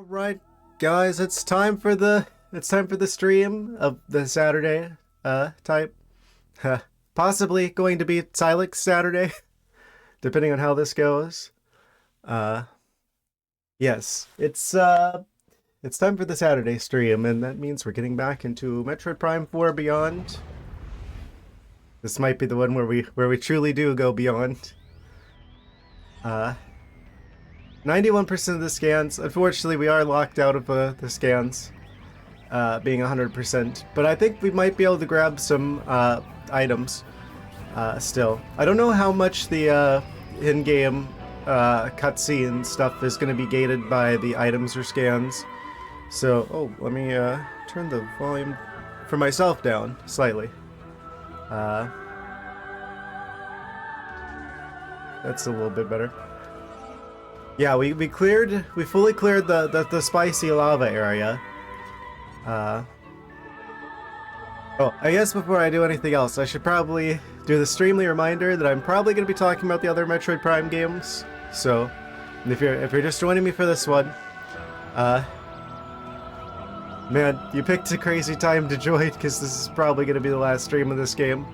Alright, guys, it's time for the stream of the Saturday type. Possibly going to be Silex Saturday, depending on how this goes. Uh yes, it's time for the Saturday stream, and that means we're getting back into Metroid Prime 4 Beyond. This might be the one where we truly do go beyond. 91% of the scans. Unfortunately, we are locked out of the scans, being 100%. But I think we might be able to grab some items still. I don't know how much the in-game cutscene stuff is going to be gated by the items or scans. So, let me turn the volume for myself down slightly. That's a little bit better. Yeah, we fully cleared the spicy lava area. Oh, I guess before I do anything else, I should probably do the streamly reminder that I'm probably going to be talking about the other Metroid Prime games. So, if you're just joining me for this one, man, you picked a crazy time to join because this is probably going to be the last stream of this game.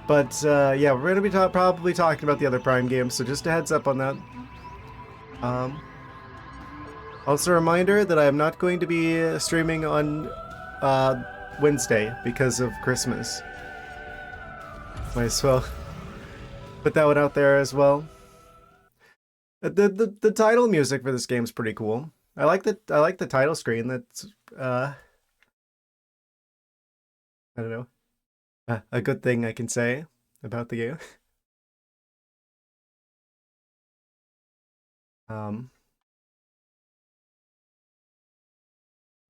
But yeah, we're going to be probably talking about the other Prime games, so just a heads up on that. Also a reminder that I am not going to be streaming on Wednesday because of Christmas. Might as well put that one out there as well. The title music for this game is pretty cool. I like the title screen. That's I don't know, a good thing I can say about the game.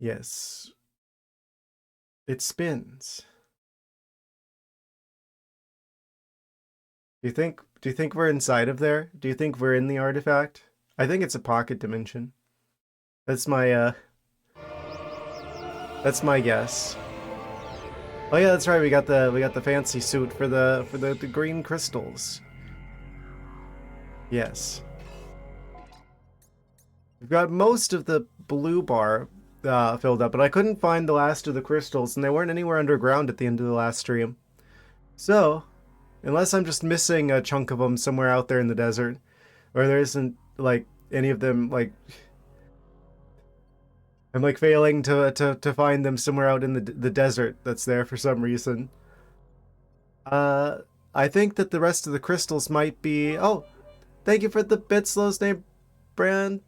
Yes. It spins. Do you think we're inside of there? Do you think we're in the artifact? I think it's a pocket dimension. That's my guess. Oh yeah, that's right. We got the fancy suit for the green crystals. Yes. We've got most of the blue bar filled up, but I couldn't find the last of the crystals, and they weren't anywhere underground at the end of the last stream. So, unless I'm just missing a chunk of them somewhere out there in the desert, or there isn't, like, any of them, like... I'm, like, failing to find them somewhere out in the desert that's there for some reason. I think that the rest of the crystals might be... Oh! Thank you for the Bitslow's name, Brand.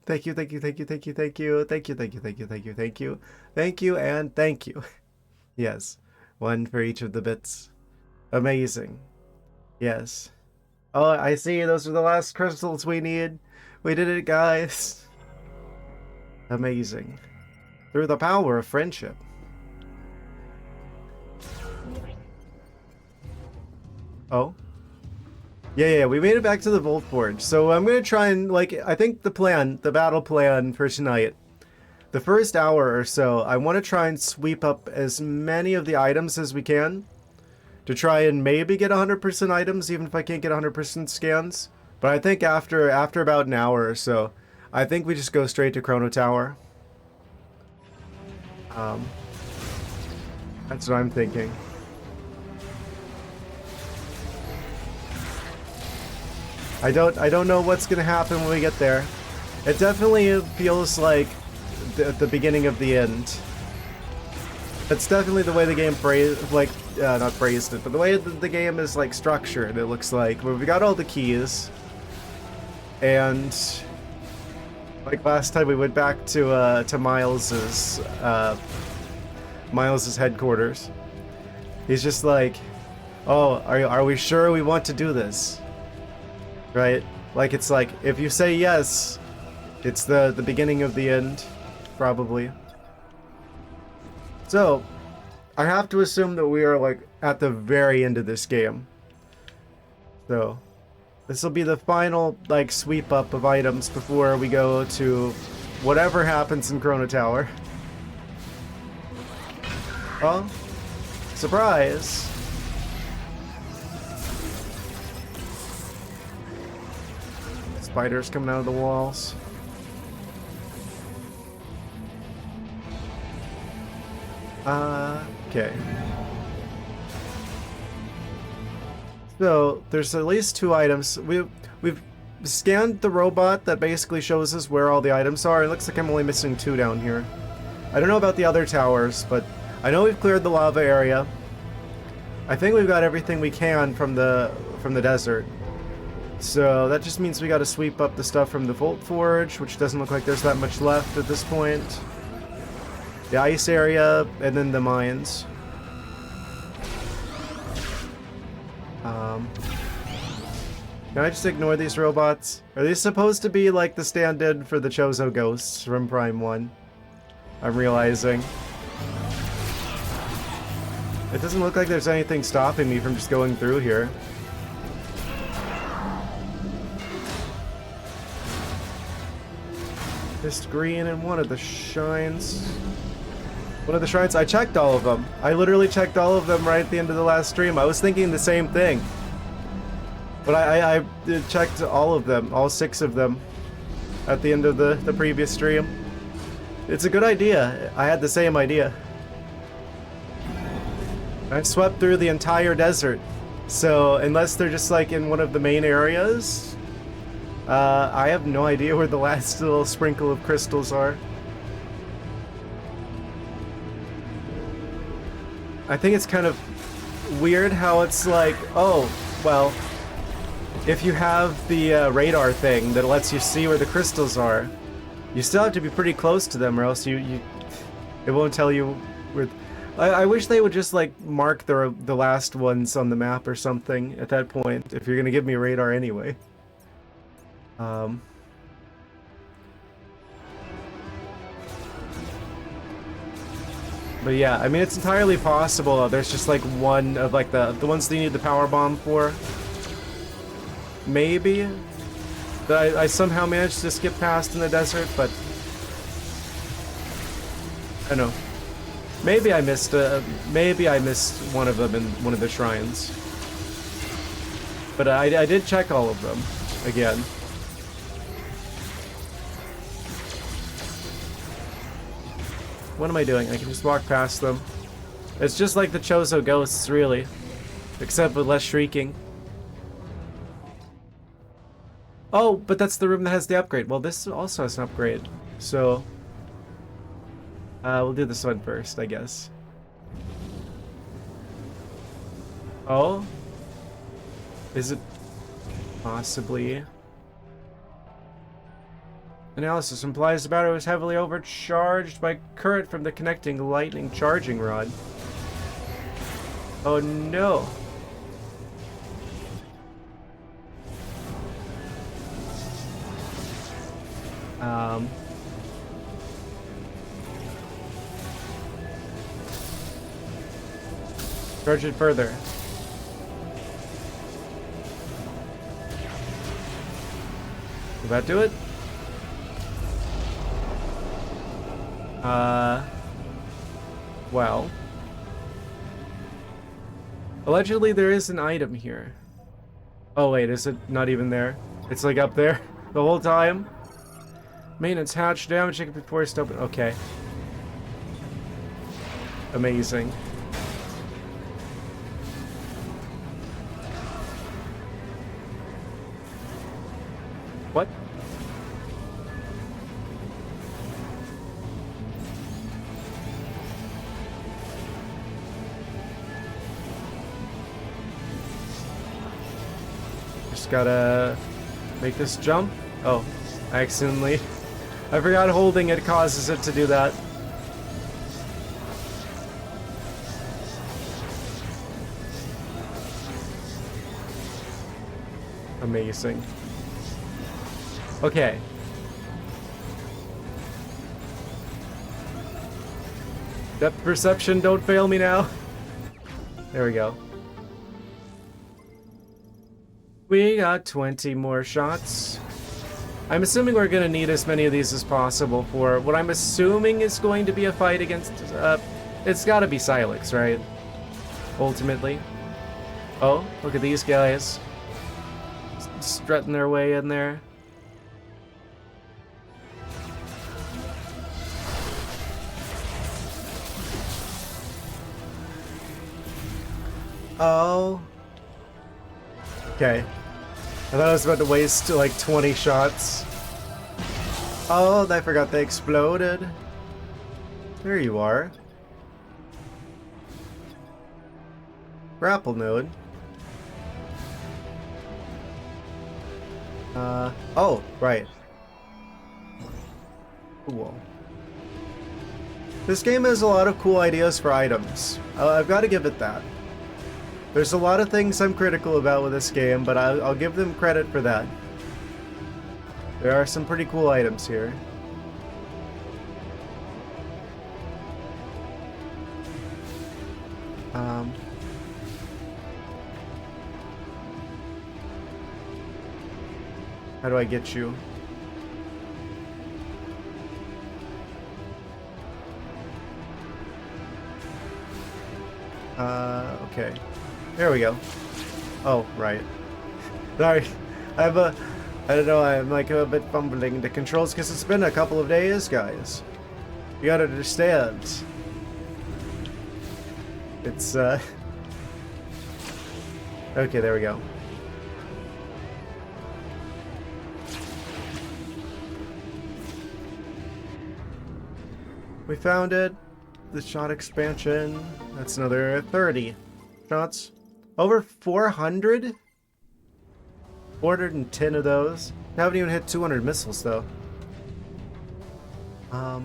Thank you, thank you, thank you, thank you, thank you, thank you, thank you, thank you, thank you, thank you, thank you, and thank you. Yes, one for each of the bits. Amazing. Yes. Oh, I see, those are the last crystals we need. We did it, guys. Amazing. Through the power of friendship. Oh? Yeah, we made it back to the Volt Forge. So I'm gonna try and, like, I think the battle plan for tonight, the first hour or so, I want to try and sweep up as many of the items as we can to try and maybe get 100% items, even if I can't get 100% scans. But I think after about an hour or so, I think we just go straight to Chrono Tower. That's what I'm thinking. I don't know what's gonna happen when we get there. It definitely feels like the beginning of the end. That's definitely the way the game not phrased it, but the way the game is like structured. It looks like where we got all the keys, and like last time we went back to Miles's headquarters. He's just like, "Oh, are we sure we want to do this?" Right? Like, it's like, if you say yes, it's the beginning of the end, probably. So, I have to assume that we are, like, at the very end of this game. So, this will be the final, like, sweep up of items before we go to whatever happens in Chrono Tower. Oh, surprise! Spiders coming out of the walls. Okay. So, there's at least 2 items. We've scanned the robot that basically shows us where all the items are. It looks like I'm only missing 2 down here. I don't know about the other towers, but I know we've cleared the lava area. I think we've got everything we can from the desert. So that just means we gotta sweep up the stuff from the Volt Forge, which doesn't look like there's that much left at this point. The ice area, and then the mines. Can I just ignore these robots? Are these supposed to be like the stand-in for the Chozo ghosts from Prime 1? I'm realizing. It doesn't look like there's anything stopping me from just going through here. Just green in one of the shrines. One of the shrines, I checked all of them. I literally checked all of them right at the end of the last stream. I was thinking the same thing. But I checked all of them, all 6 of them, at the end of the previous stream. It's a good idea. I had the same idea. I swept through the entire desert. So, unless they're just like in one of the main areas, I have no idea where the last little sprinkle of crystals are. I think it's kind of weird how it's like, oh, well, if you have the radar thing that lets you see where the crystals are, you still have to be pretty close to them, or else it won't tell you where. I wish they would just like mark the last ones on the map or something at that point, if you're gonna give me radar anyway. But yeah, I mean, it's entirely possible there's just like one of like the ones that you need the power bomb for. Maybe that I somehow managed to skip past in the desert, but I don't know. Maybe I missed one of them in one of the shrines. But I did check all of them again. What am I doing? I can just walk past them. It's just like the Chozo ghosts, really. Except with less shrieking. Oh, but that's the room that has the upgrade. Well, this also has an upgrade. So, we'll do this one first, I guess. Oh? Is it possibly? Analysis implies the battery was heavily overcharged by current from the connecting lightning charging rod. Oh no. Charge it further. Will that do it? Well. Allegedly there is an item here. Oh wait, is it not even there? It's like up there the whole time? Maintenance hatch, damaging it before it's open. Okay. Amazing. What? Just gotta make this jump. Oh, I accidentally. I forgot holding it causes it to do that. Amazing. Okay. Depth perception, don't fail me now. There we go. We got 20 more shots. I'm assuming we're gonna need as many of these as possible for what I'm assuming is going to be a fight against, it's gotta be Silex, right? Ultimately. Oh, look at these guys. Strutting their way in there. Oh. Okay. I thought I was about to waste like 20 shots. Oh, I forgot they exploded. There you are. Grapple node. Oh, right. Cool. This game has a lot of cool ideas for items. I've got to give it that. There's a lot of things I'm critical about with this game, but I'll give them credit for that. There are some pretty cool items here. How do I get you? Okay. There we go. Oh, right. Sorry. I don't know, I'm like a bit fumbling the controls because it's been a couple of days, guys. You gotta understand. It's, Okay, there we go. We found it. The shot expansion. That's another 30 shots. Over 400? 410 of those. Haven't even hit 200 missiles though. So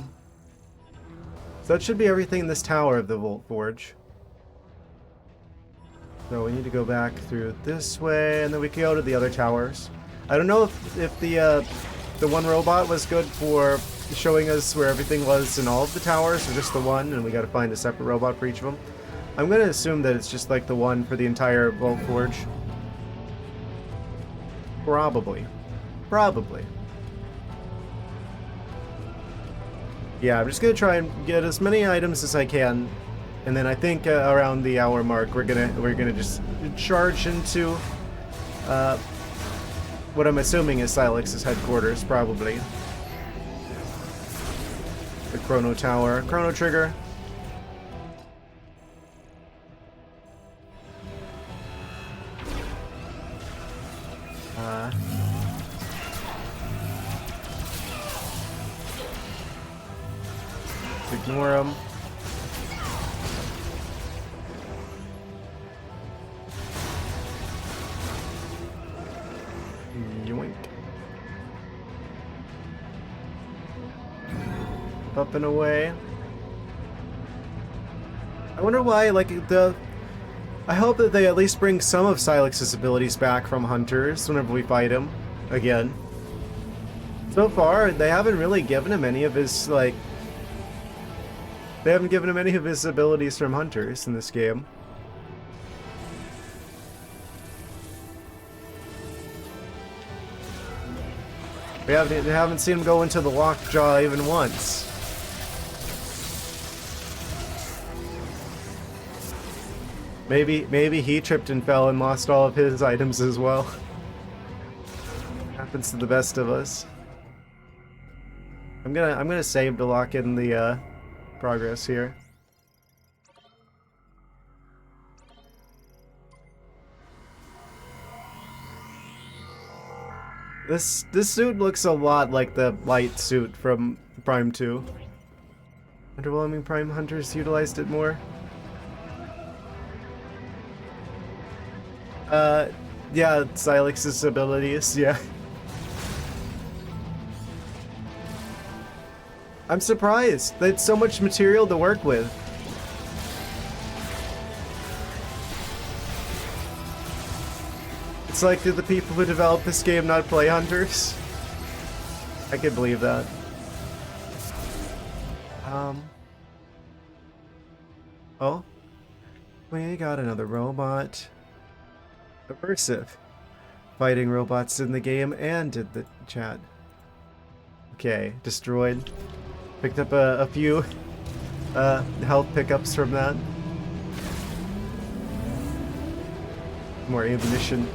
that should be everything in this tower of the Volt Forge. So we need to go back through this way, and then we can go to the other towers. I don't know if the one robot was good for showing us where everything was in all of the towers, or just the one, and we got to find a separate robot for each of them. I'm going to assume that it's just like the one for the entire Volt Forge. Probably. Probably. Yeah, I'm just going to try and get as many items as I can, and then I think around the hour mark we're gonna just charge into what I'm assuming is Silex's headquarters, probably. The Chrono Tower. Chrono Trigger. Ignore him. Yoink. Up and away. I wonder why, like, I hope that they at least bring some of Silex's abilities back from Hunters whenever we fight him again. So far, they haven't really given him any of his, like... They haven't given him any of his abilities from Hunters in this game. We haven't seen him go into the lockjaw even once. Maybe he tripped and fell and lost all of his items as well. Happens to the best of us. I'm gonna save to lock in the progress here. This suit looks a lot like the light suit from Prime 2. Underwhelming Prime Hunters utilized it more. Yeah, Silex's abilities, yeah. I'm surprised. They had so much material to work with. It's like, did the people who developed this game not play Hunters? I could believe that. Oh? We got another robot. Aversive. Fighting robots in the game and in the chat. Okay, destroyed. Picked up a few health pickups from that. More ammunition.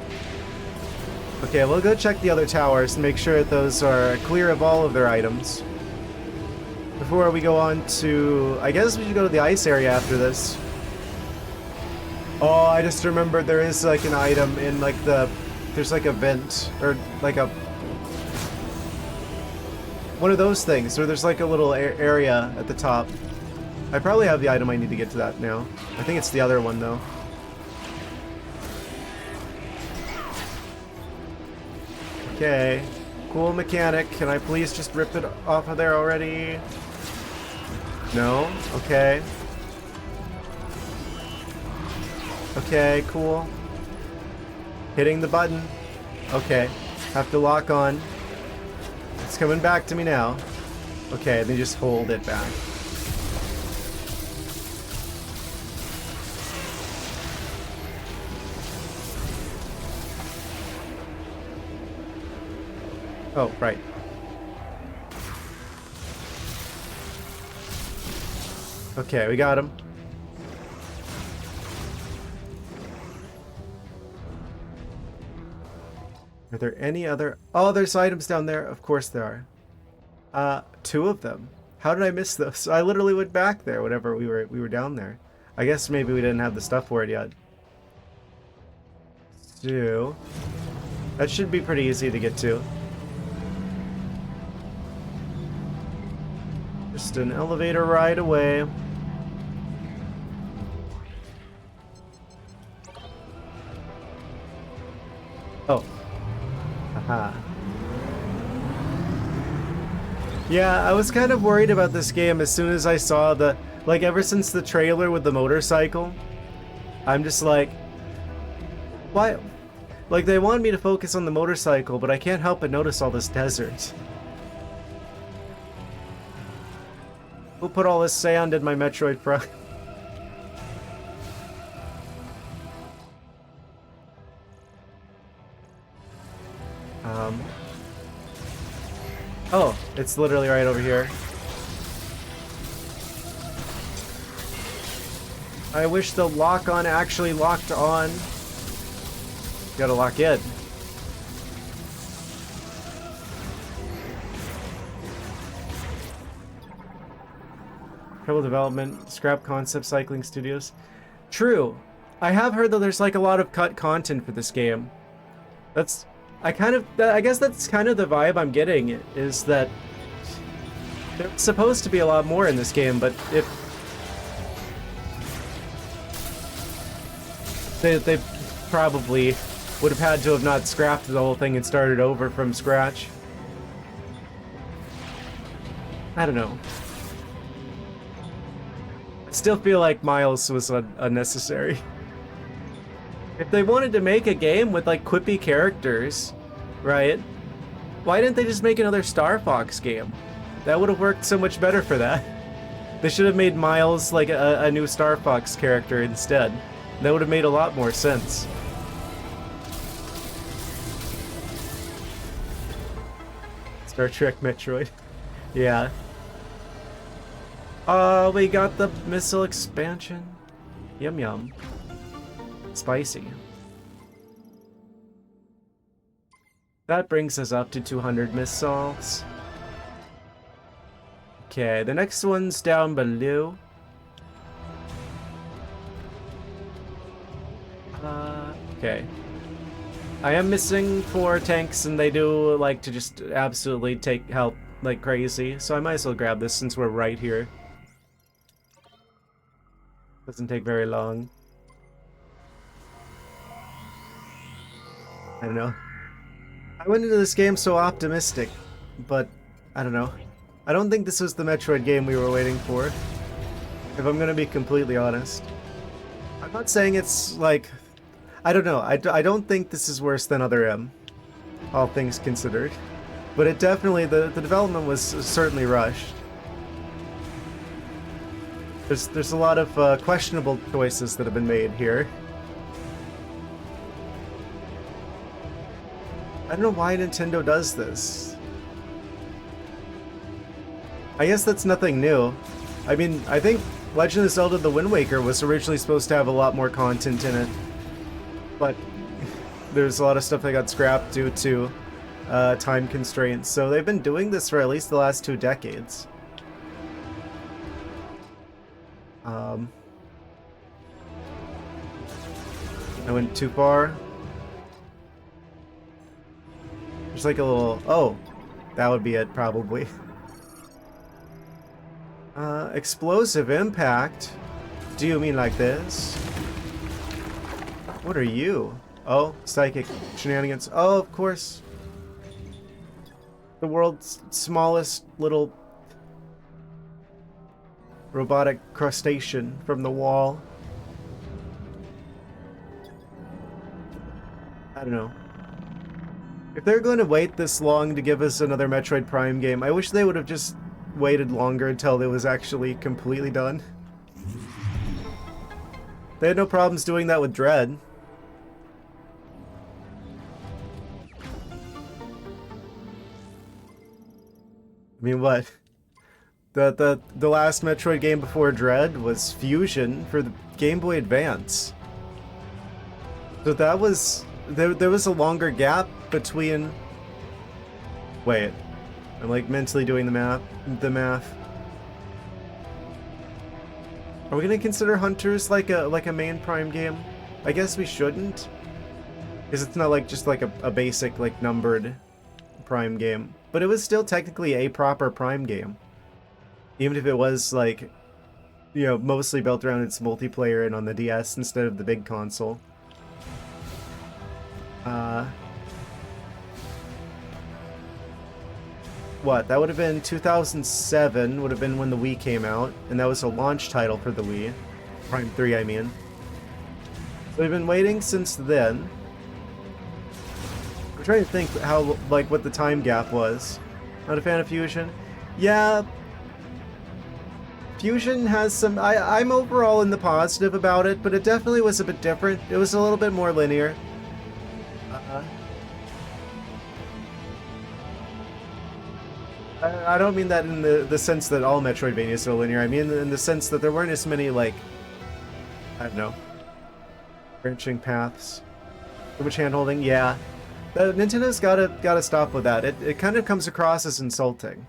Okay, we'll go check the other towers and make sure that those are clear of all of their items. Before we go on to... I guess we should go to the ice area after this. Oh, I just remembered there is like an item in like the... There's like a vent, or like a... One of those things, where there's like a little area at the top. I probably have the item I need to get to that now. I think it's the other one though. Okay. Cool mechanic. Can I please just rip it off of there already? No? Okay. Okay, cool. Hitting the button. Okay. Have to lock on. It's coming back to me now. Okay, then just hold it back. Oh, right. Okay, we got him. Are there any other... Oh, there's items down there. Of course there are. 2 of them. How did I miss those? I literally went back there whenever we were down there. I guess maybe we didn't have the stuff for it yet. So, that should be pretty easy to get to. Just an elevator ride away. Oh. Aha. Yeah, I was kind of worried about this game as soon as I saw the... Like, ever since the trailer with the motorcycle, I'm just like... Why? Like, they want me to focus on the motorcycle, but I can't help but notice all this desert. Who put all this sand in my Metroid Prime? Oh, it's literally right over here. I wish the lock-on actually locked on. Gotta lock in. Trouble development, scrap concept, cycling studios. True. I have heard that there's like a lot of cut content for this game. That's... I guess that's kind of the vibe I'm getting, is that there's supposed to be a lot more in this game, but if... They probably would have had to have not scrapped the whole thing and started over from scratch. I don't know. I still feel like Miles was unnecessary. If they wanted to make a game with like quippy characters, right? Why didn't they just make another Star Fox game? That would have worked so much better for that. They should have made Miles like a new Star Fox character instead. That would have made a lot more sense. Star Trek Metroid. Yeah. We got the missile expansion. Yum yum. Spicy. That brings us up to 200 missiles. Okay, the next one's down below. Okay. I am missing 4 tanks, and they do like to just absolutely take help like crazy, so I might as well grab this since we're right here. Doesn't take very long. I don't know. I went into this game so optimistic, but I don't know. I don't think this was the Metroid game we were waiting for, if I'm gonna be completely honest. I'm not saying it's like... I don't know. I don't think this is worse than Other M, all things considered. But it definitely... The development was certainly rushed. There's a lot of questionable choices that have been made here. I don't know why Nintendo does this. I guess that's nothing new. I mean, I think Legend of Zelda The Wind Waker was originally supposed to have a lot more content in it. But there's a lot of stuff that got scrapped due to time constraints. So they've been doing this for at least the last 2 decades. I went too far. There's like a little... Oh, that would be it, probably. Explosive impact? Do you mean like this? What are you? Oh, psychic shenanigans. Oh, of course. The world's smallest little robotic crustacean from the wall. I don't know. If they're going to wait this long to give us another Metroid Prime game, I wish they would have just waited longer until it was actually completely done. They had no problems doing that with Dread. I mean, what? The last Metroid game before Dread was Fusion for the Game Boy Advance. So that was... There was a longer gap between... Wait. I'm like mentally doing the math. Are we gonna consider Hunters like a main Prime game? I guess we shouldn't. Because it's not like just like a basic like numbered Prime game. But it was still technically a proper Prime game. Even if it was like, you know, mostly built around its multiplayer and on the DS instead of the big console. What? That would have been 2007, would have been when the Wii came out, and that was a launch title for the Wii. Prime 3, I mean. So we've been waiting since then. I'm trying to think how, like, what the time gap was. Not a fan of Fusion? Yeah. Fusion has some... I'm overall in the positive about it, but it definitely was a bit different. It was a little bit more linear. I don't mean that in the sense that all Metroidvanias are linear. I mean in the sense that there weren't as many, like, I don't know, branching paths. Too much hand-holding? Yeah. Nintendo's gotta stop with that. It kind of comes across as insulting.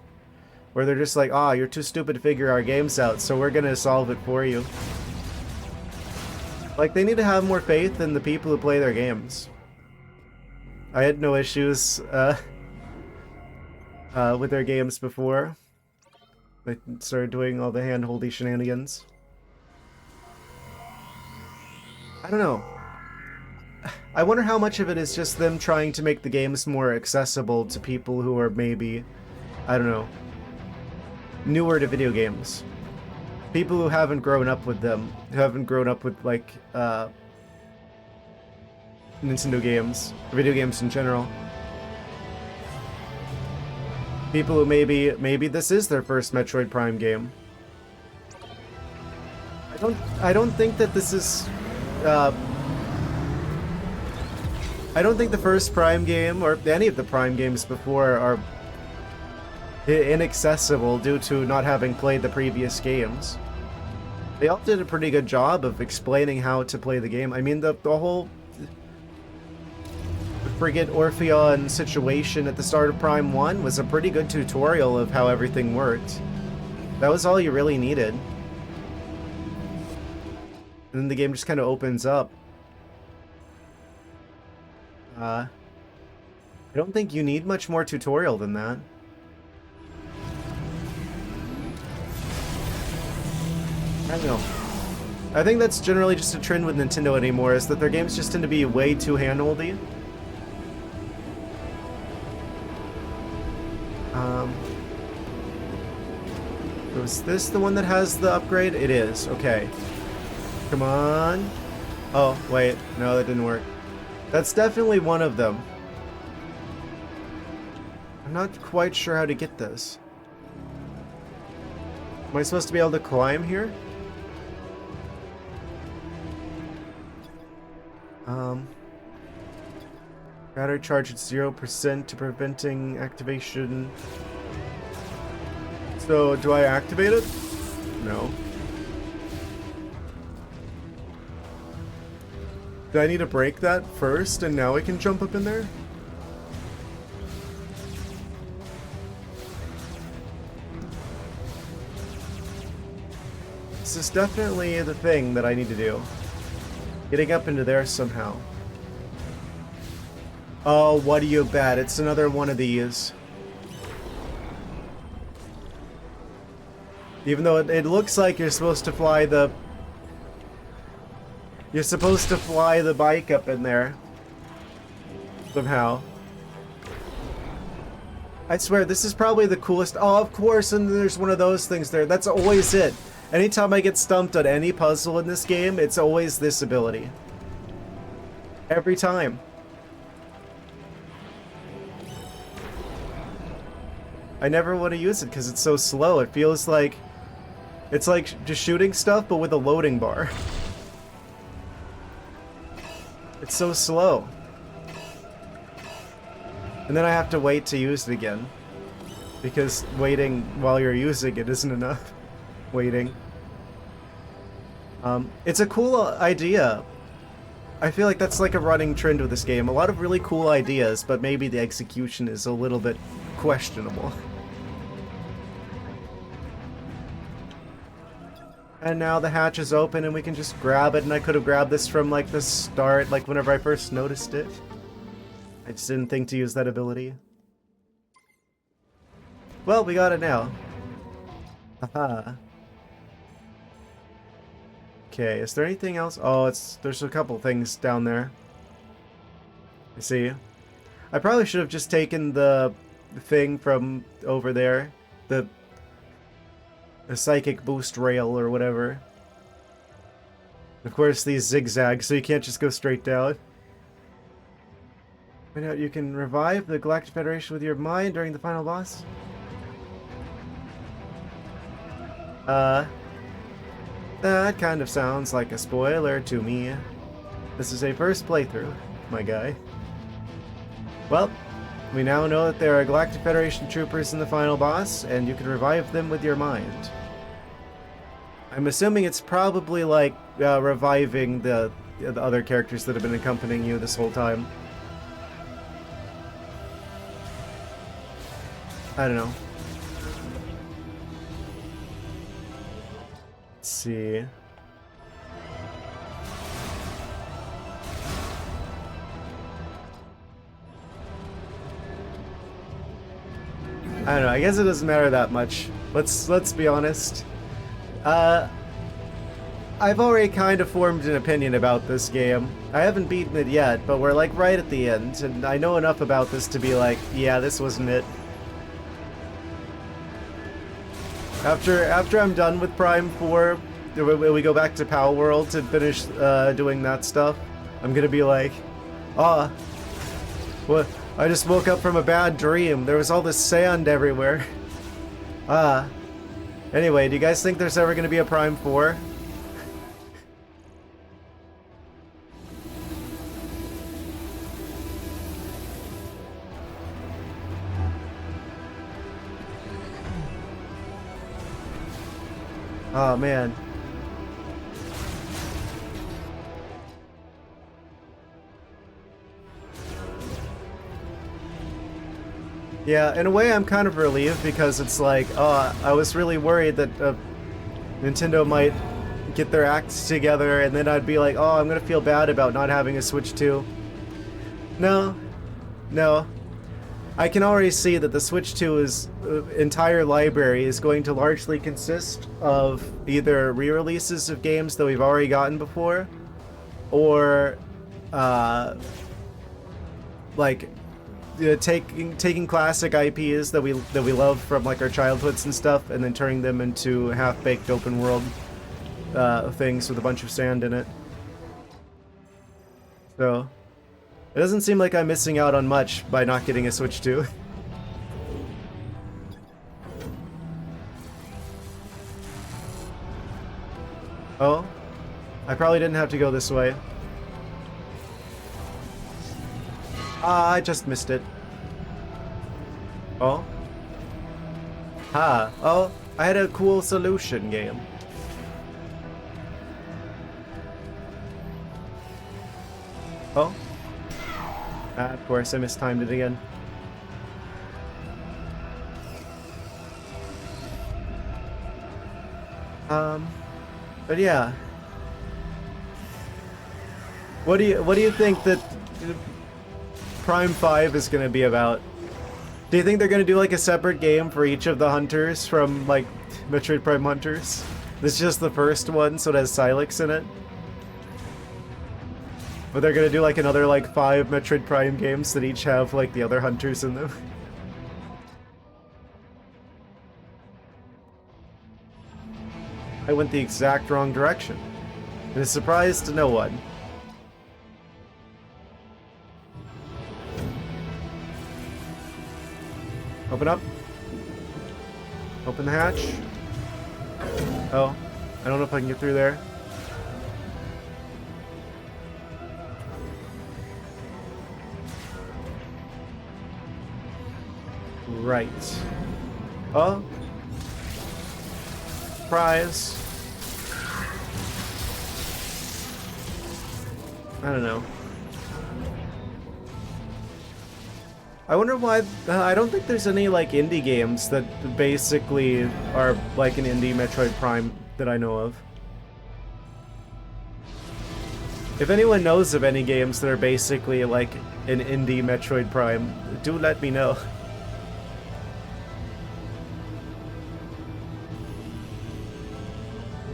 Where they're just like, ah, you're too stupid to figure our games out, so we're gonna solve it for you. Like, they need to have more faith in the people who play their games. I had no issues, with their games before they started doing all the hand-holdy shenanigans. I don't know. I wonder how much of it is just them trying to make the games more accessible to people who are maybe, I don't know, newer to video games. People who haven't grown up with them, who haven't grown up with, like, Nintendo games, or video games in general. People who maybe this is their first Metroid Prime game. I don't think that this is I don't think the first Prime game or any of the Prime games before are inaccessible due to not having played the previous games. They all did a pretty good job of explaining how to play the game. I mean, the whole frigate Orpheon situation at the start of Prime 1 was a pretty good tutorial of how everything worked. That was all you really needed. And then the game just kind of opens up. I don't think you need much more tutorial than that. I don't know. I think that's generally just a trend with Nintendo anymore, is that their games just tend to be way too hand-holdy. Was this the one that has the upgrade? It is. Okay. Come on. Oh, wait. No, that didn't work. That's definitely one of them. I'm not quite sure how to get this. Am I supposed to be able to climb here? Battery charge at 0% to preventing activation. So, do I activate it? No. Do I need to break that first and now I can jump up in there? This is definitely the thing that I need to do. Getting up into there somehow. Oh, what do you bet? It's another one of these. Even though it looks like you're supposed to fly the... You're supposed to fly the bike up in there. Somehow. I swear, this is probably the coolest... Oh, of course, and there's one of those things there. That's always it. Anytime I get stumped on any puzzle in this game, it's always this ability. Every time. I never want to use it because it's so slow. It feels like... It's like just shooting stuff, but with a loading bar. It's so slow. And then I have to wait to use it again. Because waiting while you're using it isn't enough. Waiting. It's a cool idea. I feel like that's like a running trend with this game. A lot of really cool ideas, but maybe the execution is a little bit questionable. And now the hatch is open and we can just grab it, and I could have grabbed this from like the start, like whenever I first noticed it. I just didn't think to use that ability. Well, we got it now. Haha. Okay, is there anything else? Oh, there's a couple things down there. I see. I probably should have just taken the thing from over there. The psychic boost rail or whatever. Of course, these zigzags, so you can't just go straight down. Find out you can revive the Galactic Federation with your mind during the final boss. That kind of sounds like a spoiler to me. This is a first playthrough, my guy. Well, we now know that there are Galactic Federation troopers in the final boss, and you can revive them with your mind. I'm assuming it's probably like reviving the other characters that have been accompanying you this whole time. I don't know. Let's see. I don't know, I guess it doesn't matter that much. Let's be honest. I've already kind of formed an opinion about this game. I haven't beaten it yet, but we're like right at the end, and I know enough about this to be like, yeah, this wasn't it. After I'm done with Prime 4, we go back to Pow World to finish doing that stuff, I'm gonna be like, what? I just woke up from a bad dream. There was all this sand everywhere. Anyway, do you guys think there's ever gonna be a Prime 4? Oh man. Yeah, in a way I'm kind of relieved because it's like, I was really worried that Nintendo might get their acts together and then I'd be like, oh, I'm gonna feel bad about not having a Switch 2. No. I can already see that the Switch 2's entire library is going to largely consist of either re-releases of games that we've already gotten before, or like taking classic IPs that we love from like our childhoods and stuff, and then turning them into half-baked open world things with a bunch of sand in it. So it doesn't seem like I'm missing out on much by not getting a Switch 2. Oh, I probably didn't have to go this way. I just missed it. Oh. Oh, I had a cool solution game. Oh. Of course, I mistimed it again. But yeah. What do you think that Prime 5 is going to be about? Do you think they're going to do like a separate game for each of the hunters from like Metroid Prime Hunters? This is just the first one, so it has Silex in it. But they're going to do like another like 5 Metroid Prime games that each have like the other hunters in them. I went the exact wrong direction. It is a surprise to no one. Open up. Open the hatch. Oh, I don't know if I can get through there. Right. Oh. Prize. I don't know. I wonder why. I don't think there's any like indie games that basically are like an indie Metroid Prime that I know of. If anyone knows of any games that are basically like an indie Metroid Prime, do let me know.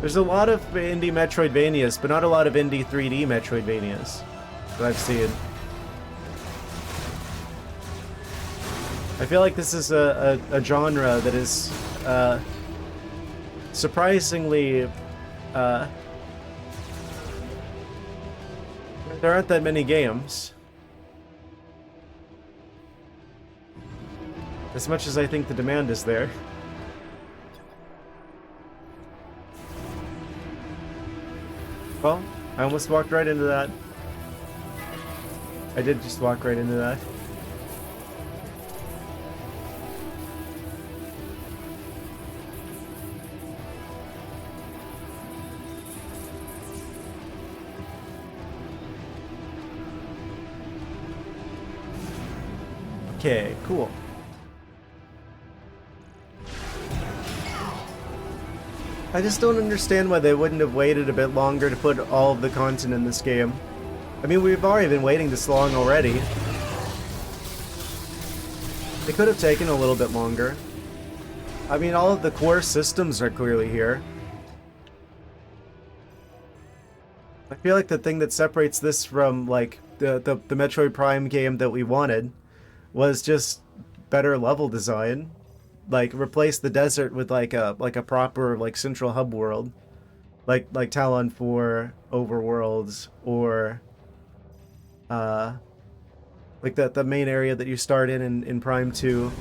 There's a lot of indie Metroidvanias, but not a lot of indie 3D Metroidvanias that I've seen. I feel like this is a genre that is surprisingly... there aren't that many games. As much as I think the demand is there. Well, I almost walked right into that. I did just walk right into that. Okay, cool. I just don't understand why they wouldn't have waited a bit longer to put all of the content in this game. I mean, we've already been waiting this long already. They could have taken a little bit longer. I mean, all of the core systems are clearly here. I feel like the thing that separates this from, like, the Metroid Prime game that we wanted was just better level design. Like, replace the desert with like a proper like central hub world, like Talon 4 Overworlds, or like the main area that you start in Prime 2.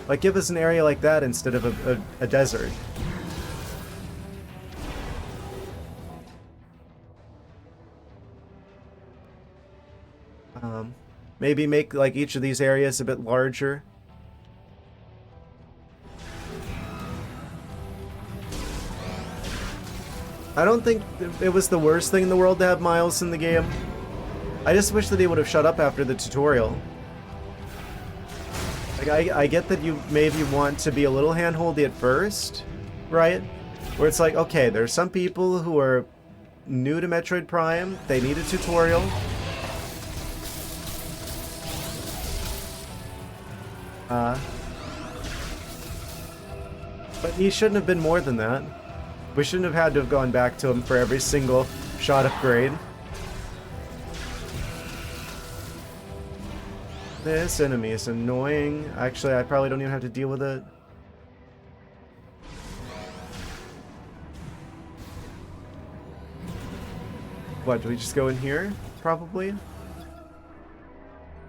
Like, give us an area like that instead of a desert. Maybe make like each of these areas a bit larger. I don't think it was the worst thing in the world to have Miles in the game. I just wish that he would have shut up after the tutorial. Like, I get that you maybe want to be a little handholdy at first, right? Where it's like, okay, there's some people who are new to Metroid Prime, they need a tutorial. But he shouldn't have been more than that. We shouldn't have had to have gone back to him for every single shot upgrade. This enemy is annoying. Actually, I probably don't even have to deal with it. What, do we just go in here? Probably.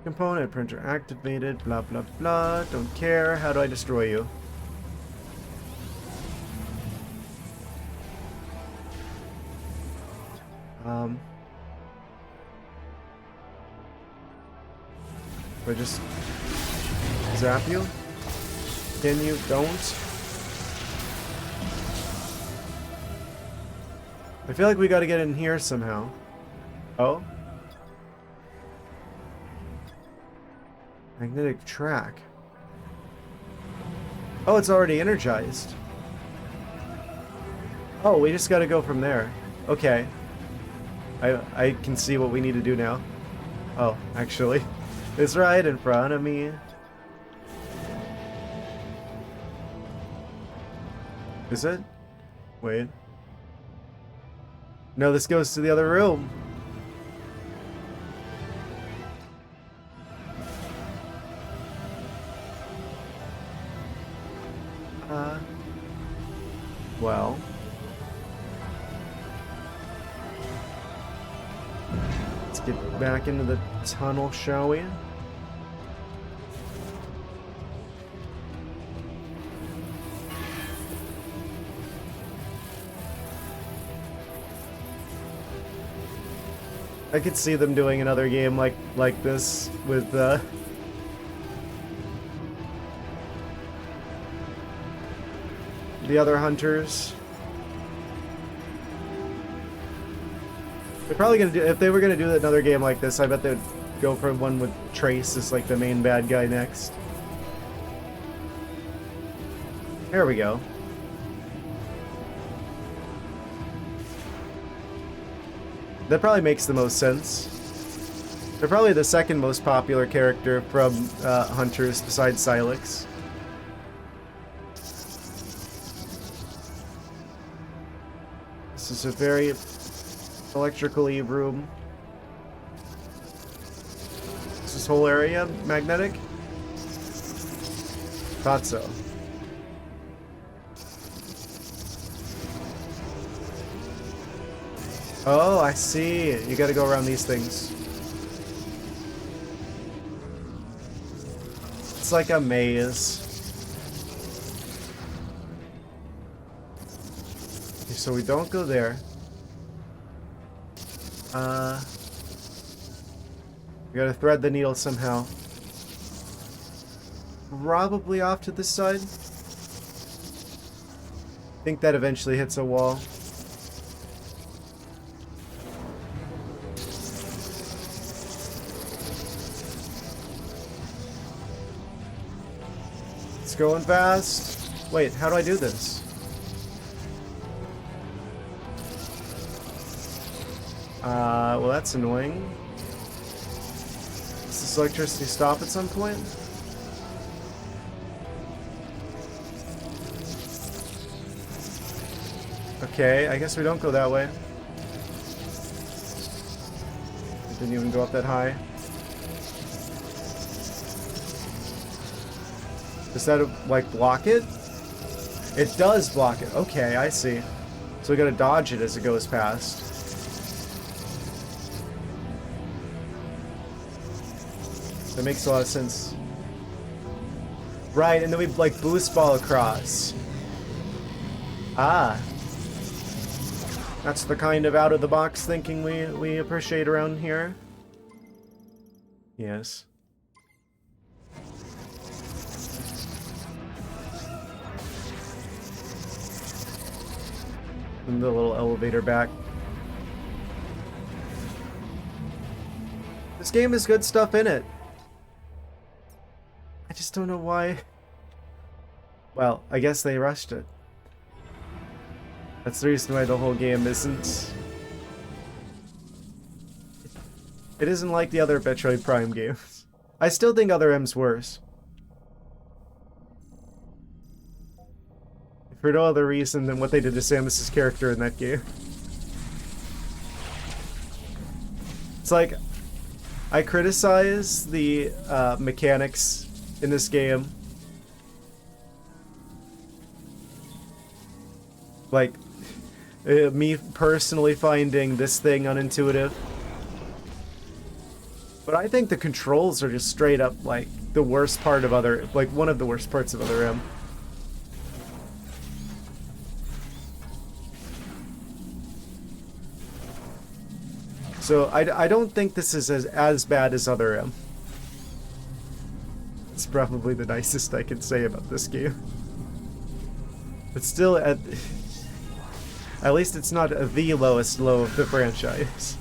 Component printer activated, blah blah blah. Don't care. How do I destroy you? Do I just zap you? Can you? Don't. I feel like we gotta get in here somehow. Oh? Magnetic track. Oh, it's already energized. Oh, we just gotta go from there. Okay. I can see what we need to do now. Oh, actually, it's right in front of me. Is it? Wait. No, this goes to the other room. Well. Let's get back into the tunnel, shall we? I could see them doing another game like this with the other hunters. They're probably gonna do, if they were gonna do another game like this, I bet they'd go for one with Trace as like the main bad guy next. There we go. That probably makes the most sense. They're probably the second most popular character from Hunters besides Silex. This is a very electrical-y room. Is this whole area magnetic? Thought so. Oh, I see. You gotta go around these things. It's like a maze. Okay, so we don't go there. We gotta thread the needle somehow. Probably off to this side. I think that eventually hits a wall. It's going fast. Wait, how do I do this? Well, that's annoying. Does this electricity stop at some point? Okay, I guess we don't go that way. It didn't even go up that high. Does that, like, block it? It does block it. Okay, I see. So we gotta dodge it as it goes past. That makes a lot of sense. Right, and then we, like, boost ball across. Ah. That's the kind of out-of-the-box thinking we appreciate around here. Yes. And the little elevator back. This game has good stuff in it. I just don't know why. Well, I guess they rushed it. That's the reason why the whole game isn't... It isn't like the other Metroid Prime games. I still think Other M's worse. For no other reason than what they did to Samus's character in that game. It's like, I criticize the mechanics in this game. Like, me personally finding this thing unintuitive. But I think the controls are just straight up, like, the worst part of Other... Like, one of the worst parts of Other M. So, I don't think this is as bad as Other M. It's probably the nicest I can say about this game. But still, at least it's not the lowest low of the franchise.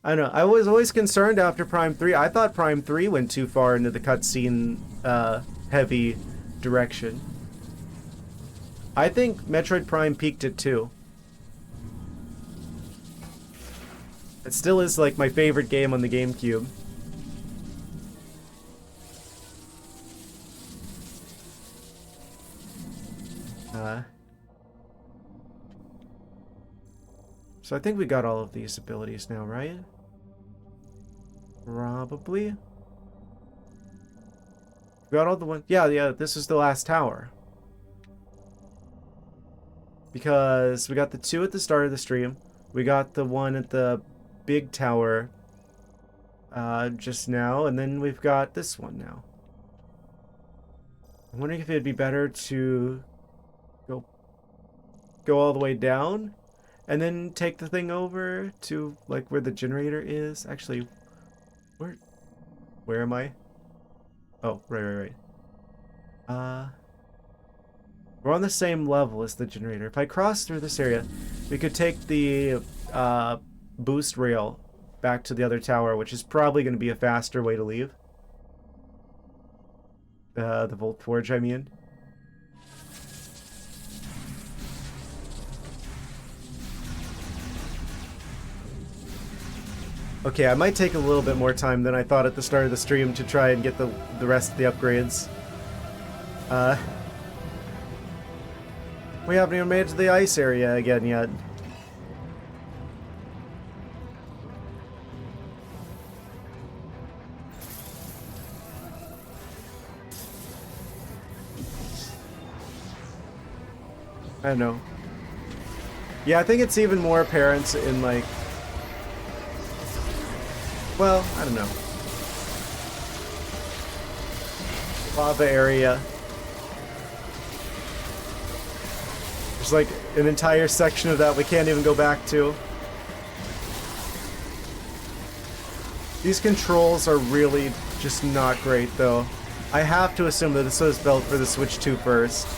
I don't know. I was always concerned after Prime 3. I thought Prime 3 went too far into the cutscene heavy direction. I think Metroid Prime peaked at 2. It still is like my favorite game on the GameCube. So I think we got all of these abilities now, right? Probably. We got all the ones. Yeah, this is the last tower. Because we got the 2 at the start of the stream. We got the 1 at the big tower just now. And then we've got this one now. I'm wondering if it'd be better to go all the way down and then take the thing over to like where the generator is. Actually, where am I? Oh, right. We're on the same level as the generator. If I cross through this area, we could take the boost rail back to the other tower, which is probably going to be a faster way to leave. The Volt Forge, I mean. Okay, I might take a little bit more time than I thought at the start of the stream to try and get the rest of the upgrades. We haven't even made it to the ice area again yet. I don't know. Yeah, I think it's even more apparent in like... Well, I don't know. Lava area. There's like an entire section of that we can't even go back to. These controls are really just not great though. I have to assume that this was built for the Switch 2 first.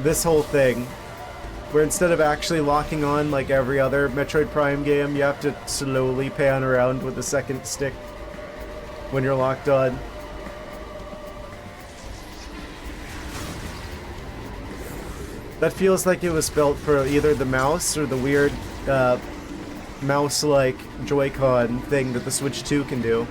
This whole thing. Where instead of actually locking on like every other Metroid Prime game, you have to slowly pan around with the second stick when you're locked on. That feels like it was built for either the mouse or the weird mouse-like Joy-Con thing that the Switch 2 can do.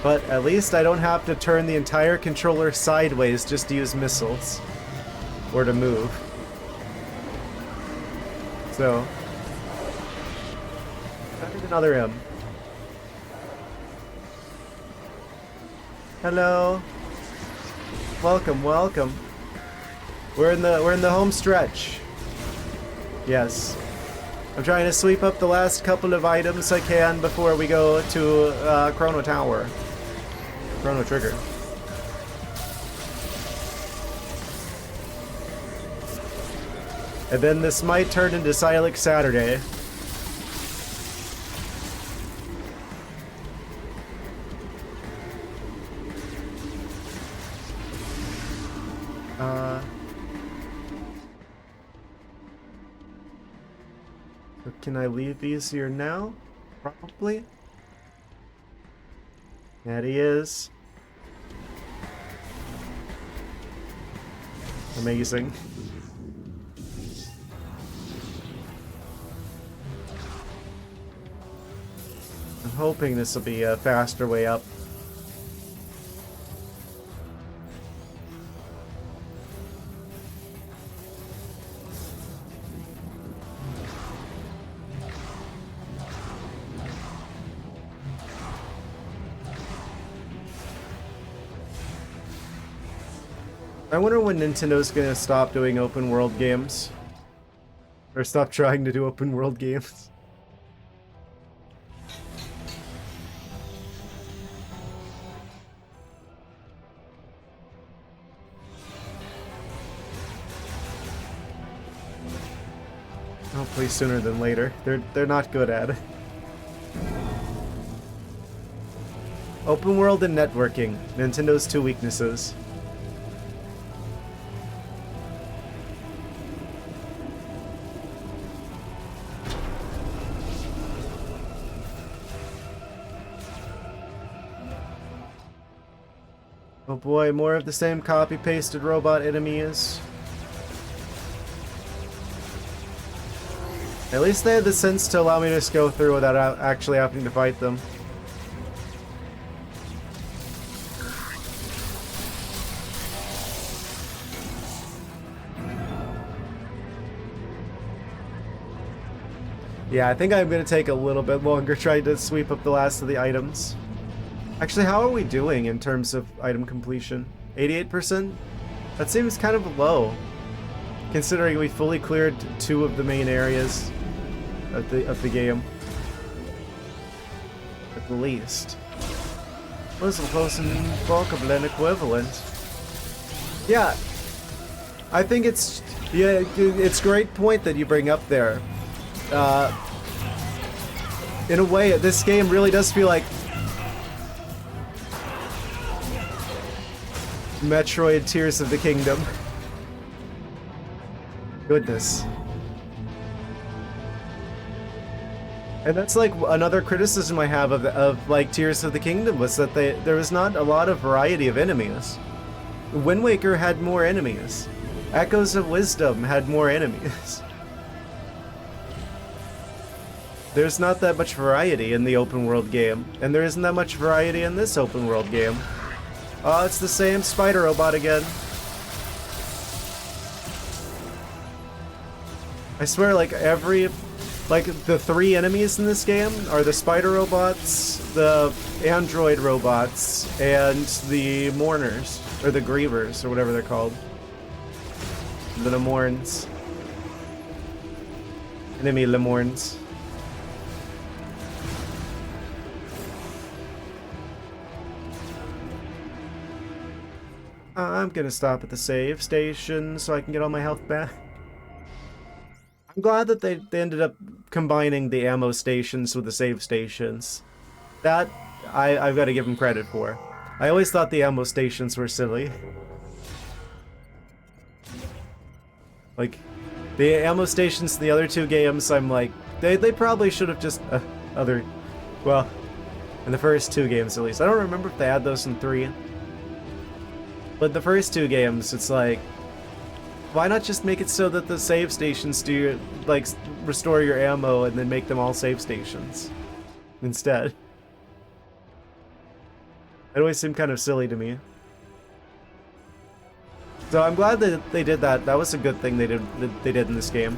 But at least I don't have to turn the entire controller sideways just to use missiles. Or to move. So... There's another M. Hello. Welcome, welcome. We're in the home stretch. Yes. I'm trying to sweep up the last couple of items I can before we go to Chrono Tower. Chrono Trigger. And then this might turn into Silent Saturday. So can I leave these here now? Probably. That he is. Amazing. I'm hoping this will be a faster way up. I wonder when Nintendo's gonna stop doing open world games. Or stop trying to do open world games. Hopefully sooner than later. They're not good at it. Open world and networking. Nintendo's two weaknesses. Oh boy, more of the same copy-pasted robot enemies. At least they had the sense to allow me to just go through without actually having to fight them. Yeah, I think I'm going to take a little bit longer trying to sweep up the last of the items. Actually, how are we doing in terms of item completion? 88%? That seems kind of low, considering we fully cleared 2 of the main areas of the game. At the least. Muzzle close and Volkablen equivalent. Yeah. I think it's a great point that you bring up there. In a way, this game really does feel like Metroid Tears of the Kingdom. Goodness. And that's like another criticism I have of like Tears of the Kingdom, was that there was not a lot of variety of enemies. Wind Waker had more enemies. Echoes of Wisdom had more enemies. There's not that much variety in the open world game, and there isn't that much variety in this open world game. Oh, it's the same spider robot again. I swear, like the 3 enemies in this game are the spider robots, the android robots, and the mourners, or the grievers, or whatever they're called. The Lemorns. Enemy Lemorns. I'm gonna stop at the save station so I can get all my health back. I'm glad that they ended up combining the ammo stations with the save stations. That, I've got to give them credit for. I always thought the ammo stations were silly. Like, the ammo stations in the other 2 games, I'm like, they probably should have just, well, in the first 2 games at least. I don't remember if they had those in 3. But the first 2 games, it's like, why not just make it so that the save stations do, like, restore your ammo and then make them all save stations instead? It always seemed kind of silly to me. So I'm glad that they did that. That was a good thing they did in this game.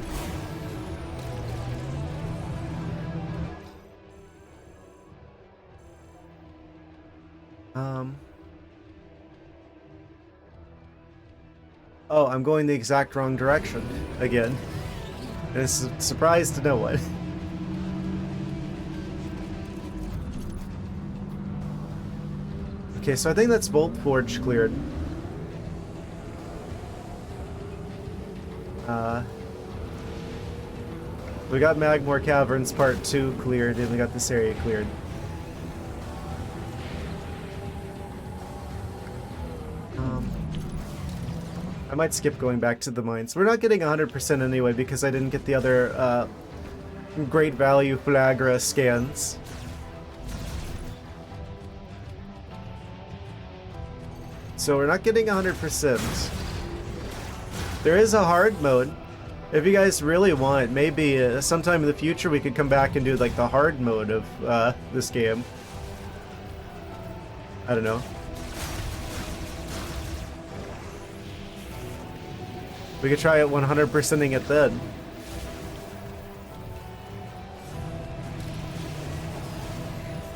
Oh, I'm going the exact wrong direction again. And it's a surprise to no one. Okay, so I think that's Volt Forge cleared. We got Magmore Caverns Part 2 cleared, and we got this area cleared. I might skip going back to the mines. We're not getting 100% anyway because I didn't get the other great value Flagra scans. So we're not getting 100%. There is a hard mode. If you guys really want, maybe sometime in the future we could come back and do like the hard mode of this game. I don't know. We could try it 100%ing it then.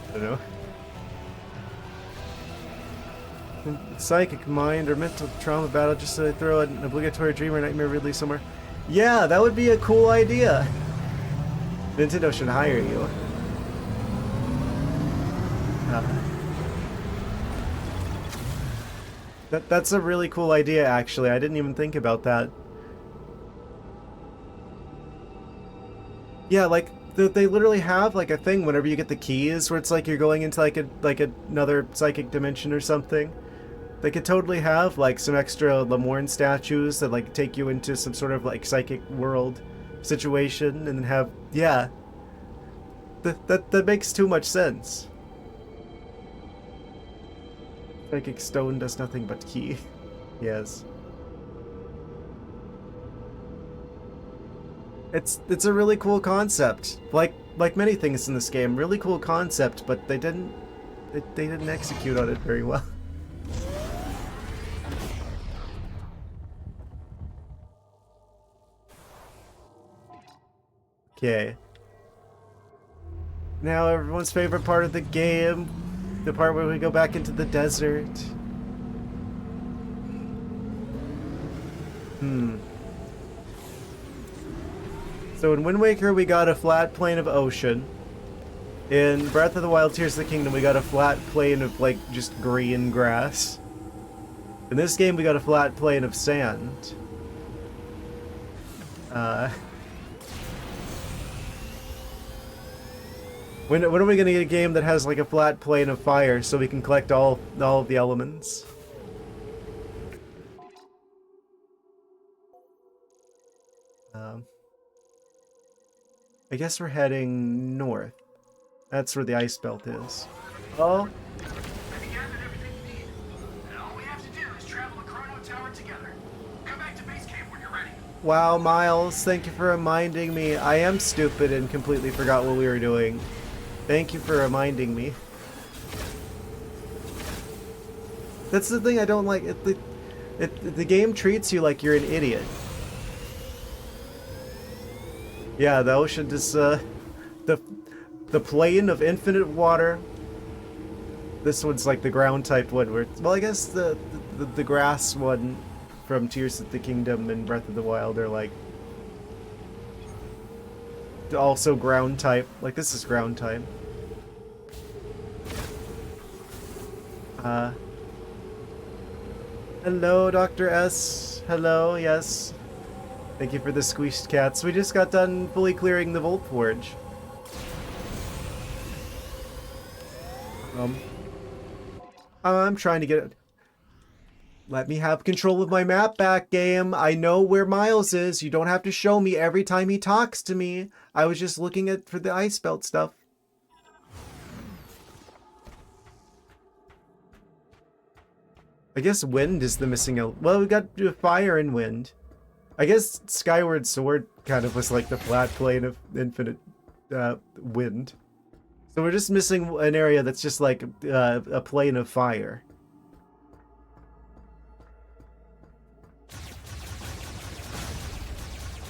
I don't know. Psychic mind or mental trauma battle, just so they throw an obligatory dream or nightmare release somewhere. Yeah, that would be a cool idea. Nintendo should hire you. That's a really cool idea, actually. I didn't even think about that. Yeah, like, they literally have like a thing whenever you get the keys where it's like you're going into like another psychic dimension or something. They could totally have like some extra Lemorne statues that like take you into some sort of like psychic world situation, and then have, yeah. That makes too much sense. Psychic stone does nothing but key. Yes. It's a really cool concept. Like many things in this game, really cool concept, but they didn't execute on it very well. Okay. Now everyone's favorite part of the game, the part where we go back into the desert. So in Wind Waker we got a flat plain of ocean. In Breath of the Wild Tears of the Kingdom we got a flat plain of like just green grass. In this game we got a flat plain of sand. When are we gonna get a game that has like a flat plane of fire so we can collect all of the elements? I guess we're heading north. That's where the ice belt is. Oh. I gathered everything you need. And all we have to do is travel the Chrono Tower together. Come back to base camp when you're ready. Wow, Miles, thank you for reminding me. I am stupid and completely forgot what we were doing. Thank you for reminding me. That's the thing I don't like. The game treats you like you're an idiot. Yeah, the ocean is the plane of infinite water. This one's like the ground type one. Where well, I guess the grass one from Tears of the Kingdom and Breath of the Wild are like also ground type. Like this is ground type. Hello, Dr. S. Hello, yes. Thank you for the squeezed cats. We just got done fully clearing the Volt Forge. I'm trying to get it. Let me have control of my map back, game. I know where Miles is. You don't have to show me every time he talks to me. I was just looking for the ice belt stuff. I guess wind is the missing element. Well, we got fire and wind. I guess Skyward Sword kind of was like the flat plane of infinite wind. So we're just missing an area that's just like a plane of fire.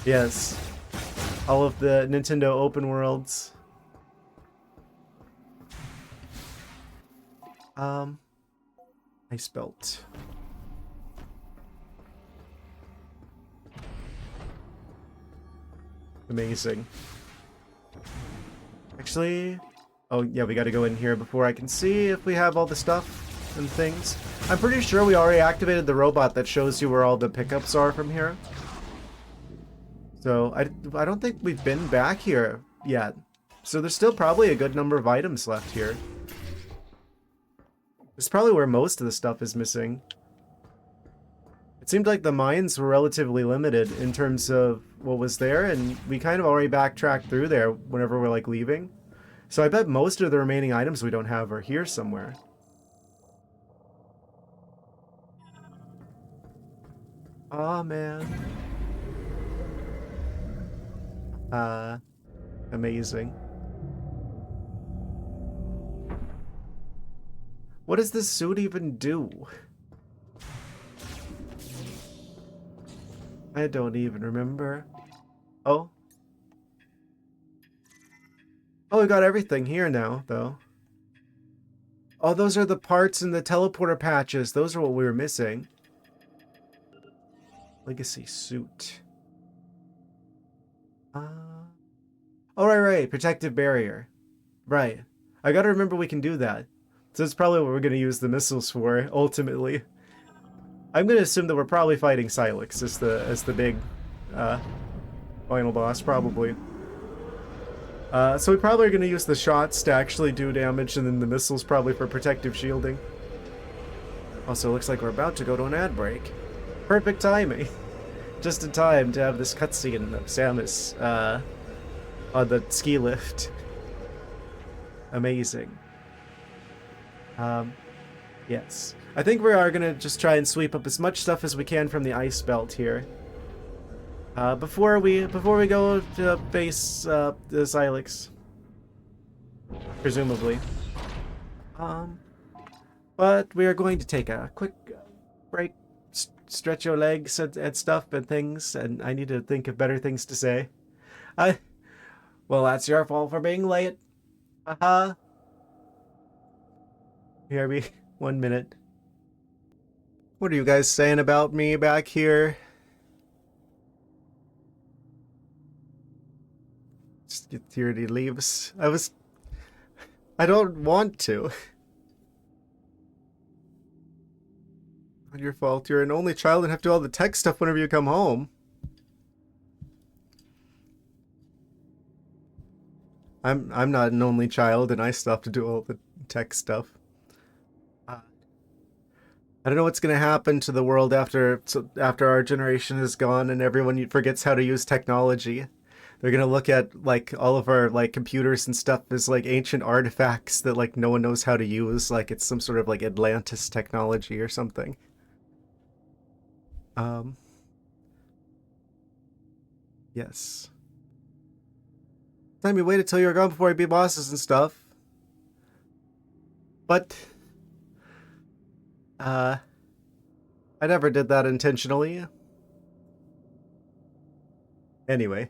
Yes. All of the Nintendo open worlds. Ice belt. Amazing. Actually, oh yeah, we gotta go in here before I can see if we have all the stuff and things. I'm pretty sure we already activated the robot that shows you where all the pickups are from here. So I don't think we've been back here yet. So there's still probably a good number of items left here. It's probably where most of the stuff is missing. It seemed like the mines were relatively limited in terms of what was there, and we kind of already backtracked through there whenever we're like leaving. So I bet most of the remaining items we don't have are here somewhere. Aw, man. Amazing. What does this suit even do? I don't even remember. Oh. Oh, we got everything here now, though. Oh, those are the parts in the teleporter patches. Those are what we were missing. Legacy suit. Oh, right. Protective barrier. Right. I gotta remember we can do that. So that's probably what we're gonna use the missiles for, ultimately. I'm gonna assume that we're probably fighting Silex as the big final boss, probably. So we probably are going to use the shots to actually do damage, and then the missiles probably for protective shielding. Also, looks like we're about to go to an ad break. Perfect timing. Just in time to have this cutscene of Samus on the ski lift. Amazing. Yes. I think we are going to just try and sweep up as much stuff as we can from the ice belt here. Before we go to base the Silex, presumably. But we are going to take a quick break, stretch your legs and stuff and things, and I need to think of better things to say. Well, that's your fault for being late. Haha. Here we 1 minute. What are you guys saying about me back here? Security leaves. I don't want to. Not your fault. You're an only child and have to do all the tech stuff whenever you come home. I'm not an only child and I still have to do all the tech stuff. I don't know what's gonna happen to the world after our generation is gone and everyone forgets how to use technology. They're gonna look at like all of our like computers and stuff as like ancient artifacts that like no one knows how to use, like it's some sort of like Atlantis technology or something. Yes. Time you waited till you were gone before you beat bosses and stuff. But I never did that intentionally. Anyway,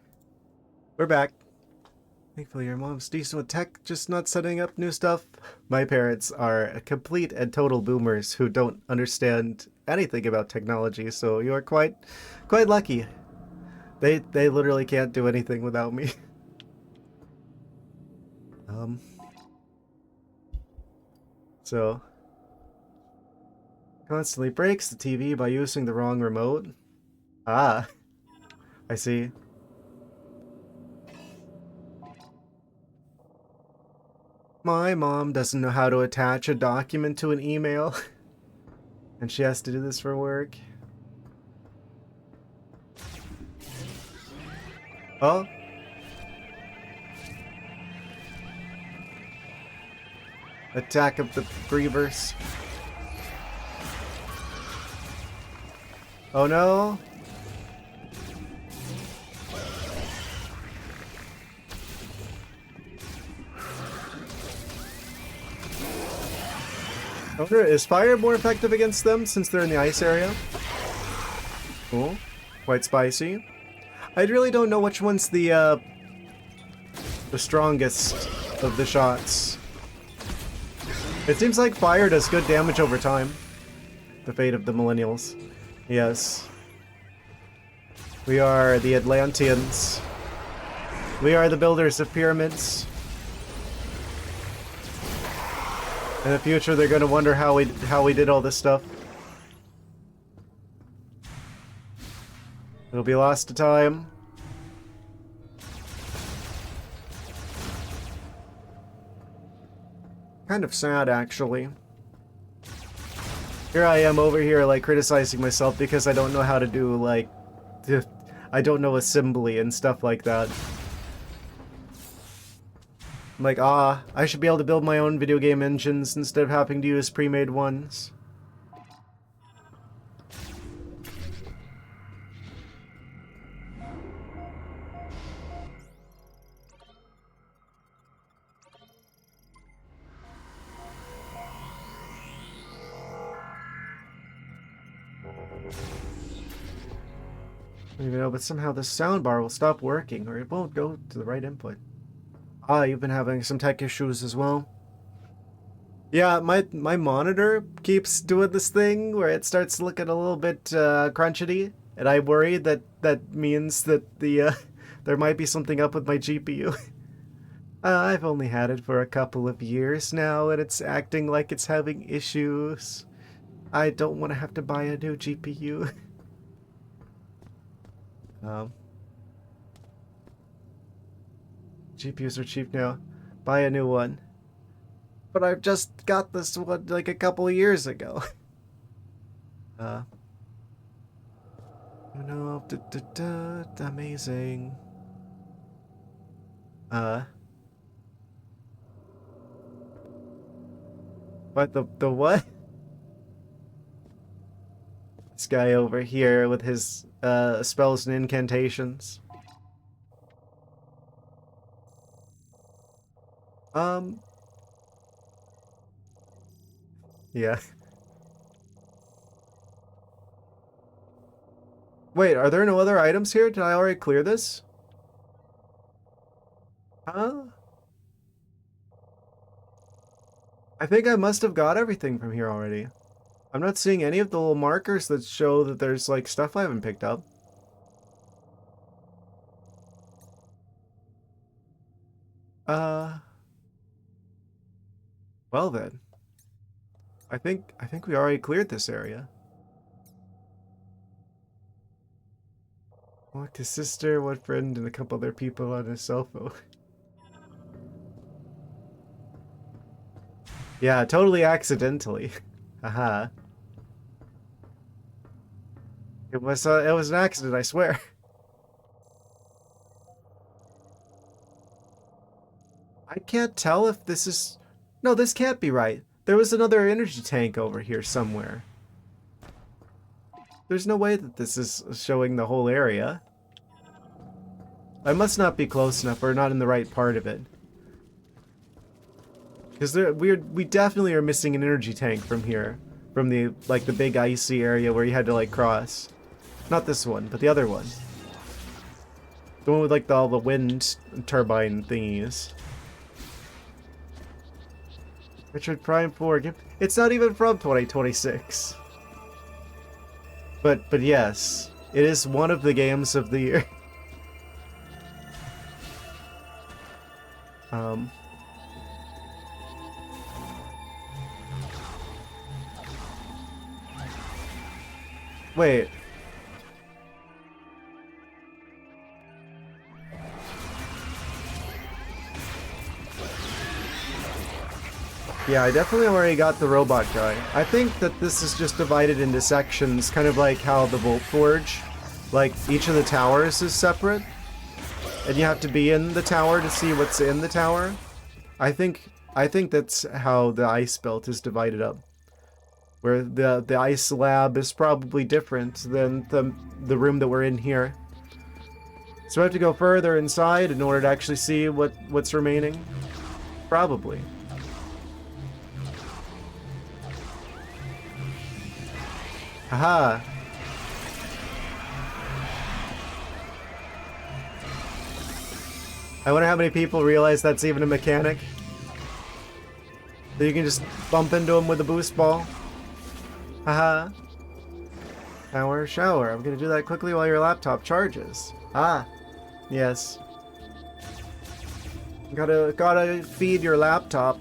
we're back. Thankfully your mom's decent with tech, just not setting up new stuff. My parents are complete and total boomers who don't understand anything about technology, so you are quite lucky. They literally can't do anything without me. So constantly breaks the TV by using the wrong remote. Ah, I see. My mom doesn't know how to attach a document to an email, and she has to do this for work. Oh. Attack of the Grievers. Oh no. I wonder, is fire more effective against them since they're in the ice area? Cool. Quite spicy. I really don't know which one's the strongest of the shots. It seems like fire does good damage over time. The fate of the millennials. Yes. We are the Atlanteans. We are the builders of pyramids. In the future, they're gonna wonder how we did all this stuff. It'll be lost to time. Kind of sad, actually. Here I am over here, like, criticizing myself because I don't know how to do, like... I don't know assembly and stuff like that. I'm like, I should be able to build my own video game engines instead of having to use pre-made ones. You know, but somehow the soundbar will stop working or it won't go to the right input. You've been having some tech issues as well. Yeah, my monitor keeps doing this thing where it starts looking a little bit crunchety, and I worry that means that the there might be something up with my GPU. I've only had it for a couple of years now, and it's acting like it's having issues. I don't want to have to buy a new GPU. GPUs are cheap now. Buy a new one. But I've just got this one like a couple of years ago. No, amazing. What the what? This guy over here with his spells and incantations. Yeah. Wait, are there no other items here? Did I already clear this? Huh? I think I must have got everything from here already. I'm not seeing any of the little markers that show that there's like stuff I haven't picked up. Well then. I think we already cleared this area. What, his sister, what friend, and a couple other people on his cell phone. Yeah, totally accidentally. Haha. It was an accident, I swear. I can't tell if this is... No, this can't be right. There was another energy tank over here somewhere. There's no way that this is showing the whole area. I must not be close enough or not in the right part of it. Because we definitely are missing an energy tank from here. From the big icy area where you had to like cross. Not this one, but the other one. The one with like all the wind turbine thingies. Metroid Prime 4. It's not even from 2026. But yes, it is one of the games of the year. Wait. Yeah, I definitely already got the robot guy. I think that this is just divided into sections, kind of like how the Volt Forge, like each of the towers is separate, and you have to be in the tower to see what's in the tower. I think that's how the ice belt is divided up, where the ice lab is probably different than the room that we're in here. So I have to go further inside in order to actually see what's remaining. Probably. Haha. I wonder how many people realize that's even a mechanic. That you can just bump into them with a boost ball. Haha. Shower, shower. I'm gonna do that quickly while your laptop charges. Ah. Yes. Gotta feed your laptop.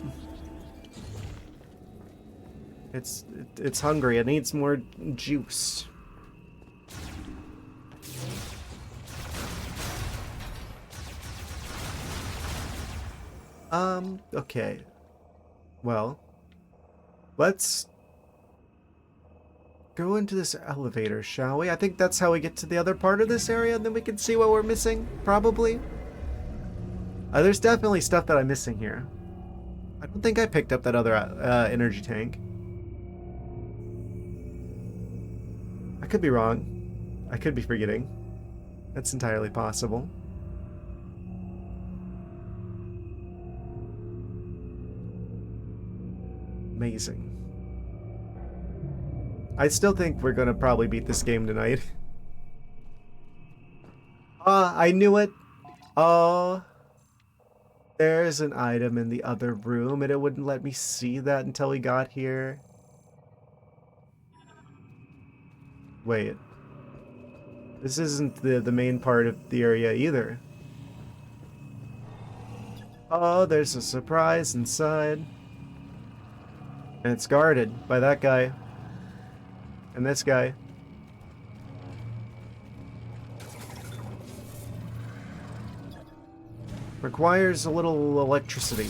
It's hungry. It needs more juice. Okay. Well, let's go into this elevator, shall we? I think that's how we get to the other part of this area, and then we can see what we're missing, probably. There's definitely stuff that I'm missing here. I don't think I picked up that other energy tank. I could be wrong. I could be forgetting. That's entirely possible. Amazing. I still think we're gonna probably beat this game tonight. Ah, I knew it! Oh. There's an item in the other room, and it wouldn't let me see that until we got here. Wait. This isn't the main part of the area either. Oh, there's a surprise inside. And it's guarded by that guy. And this guy. Requires a little electricity.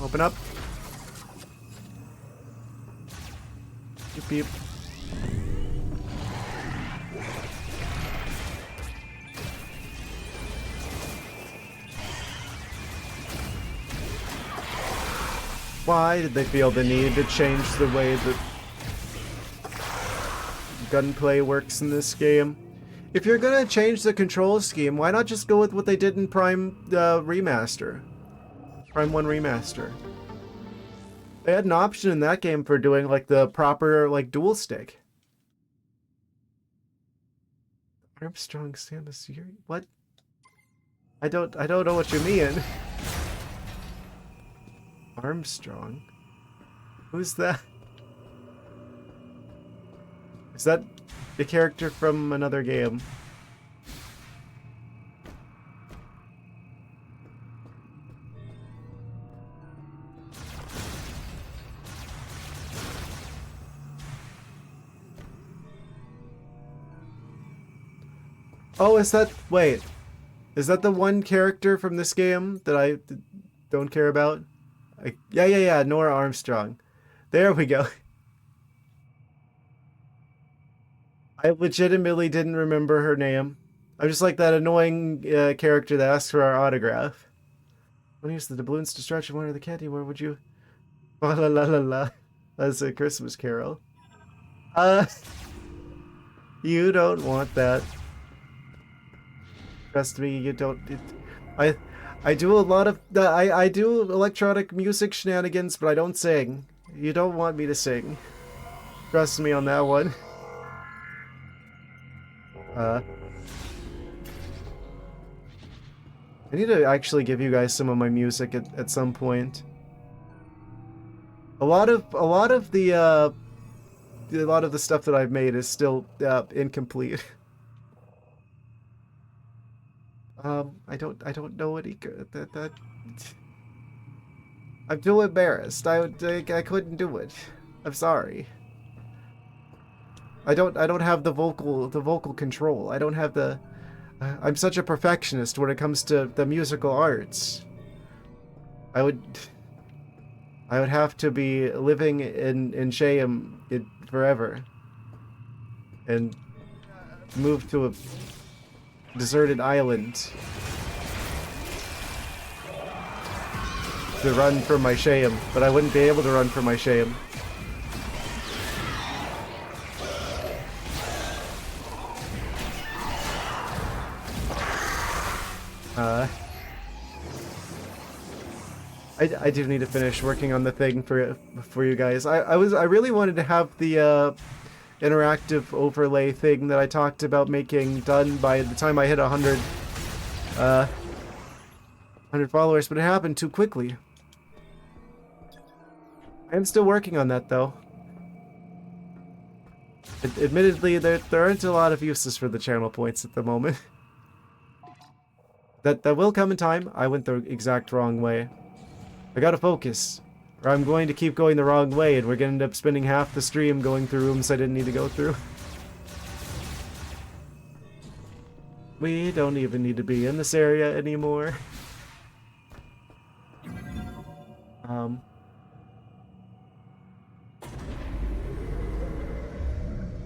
Open up. Beep beep. Why did they feel the need to change the way that gunplay works in this game? If you're gonna change the control scheme, why not just go with what they did in Prime Remaster? Prime 1 Remaster. They had an option in that game for doing like the proper like dual stick. Armstrong stand a series? What? I don't know what you mean. Armstrong? Who's that? Is that the character from another game? Oh, is that... Wait. Is that the one character from this game that I don't care about? Yeah, Nora Armstrong. There we go. I legitimately didn't remember her name. I'm just like that annoying character that asks for our autograph. When you use the doubloons to stretch and water the candy, where would you... La la la la la. That's a Christmas carol. You don't want that. Trust me, you don't... I do a lot of... I do electronic music shenanigans, but I don't sing. You don't want me to sing. Trust me on that one. I need to actually give you guys some of my music at some point. A lot of the stuff that I've made is still incomplete. I don't know any good that I'm too embarrassed. I couldn't do it. I'm sorry. I don't have the vocal control. I don't have the I'm such a perfectionist when it comes to the musical arts. I would have to be living in shame forever and move to a deserted island to run from my shame, but I wouldn't be able to run from my shame. I do need to finish working on the thing for you guys. I really wanted to have the interactive overlay thing that I talked about making done by the time I hit 100 followers, but it happened too quickly. I am still working on that though. Admittedly, there aren't a lot of uses for the channel points at the moment. That will come in time. I went the exact wrong way. I gotta focus, or I'm going to keep going the wrong way, and we're gonna end up spending half the stream going through rooms I didn't need to go through. We don't even need to be in this area anymore.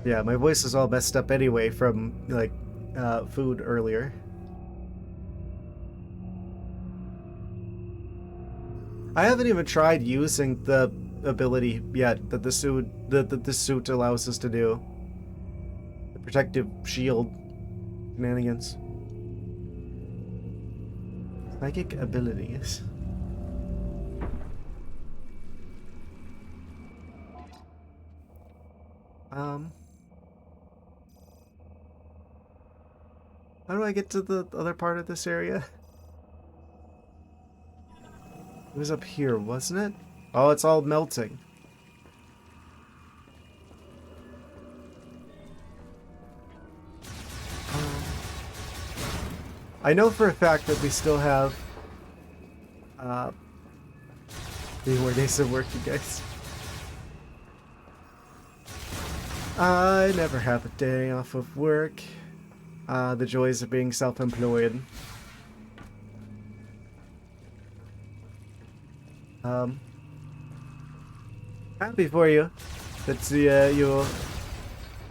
Yeah, my voice is all messed up anyway from, like, food earlier. I haven't even tried using the ability yet that the suit allows us to do. The protective shield shenanigans. Psychic abilities. How do I get to the other part of this area? It was up here, wasn't it? Oh, it's all melting. I know for a fact that we still have more days of work, you guys. I never have a day off of work. The joys of being self-employed. Um, happy for you. That you'll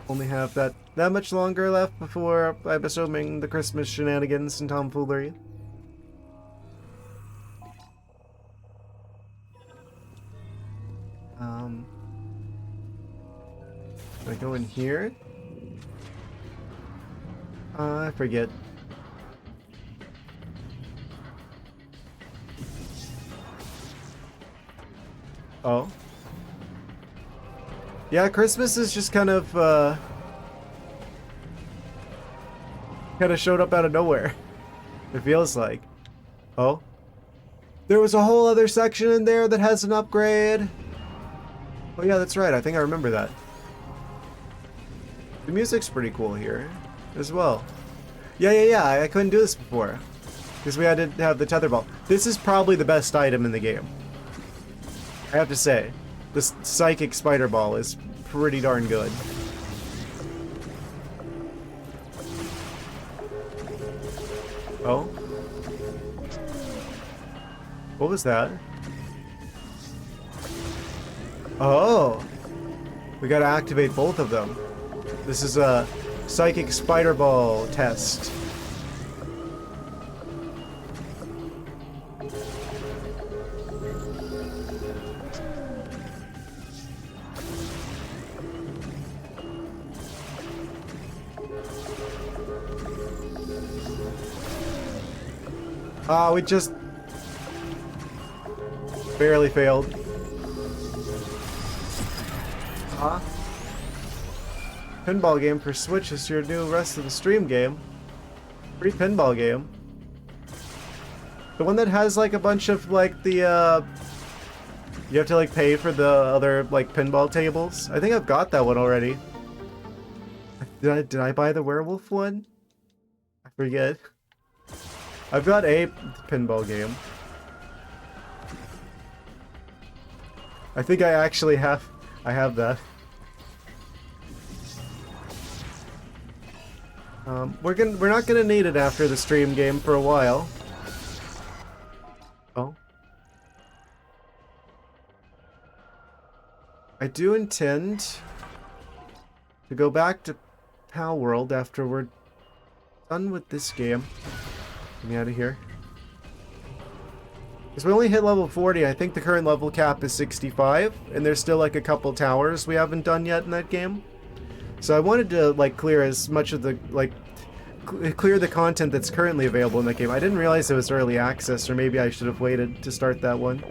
only have that much longer left before, I'm assuming, the Christmas shenanigans and tomfoolery. Can I go in here? I forget. Oh. Yeah, Christmas is just kind of showed up out of nowhere. It feels like. Oh. There was a whole other section in there that has an upgrade. Oh yeah, that's right. I think I remember that. The music's pretty cool here as well. Yeah. I couldn't do this before because we had to have the tetherball. This is probably the best item in the game. I have to say, this psychic spider ball is pretty darn good. Oh? What was that? Oh! We gotta activate both of them. This is a psychic spider ball test. We just barely failed. Pinball game for Switch is your new rest of the stream game. Free pinball game. The one that has like a bunch of like the you have to like pay for the other like pinball tables. I think I've got that one already. Did I buy the werewolf one? I forget. I've got a pinball game. I think I actually have that. We're not gonna need it after the stream game for a while. Oh. I do intend to go back to Pal World after we're done with this game. Get me out of here. Because we only hit level 40, I think the current level cap is 65, and there's still like a couple towers we haven't done yet in that game. So I wanted to like clear as much of the clear the content that's currently available in that game. I didn't realize it was early access, or maybe I should have waited to start that one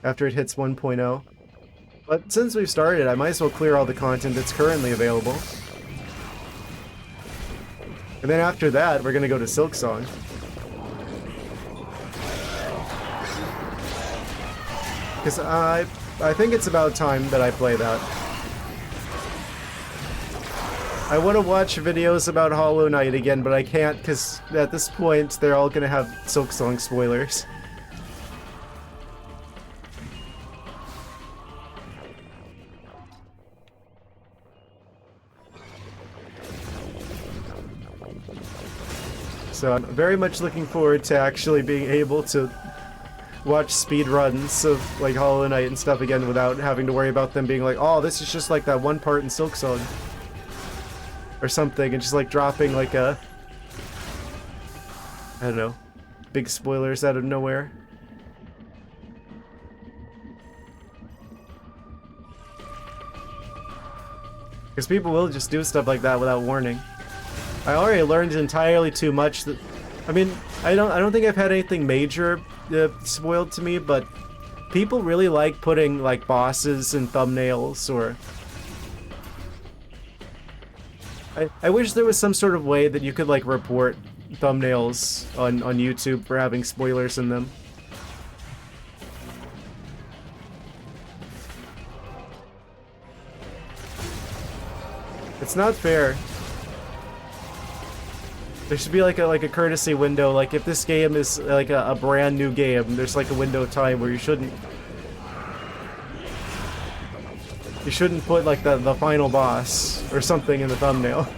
after it hits 1.0. But since we've started, I might as well clear all the content that's currently available. And then after that, we're gonna go to Silksong. Because I think it's about time that I play that. I want to watch videos about Hollow Knight again, but I can't because at this point they're all gonna have Silksong spoilers. So I'm very much looking forward to actually being able to watch speedruns of like Hollow Knight and stuff again without having to worry about them being like, oh, this is just like that one part in Silksong. Or something, and just like dropping like a, I don't know, big spoilers out of nowhere. Because people will just do stuff like that without warning. I already learned entirely too much. That, I mean, I don't think I've had anything major spoiled to me, but people really like putting like bosses in thumbnails or. I wish there was some sort of way that you could like report thumbnails on YouTube for having spoilers in them. It's not fair. There should be like a courtesy window, like if this game is like a brand new game, there's like a window of time where you shouldn't put like the final boss or something in the thumbnail.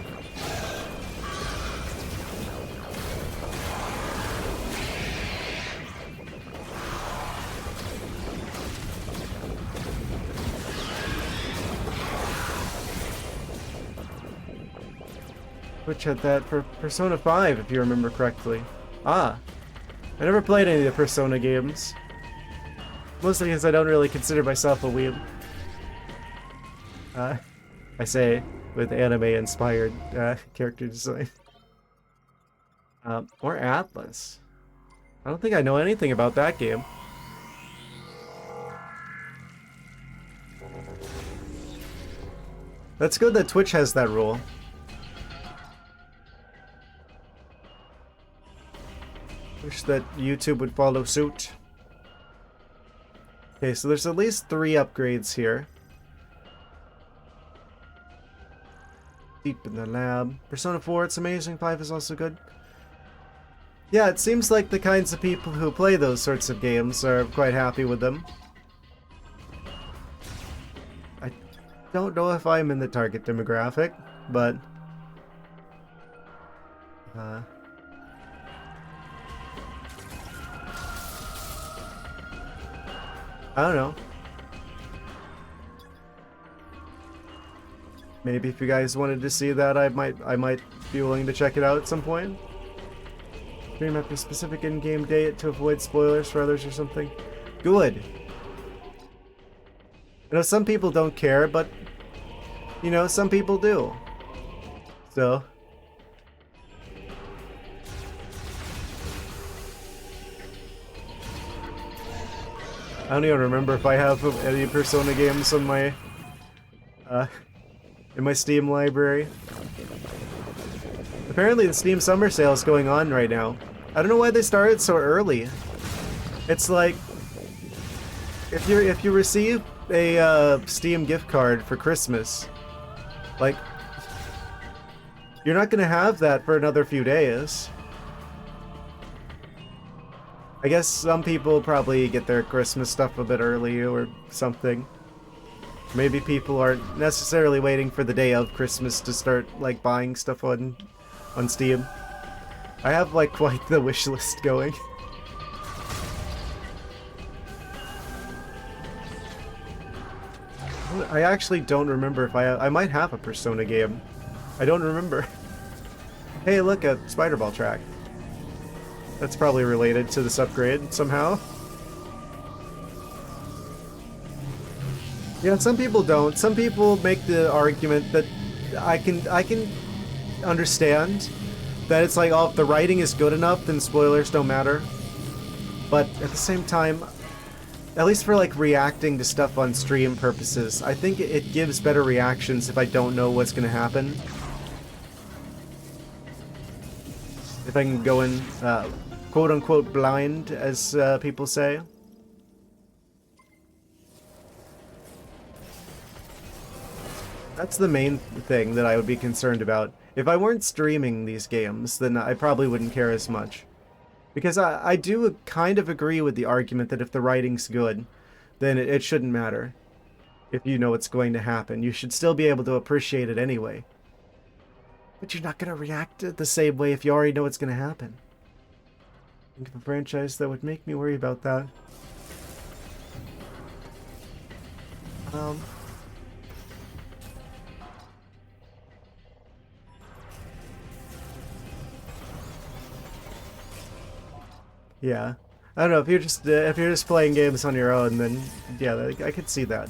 Twitch had that for Persona 5, if you remember correctly. Ah. I never played any of the Persona games. Mostly because I don't really consider myself a weeb. I say with anime-inspired character design. Or Atlas. I don't think I know anything about that game. That's good that Twitch has that rule. Wish that YouTube would follow suit. Okay, so there's at least 3 upgrades here. Deep in the lab. Persona 4, it's amazing. 5 is also good. Yeah, it seems like the kinds of people who play those sorts of games are quite happy with them. I don't know if I'm in the target demographic, but... I don't know. Maybe if you guys wanted to see that, I might be willing to check it out at some point. Stream after a specific in-game date to avoid spoilers for others or something. Good. I know some people don't care, but you know, some people do. So I don't even remember if I have any Persona games on my in my Steam library. Apparently the Steam Summer Sale is going on right now. I don't know why they started so early. It's like if you receive a Steam gift card for Christmas, like you're not gonna have that for another few days. I guess some people probably get their Christmas stuff a bit early or something. Maybe people aren't necessarily waiting for the day of Christmas to start like buying stuff on Steam. I have like quite the wish list going. I actually don't remember if I might have a Persona game. I don't remember. Hey, look, a spider ball track. That's probably related to this upgrade somehow. Yeah, some people don't. Some people make the argument that I can understand that it's like, oh, if the writing is good enough, then spoilers don't matter. But at the same time, at least for like reacting to stuff on stream purposes, I think it gives better reactions if I don't know what's gonna happen. If I can go in quote-unquote blind, as people say. That's the main thing that I would be concerned about. If I weren't streaming these games, then I probably wouldn't care as much. Because I do kind of agree with the argument that if the writing's good, then it shouldn't matter. If you know what's going to happen, you should still be able to appreciate it anyway. But you're not going to react the same way if you already know what's going to happen. Think of a franchise that would make me worry about that. Yeah, I don't know, if you're just playing games on your own, then yeah, I could see that.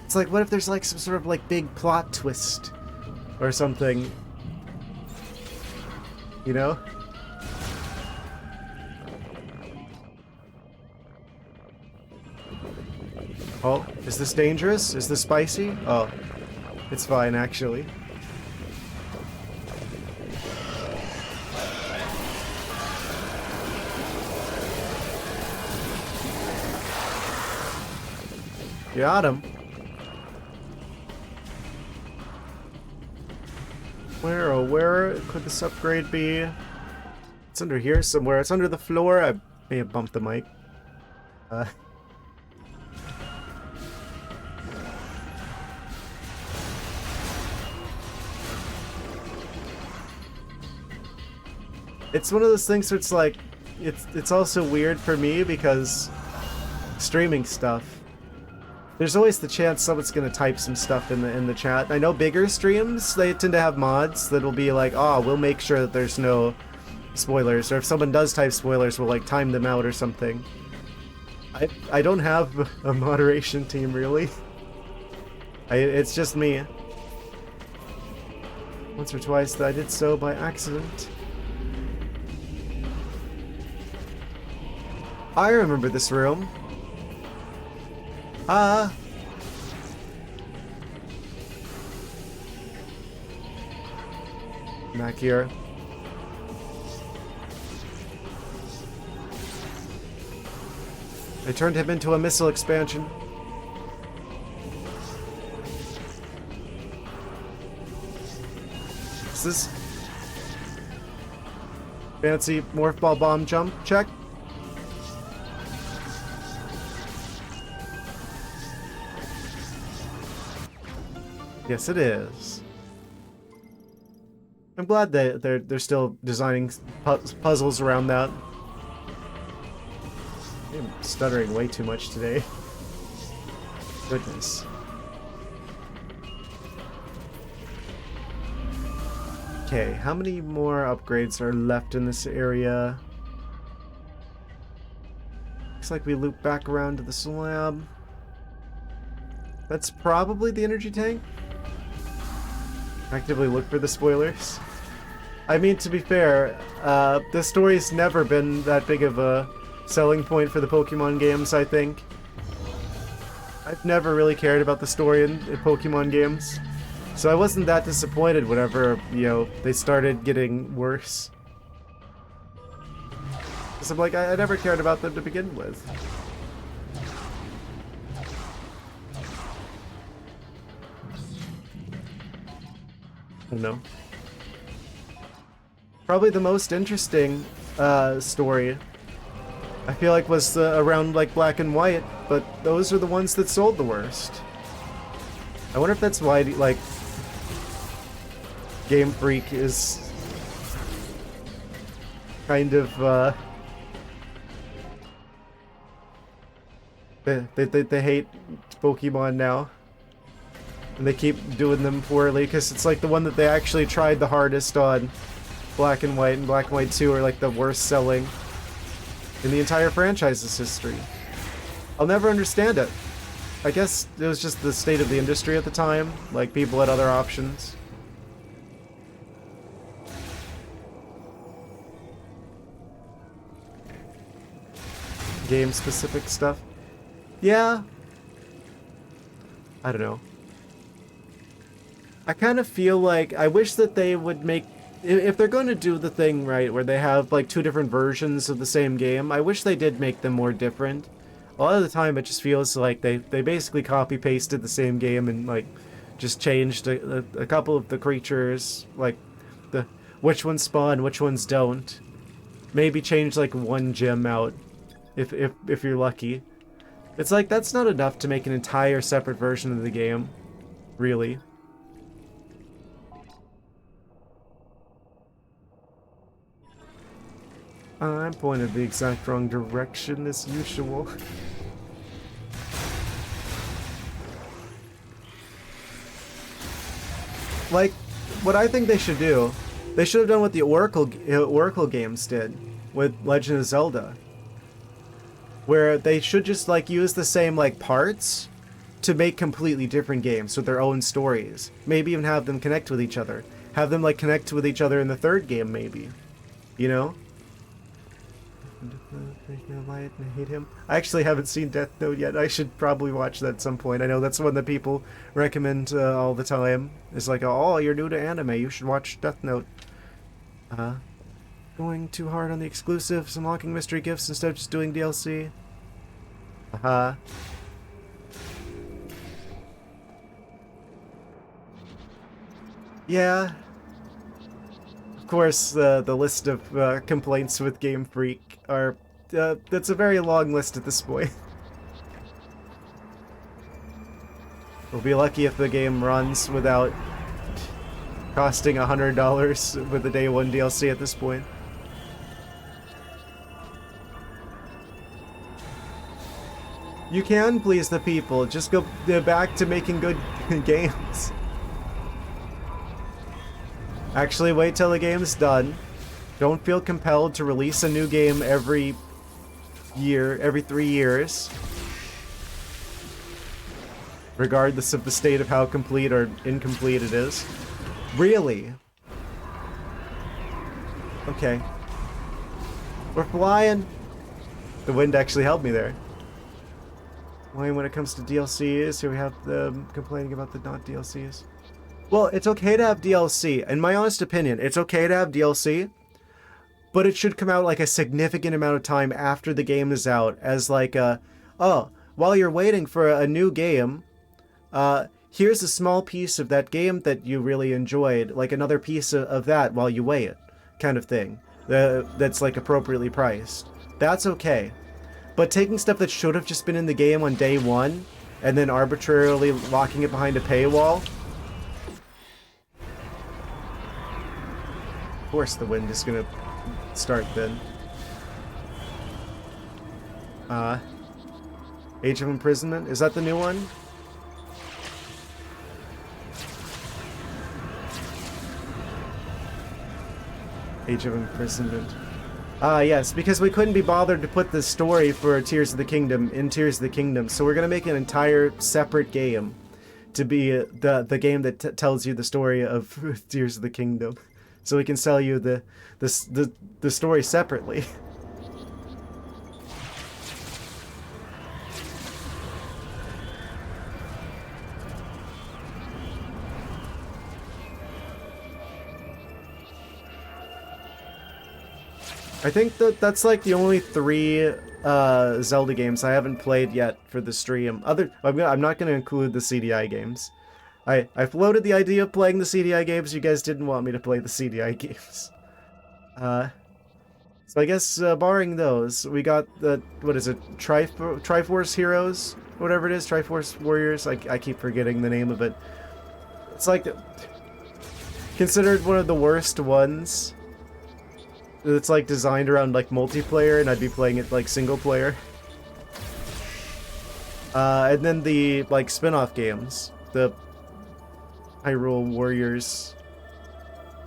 It's like, what if there's like some sort of like big plot twist or something, you know? Oh, is this dangerous? Is this spicy? Oh, it's fine actually. Got him. Where, oh where could this upgrade be? It's under here somewhere. It's under the floor. I may have bumped the mic. It's one of those things where it's like, it's also weird for me because streaming stuff, There's always the chance someone's gonna type some stuff in the chat. I know bigger streams, they tend to have mods that'll be like, oh, we'll make sure that there's no spoilers, or if someone does type spoilers, we'll like time them out or something. I don't have a moderation team really. It's just me. Once or twice I did so by accident. I remember this room. Back here. I turned him into a missile expansion. Is this fancy morph ball bomb jump check? Yes, it is. I'm glad that they're still designing puzzles around that. I'm stuttering way too much today. Goodness. Okay, how many more upgrades are left in this area? Looks like we loop back around to the slab. That's probably the energy tank. Actively look for the spoilers. I mean, to be fair, the story's never been that big of a selling point for the Pokemon games, I think. I've never really cared about the story in Pokemon games. So I wasn't that disappointed whenever, you know, they started getting worse. Because I'm like, I never cared about them to begin with. I don't know. Probably the most interesting story, I feel like, was around like Black and White, but those are the ones that sold the worst. I wonder if that's why like Game Freak is kind of they hate Pokemon now. And they keep doing them poorly because it's like the one that they actually tried the hardest on. Black and White and Black and White 2 are like the worst selling in the entire franchise's history. I'll never understand it. I guess it was just the state of the industry at the time. Like, people had other options. Game-specific stuff. Yeah. I don't know. I kind of feel like I wish that they would make, if they're going to do the thing right where they have like two different versions of the same game, I wish they did make them more different. A lot of the time it just feels like they basically copy pasted the same game and like just changed a couple of the creatures, like the which ones spawn, which ones don't. Maybe change like one gem out if you're lucky. It's like that's not enough to make an entire separate version of the game, really. I'm pointed the exact wrong direction as usual. Like, what I think they should do, they should have done what the Oracle games did with Legend of Zelda. Where they should just, like, use the same, like, parts to make completely different games with their own stories. Maybe even have them connect with each other. Have them, like, connect with each other in the third game, maybe. You know? I hate him. I actually haven't seen Death Note yet. I should probably watch that at some point. I know that's one that people recommend all the time. It's like, oh, you're new to anime, you should watch Death Note. Going too hard on the exclusives, unlocking mystery gifts instead of just doing DLC. Yeah. Of course, the list of complaints with Game Freak are... that's a very long list at this point. We'll be lucky if the game runs without costing $100 with the day one DLC at this point. You can please the people. Just go back to making good games. Actually, wait till the game's done. Don't feel compelled to release a new game every year, every 3 years. Regardless of the state of how complete or incomplete it is. Really? Okay. We're flying. The wind actually helped me there. When it comes to DLCs, here we have them complaining about the not DLCs. Well, it's okay to have DLC. In my honest opinion, it's okay to have DLC, but it should come out like a significant amount of time after the game is out, as like oh, while you're waiting for a new game, here's a small piece of that game that you really enjoyed, like another piece of that while you wait, kind of thing. That's like appropriately priced. That's okay. But taking stuff that should have just been in the game on day one, and then arbitrarily locking it behind a paywall. Of course the wind is gonna start then. Age of Imprisonment? Is that the new one? Age of Imprisonment. Yes, because we couldn't be bothered to put the story for Tears of the Kingdom in Tears of the Kingdom, so we're gonna make an entire separate game to be the game that tells you the story of Tears of the Kingdom, so we can sell you the story separately. I think that's like the only 3 Zelda games I haven't played yet for the stream. I'm not going to include the CDI games. I floated the idea of playing the CDI games. You guys didn't want me to play the CDI games. So I guess barring those, we got the, what is it, Triforce Heroes, whatever it is, Triforce Warriors. I keep forgetting the name of it. It's like considered one of the worst ones. It's like designed around like multiplayer, and I'd be playing it like single player. And then the like spin-off games, the Hyrule Warriors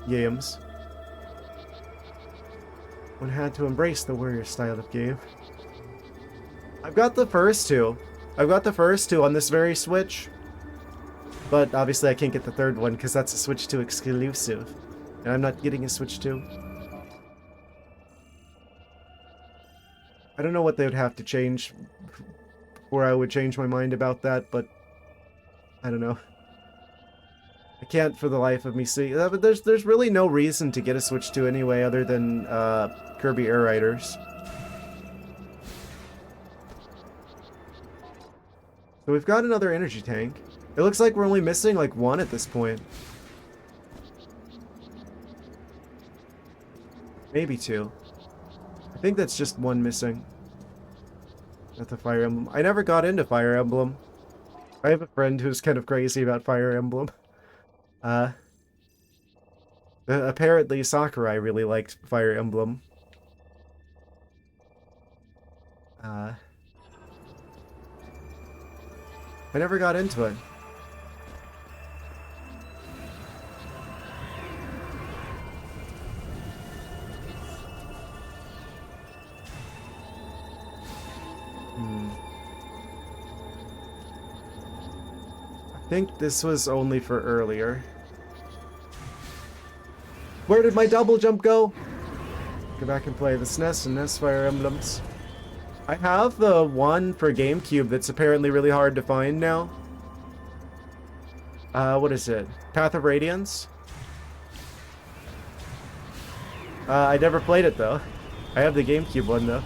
games. One had to embrace the warrior style of game. I've got the first 2. I've got the first 2 on this very Switch. But obviously I can't get the 3rd one because that's a Switch 2 exclusive. And I'm not getting a Switch 2. I don't know what they would have to change before I would change my mind about that, but I don't know. I can't for the life of me see. But there's really no reason to get a Switch 2 anyway, other than Kirby Air Riders. So we've got another energy tank. It looks like we're only missing like 1 at this point. Maybe 2. I think that's just 1 missing. Not the Fire Emblem. I never got into Fire Emblem. I have a friend who's kind of crazy about Fire Emblem. Apparently Sakurai really liked Fire Emblem. I never got into it. I think this was only for earlier. Where did my double jump go? Go back and play the SNES and NES Fire Emblems. I have the one for GameCube that's apparently really hard to find now. What is it? Path of Radiance? I never played it though. I have the GameCube one though.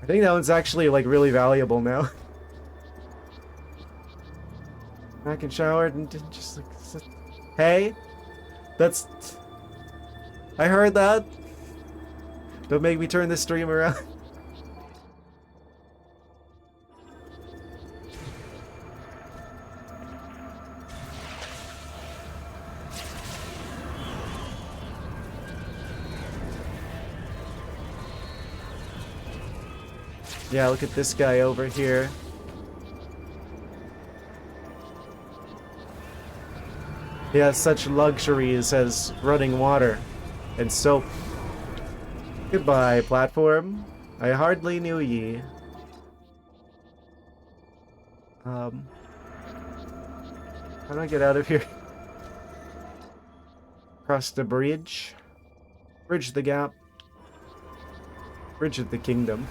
I think that one's actually like really valuable now. Back and showered and just like... Hey? That's... I heard that. Don't make me turn this stream around. Yeah, look at this guy over here. He has such luxuries as running water and soap. Goodbye, platform. I hardly knew ye. How do I get out of here? Cross the bridge. Bridge the gap. Bridge of the kingdom.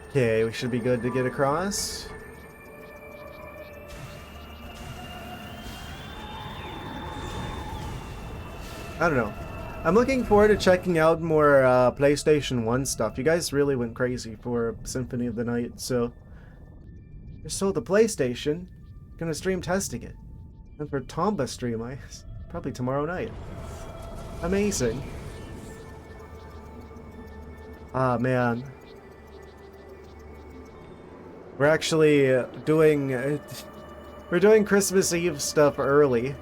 Okay, we should be good to get across. I don't know. I'm looking forward to checking out more PlayStation 1 stuff. You guys really went crazy for Symphony of the Night, so... I sold the PlayStation. Gonna stream testing it. And for Tomba stream, probably tomorrow night. Amazing. Ah, man. We're actually doing... we're doing Christmas Eve stuff early.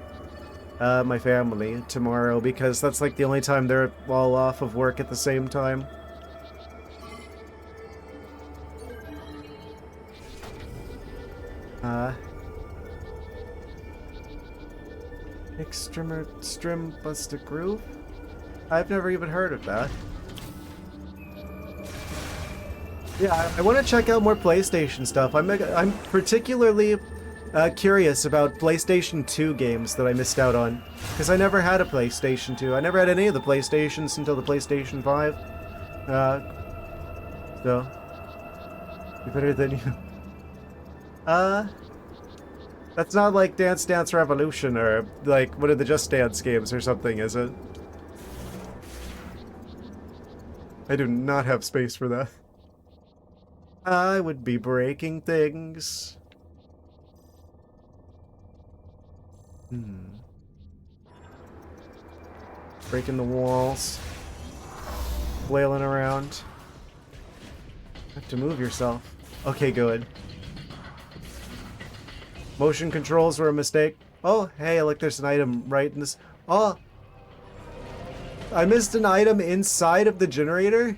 My family, tomorrow, because that's like the only time they're all off of work at the same time. Strim Busta Groove? I've never even heard of that. Yeah, I want to check out more PlayStation stuff. I'm particularly curious about PlayStation 2 games that I missed out on, because I never had a PlayStation 2. I never had any of the PlayStations until the PlayStation 5. So better than you. That's not like Dance Dance Revolution or like one of the Just Dance games or something, is it? I do not have space for that. I would be breaking things. Breaking the walls. Flailing around. You have to move yourself. Okay, good. Motion controls were a mistake. Oh, hey, look, there's an item right in this. Oh! I missed an item inside of the generator?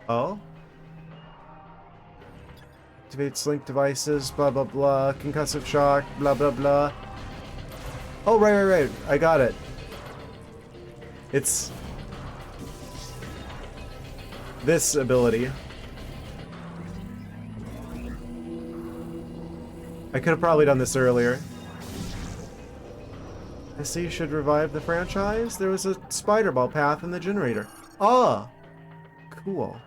Oh? Activate link devices, blah blah blah, concussive shock, blah blah blah. Oh, right. I got it. It's this ability. I could have probably done this earlier. I see you should revive the franchise. There was a spider ball path in the generator. Ah! Cool.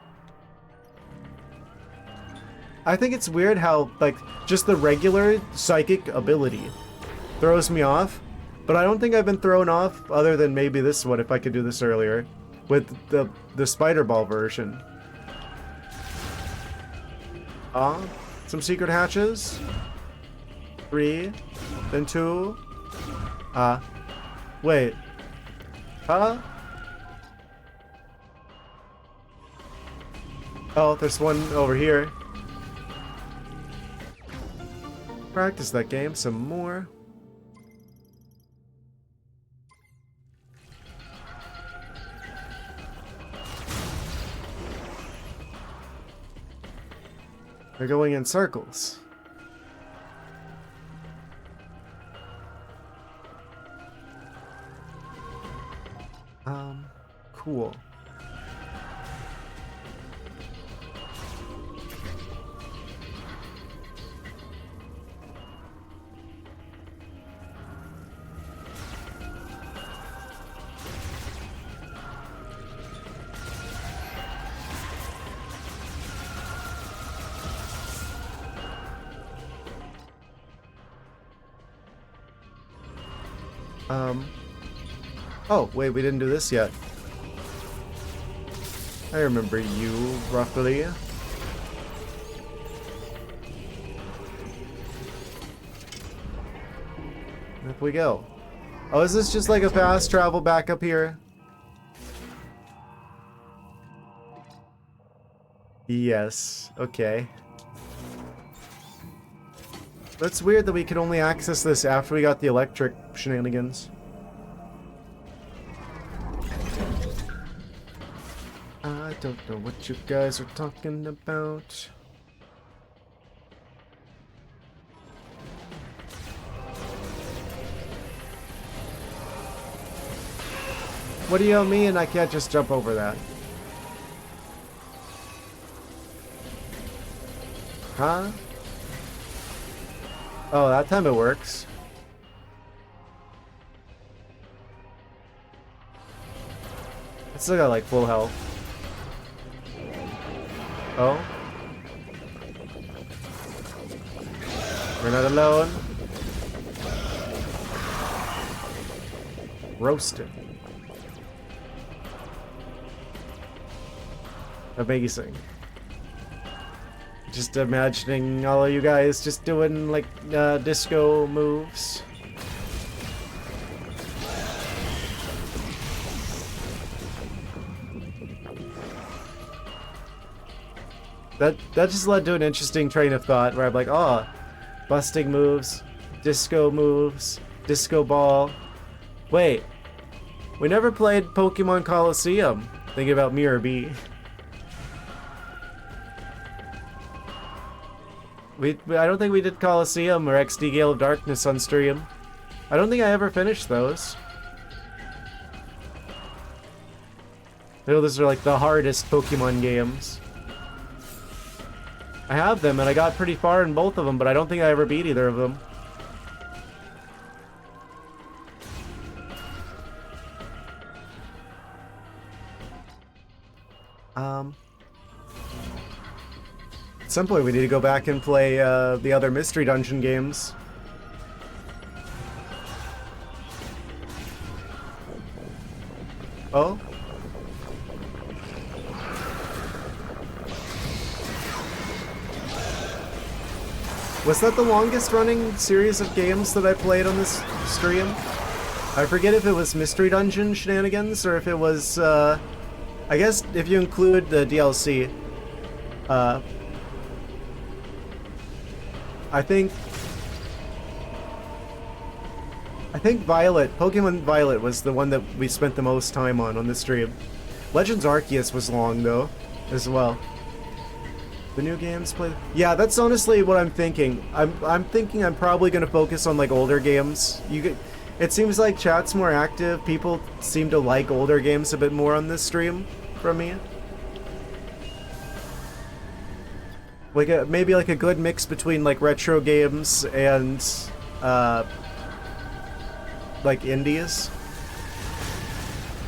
I think it's weird how, like, just the regular psychic ability throws me off, but I don't think I've been thrown off other than maybe this one, if I could do this earlier, with the spider ball version. Some secret hatches. 3, then 2. Wait. Oh, there's one over here. Practice that game some more. They're going in circles. Cool. Oh, wait, we didn't do this yet. I remember you, roughly. Up we go. Oh, is this just like a fast travel back up here? Yes. Okay. That's weird that we could only access this after we got the electric shenanigans. I don't know what you guys are talking about. What do you mean I can't just jump over that? Huh? Oh, that time it works. I still got like full health. Oh? We're not alone. Roasted. Amazing. Just imagining all of you guys just doing like disco moves. That just led to an interesting train of thought where I'm like, oh, busting moves, disco ball. Wait, we never played Pokemon Coliseum. Thinking about Mirror B. I don't think we did Coliseum or XD Gale of Darkness on stream. I don't think I ever finished those. I know those are like the hardest Pokemon games. I have them and I got pretty far in both of them, but I don't think I ever beat either of them. At some point we need to go back and play the other Mystery Dungeon games. Oh? Was that the longest running series of games that I played on this stream? I forget if it was Mystery Dungeon shenanigans or if it was, I guess if you include the DLC, I think Pokemon Violet was the one that we spent the most time on the stream. Legends Arceus was long though, as well. The new games play. Yeah, that's honestly what I'm thinking. I'm thinking I'm probably gonna focus on like older games. It seems like chat's more active. People seem to like older games a bit more on this stream from me. Like maybe like a good mix between like retro games and like indies.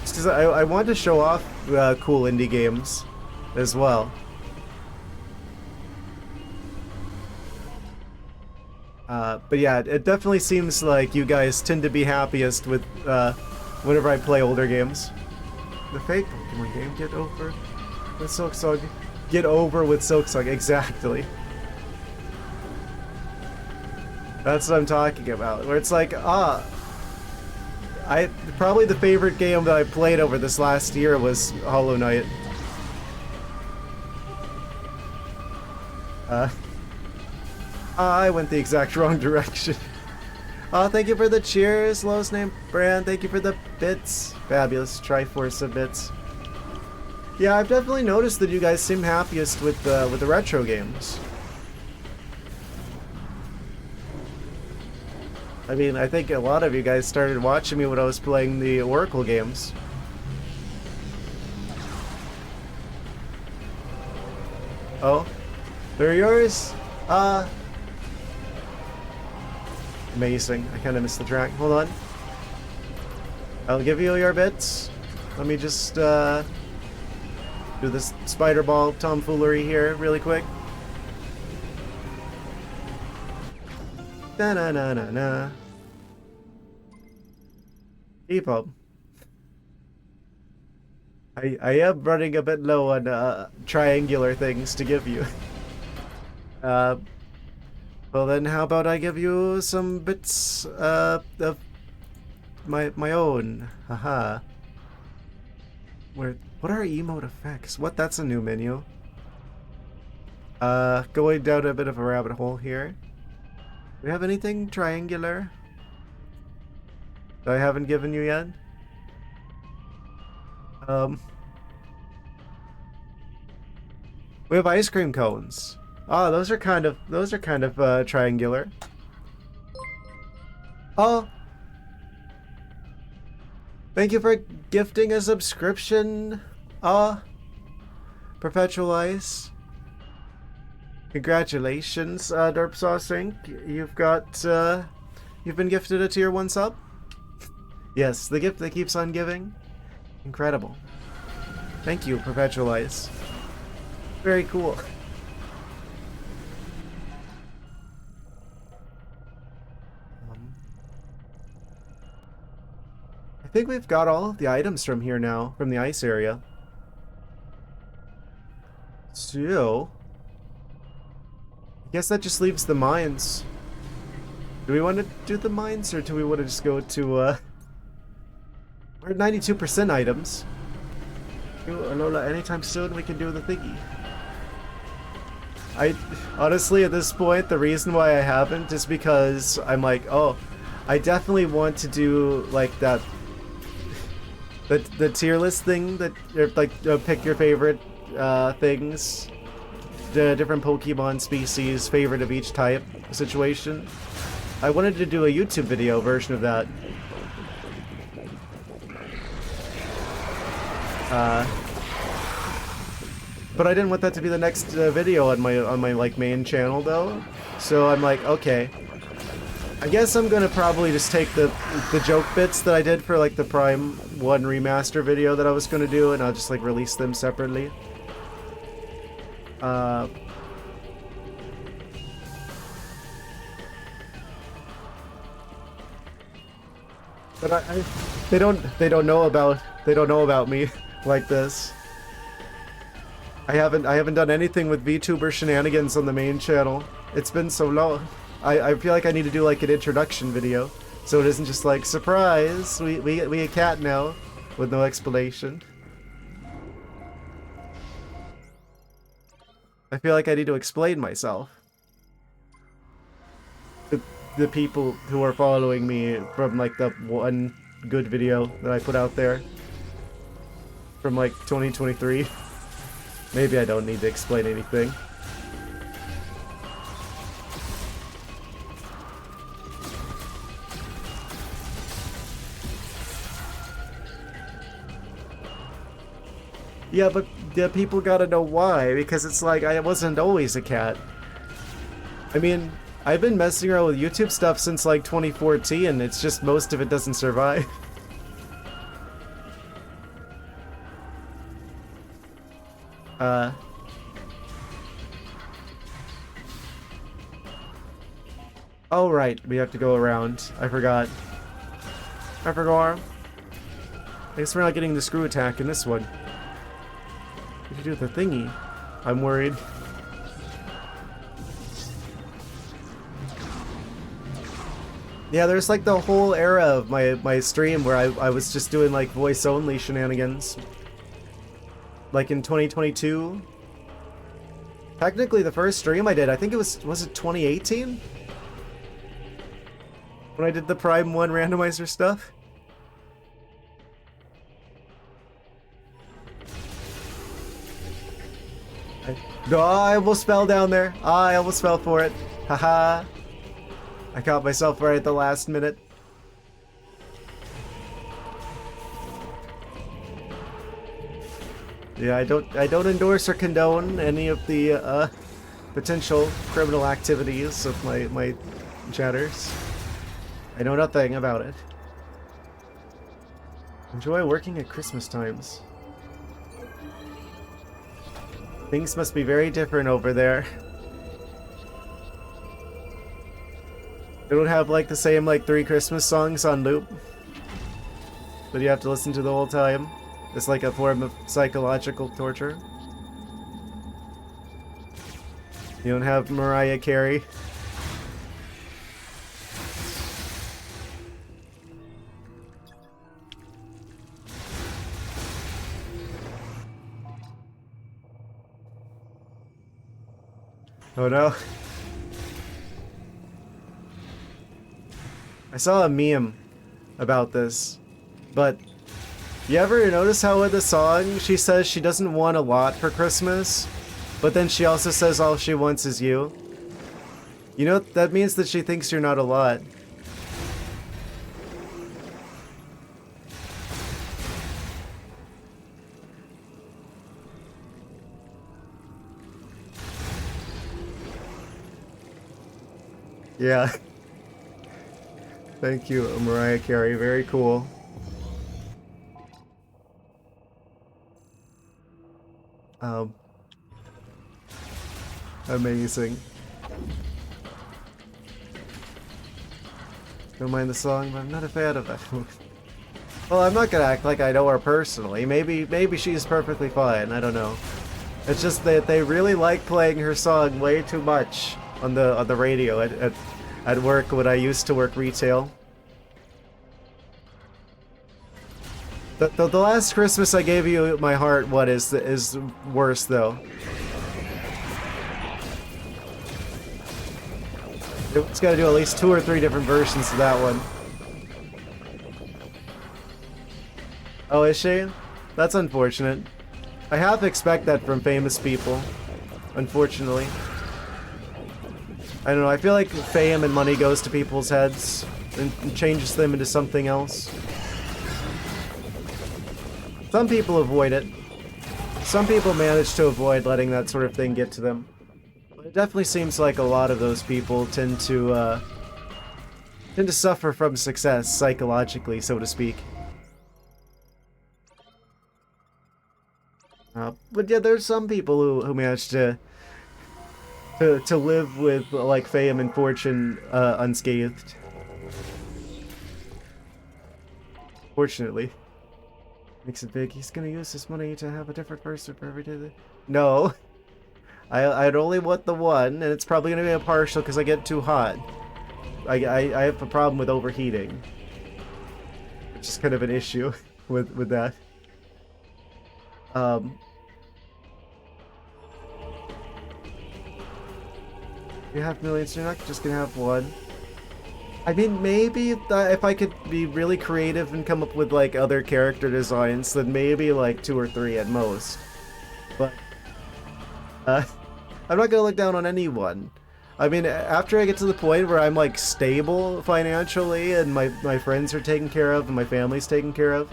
Just because I want to show off cool indie games as well. But yeah, it definitely seems like you guys tend to be happiest with whenever I play older games. The fake Pokemon game, get over with Silksong. Get over with Silksong, exactly. That's what I'm talking about. Where it's like, probably the favorite game that I played over this last year was Hollow Knight. I went the exact wrong direction. Oh, thank you for the cheers, lowest name brand. Thank you for the bits. Fabulous Triforce of bits. Yeah, I've definitely noticed that you guys seem happiest with the retro games. I mean, I think a lot of you guys started watching me when I was playing the Oracle games. Oh, they're yours? Amazing. I kind of missed the track. Hold on. I'll give you your bits. Let me just do this spider ball tomfoolery here really quick. Na na na na na. Keep up. I am running a bit low on triangular things to give you. Well then, how about I give you some bits of my own. Haha. What are emote effects? What? That's a new menu. Going down a bit of a rabbit hole here. Do we have anything triangular that I haven't given you yet? We have ice cream cones. Oh, those are kind of triangular. Oh, thank you for gifting a subscription. Perpetual Ice. Congratulations, Derp Sauce Inc. You've been gifted a tier 1 sub. Yes, the gift that keeps on giving. Incredible. Thank you, Perpetual Ice. Very cool. I think we've got all of the items from here now, from the ice area. So, I guess that just leaves the mines. Do we want to do the mines, or do we want to just go to, we're at 92% items. Alola, anytime soon we can do the thingy. Honestly, at this point, the reason why I haven't is because I'm like, oh, I definitely want to do, like, the tier list thing that, like, pick your favorite, things. The different Pokemon species, favorite of each type situation. I wanted to do a YouTube video version of that. But I didn't want that to be the next video on my like main channel though. So I'm like, okay. I guess I'm gonna probably just take the joke bits that I did for like the Prime 1 remaster video that I was gonna do, and I'll just like release them separately. But they don't know about me like this. I haven't done anything with VTuber shenanigans on the main channel. It's been so long. I feel like I need to do like an introduction video, so it isn't just like, surprise, we a cat now, with no explanation. I feel like I need to explain myself. The people who are following me from like the one good video that I put out there from like 2023. Maybe I don't need to explain anything. Yeah, but the people gotta know why, because it's like, I wasn't always a cat. I mean, I've been messing around with YouTube stuff since like 2014, and it's just most of it doesn't survive. Oh right, we have to go around. I forgot. I guess we're not getting the screw attack in this one. What do you do with the thingy? I'm worried. Yeah, there's like the whole era of my stream where I was just doing like voice only shenanigans. Like in 2022. Technically the first stream I did, I think it was it 2018? When I did the Prime 1 randomizer stuff? I almost fell down there. I almost fell for it. Haha. I caught myself right at the last minute. Yeah, I don't endorse or condone any of the potential criminal activities of my chatters. I know nothing about it. Enjoy working at Christmas times. Things must be very different over there. They don't have like the same like 3 Christmas songs on loop that you have to listen to the whole time. It's like a form of psychological torture. You don't have Mariah Carey. Oh no. I saw a meme about this, but you ever notice how in the song she says she doesn't want a lot for Christmas, but then she also says all she wants is you? You know, that means that she thinks you're not a lot. Yeah. Thank you, Mariah Carey. Very cool. Amazing. Don't mind the song, but I'm not a fan of it. Well, I'm not gonna act like I know her personally. Maybe she's perfectly fine. I don't know. It's just that they really like playing her song way too much on the radio at work when I used to work retail. The last Christmas I gave you my heart, what is worse though. It's got to do at least 2 or 3 different versions of that one. Oh, is she? That's unfortunate. I have to expect that from famous people, unfortunately. I don't know, I feel like fame and money goes to people's heads and changes them into something else. Some people avoid it. Some people manage to avoid letting that sort of thing get to them. But it definitely seems like a lot of those people tend to suffer from success psychologically, so to speak. But yeah, there's some people who manage to live with like fame and fortune unscathed. Fortunately. Makes it big. He's gonna use this money to have a different person for every day. No. I'd only want the one, and it's probably gonna be a partial because I get too hot. I have a problem with overheating. Which is kind of an issue with that. You have millions, you're not just gonna have one. I mean, maybe if I could be really creative and come up with like other character designs, then maybe like 2 or 3 at most. But I'm not gonna look down on anyone. I mean, after I get to the point where I'm like stable financially and my friends are taken care of and my family's taken care of,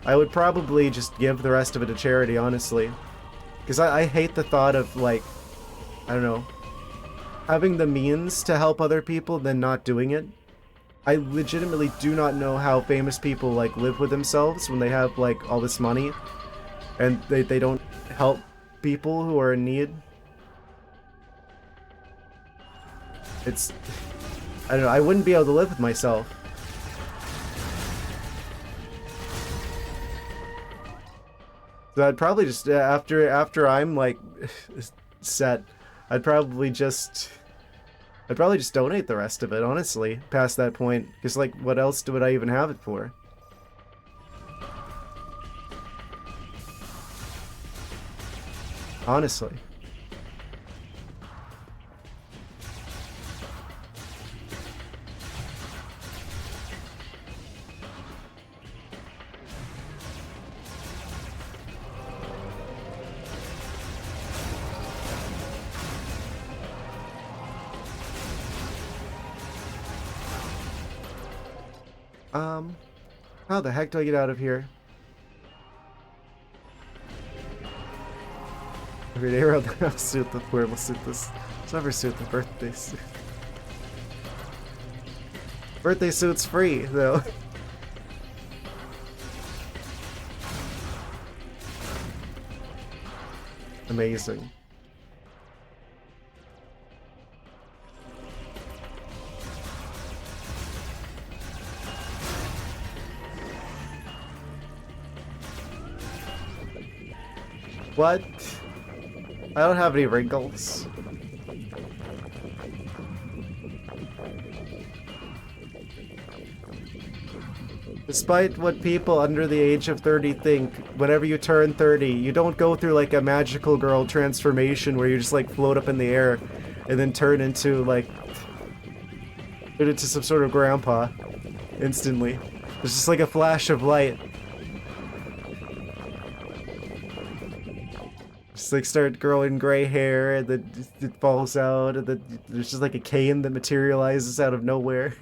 I would probably just give the rest of it to charity, honestly. Because I hate the thought of like, I don't know, having the means to help other people then not doing it. I legitimately do not know how famous people like live with themselves when they have like all this money and they don't help people who are in need. It's, I don't know, I wouldn't be able to live with myself. So I'd probably just, after I'm like set, I'd probably just donate the rest of it, honestly, past that point. Because, like, what else would I even have it for? Honestly. How the heck do I get out of here? Every day around the house, suit the poor will suit this. Let's never suit the birthday suit. Birthday suit's free, though. Amazing. What? I don't have any wrinkles. Despite what people under the age of 30 think, whenever you turn 30, you don't go through like a magical girl transformation where you just like float up in the air. and then turn into some sort of grandpa instantly. It's just like a flash of light. Just like start growing gray hair, and then it falls out, and then there's just like a cane that materializes out of nowhere.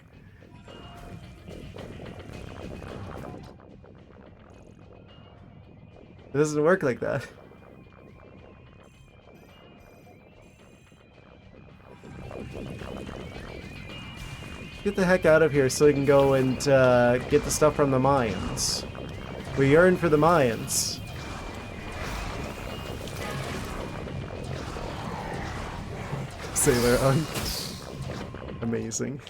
It doesn't work like that. Get the heck out of here so we can go and get the stuff from the mines. We yearn for the mines. Sailor Unk. Amazing.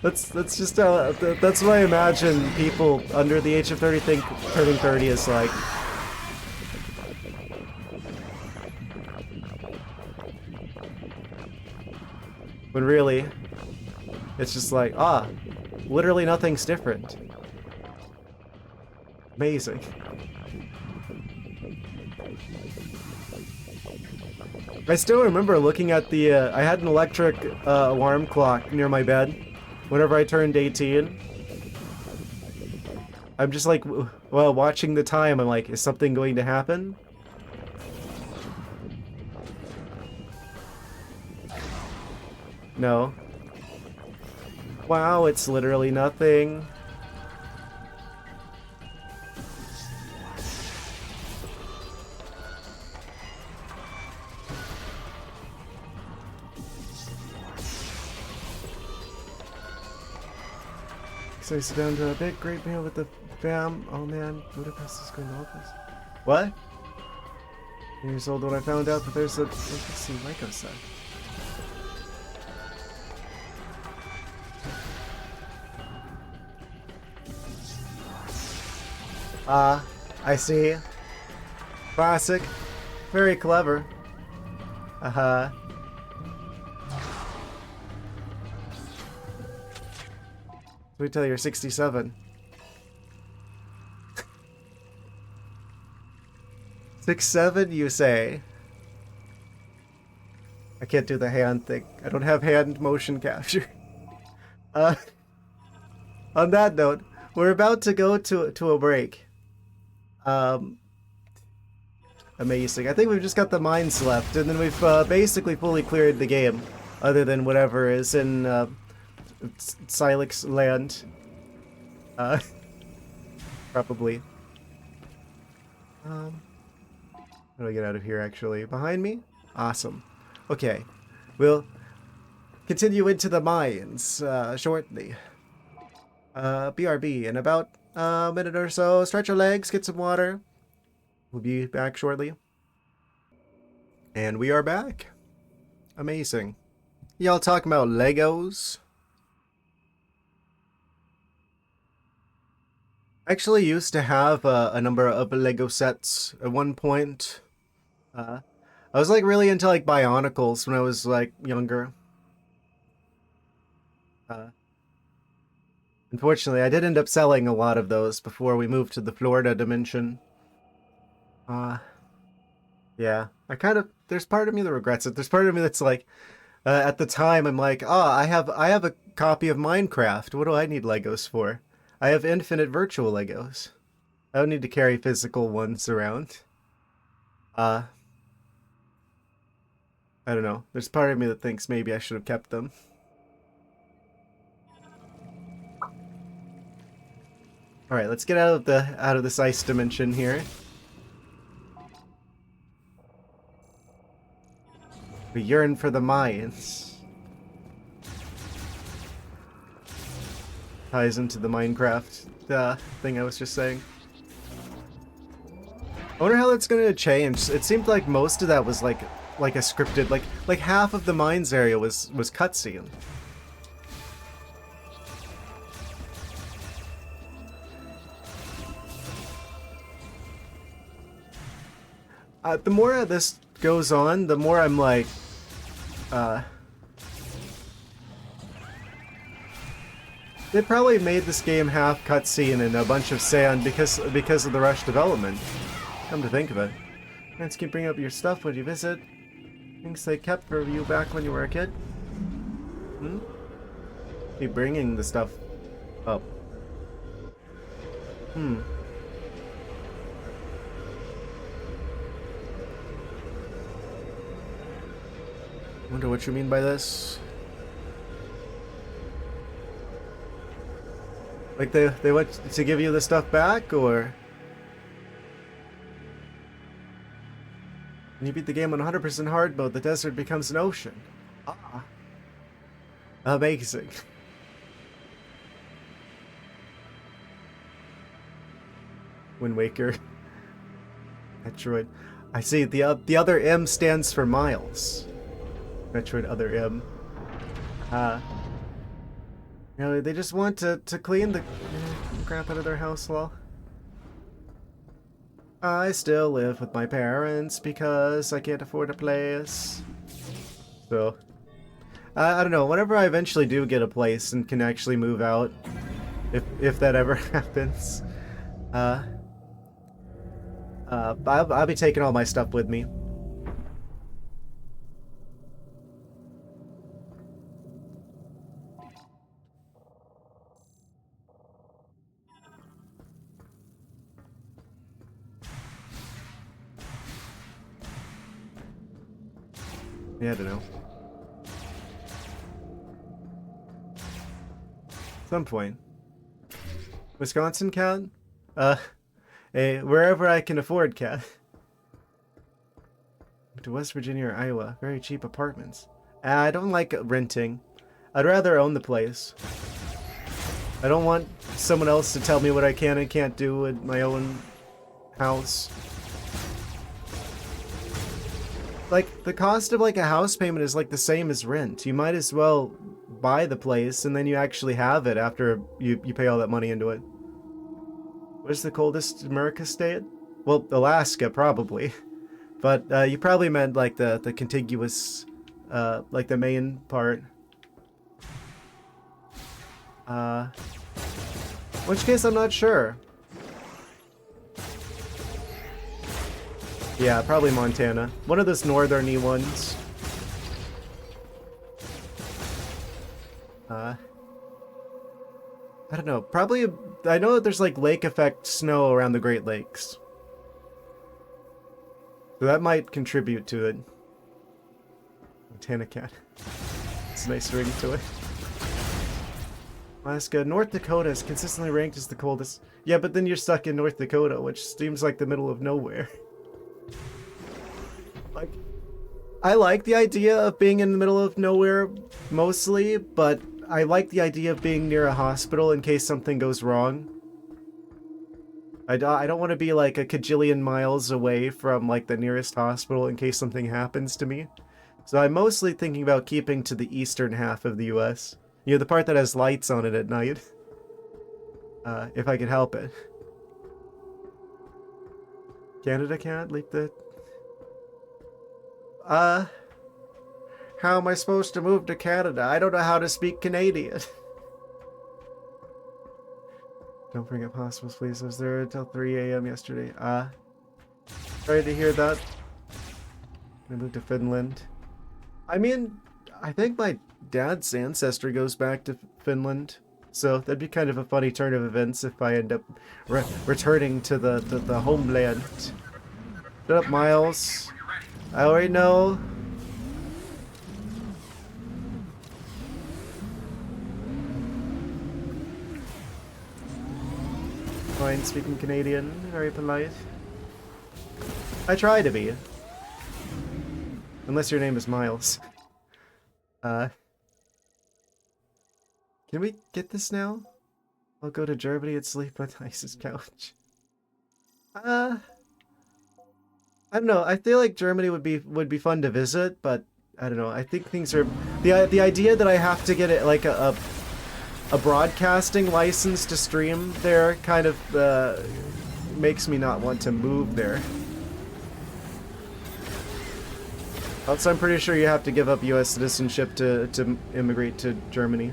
That's just that's what I imagine people under the age of 30 think turning 30 is like. When really, it's just like, literally nothing's different. Amazing. I still remember looking at the, I had an electric alarm clock near my bed whenever I turned 18. I'm just like, well, watching the time, I'm like, is something going to happen? No. Wow, it's literally nothing. So I sit down to a big great meal with the fam. Oh man, Budapest is going to office. What? 10 years old when I found out that there's a interesting Lego set. I see. Classic. Very clever. Wait till you're 67. 6'7", you say? I can't do the hand thing. I don't have hand motion capture. On that note, we're about to go to a break. Amazing. I think we've just got the mines left, and then we've basically fully cleared the game, other than whatever is in Silex land. Probably. How do I get out of here, actually? Behind me? Awesome. Okay. We'll continue into the mines shortly. BRB in about a minute or so. Stretch your legs, get some water. We'll be back shortly. And we are back. Amazing. Y'all talking about Legos? I actually used to have a number of Lego sets at one point. I was like really into like Bionicles when I was like younger. Unfortunately, I did end up selling a lot of those before we moved to the Florida dimension. Yeah, there's part of me that regrets it. There's part of me that's like, at the time, I'm like, I have a copy of Minecraft. What do I need Legos for? I have infinite virtual Legos. I don't need to carry physical ones around. I don't know. There's part of me that thinks maybe I should have kept them. All right, let's get out of this ice dimension here. We yearn for the Mayans. Ties into the Minecraft thing I was just saying. I wonder how that's gonna change. It seemed like most of that was like a scripted, like half of the mines area was cutscene. The more this goes on, the more I'm like, they probably made this game half cutscene and a bunch of sand because of the rush development. Come to think of it. Parents keep bringing up your stuff when you visit. Things they kept for you back when you were a kid. Hmm? Keep bringing the stuff up. Hmm. Wonder what you mean by this. Like they want to give you the stuff back, or when you beat the game on 100% hard mode, the desert becomes an ocean. Ah, amazing. Wind Waker, Metroid. I see. The other M stands for Miles. Metroid other M. You know, they just want to clean the crap out of their house law. I still live with my parents because I can't afford a place. So, I don't know. Whenever I eventually do get a place and can actually move out, if that ever happens, I'll be taking all my stuff with me. Yeah, I don't know. Some point. Wisconsin cat? Wherever I can afford cat. To West Virginia or Iowa. Very cheap apartments. I don't like renting. I'd rather own the place. I don't want someone else to tell me what I can and can't do in my own house. Like, the cost of like a house payment is like the same as rent. You might as well buy the place and then you actually have it after you pay all that money into it. Where's the coldest America state? Well, Alaska, probably. But you probably meant like the contiguous, like the main part. In which case, I'm not sure. Yeah, probably Montana. One of those northern-y ones. I don't know. Probably, I know that there's like lake effect snow around the Great Lakes. So that might contribute to it. Montana cat. It's a nice ring to it. Alaska. North Dakota is consistently ranked as the coldest. Yeah, but then you're stuck in North Dakota, which seems like the middle of nowhere. Like, I like the idea of being in the middle of nowhere mostly, but I like the idea of being near a hospital in case something goes wrong. I don't want to be like a kajillion miles away from like the nearest hospital in case something happens to me. So I'm mostly thinking about keeping to the eastern half of the US. You know, the part that has lights on it at night. If I could help it. Canada can't leak the... How am I supposed to move to Canada? I don't know how to speak Canadian. Don't bring up hospitals, please. I was there until 3 a.m. yesterday. Sorry to hear that. I moved to Finland. I mean, I think my dad's ancestry goes back to Finland. So that'd be kind of a funny turn of events if I end up returning to the homeland. Shut up, Miles. I already know. Fine, speaking Canadian, very polite. I try to be. Unless your name is Miles. Can we get this now? I'll go to Germany and sleep on Ice's couch. I don't know. I feel like Germany would be fun to visit, but I don't know. I think things are the idea that I have to get it like a broadcasting license to stream there kind of makes me not want to move there. Also, I'm pretty sure you have to give up U.S. citizenship to immigrate to Germany.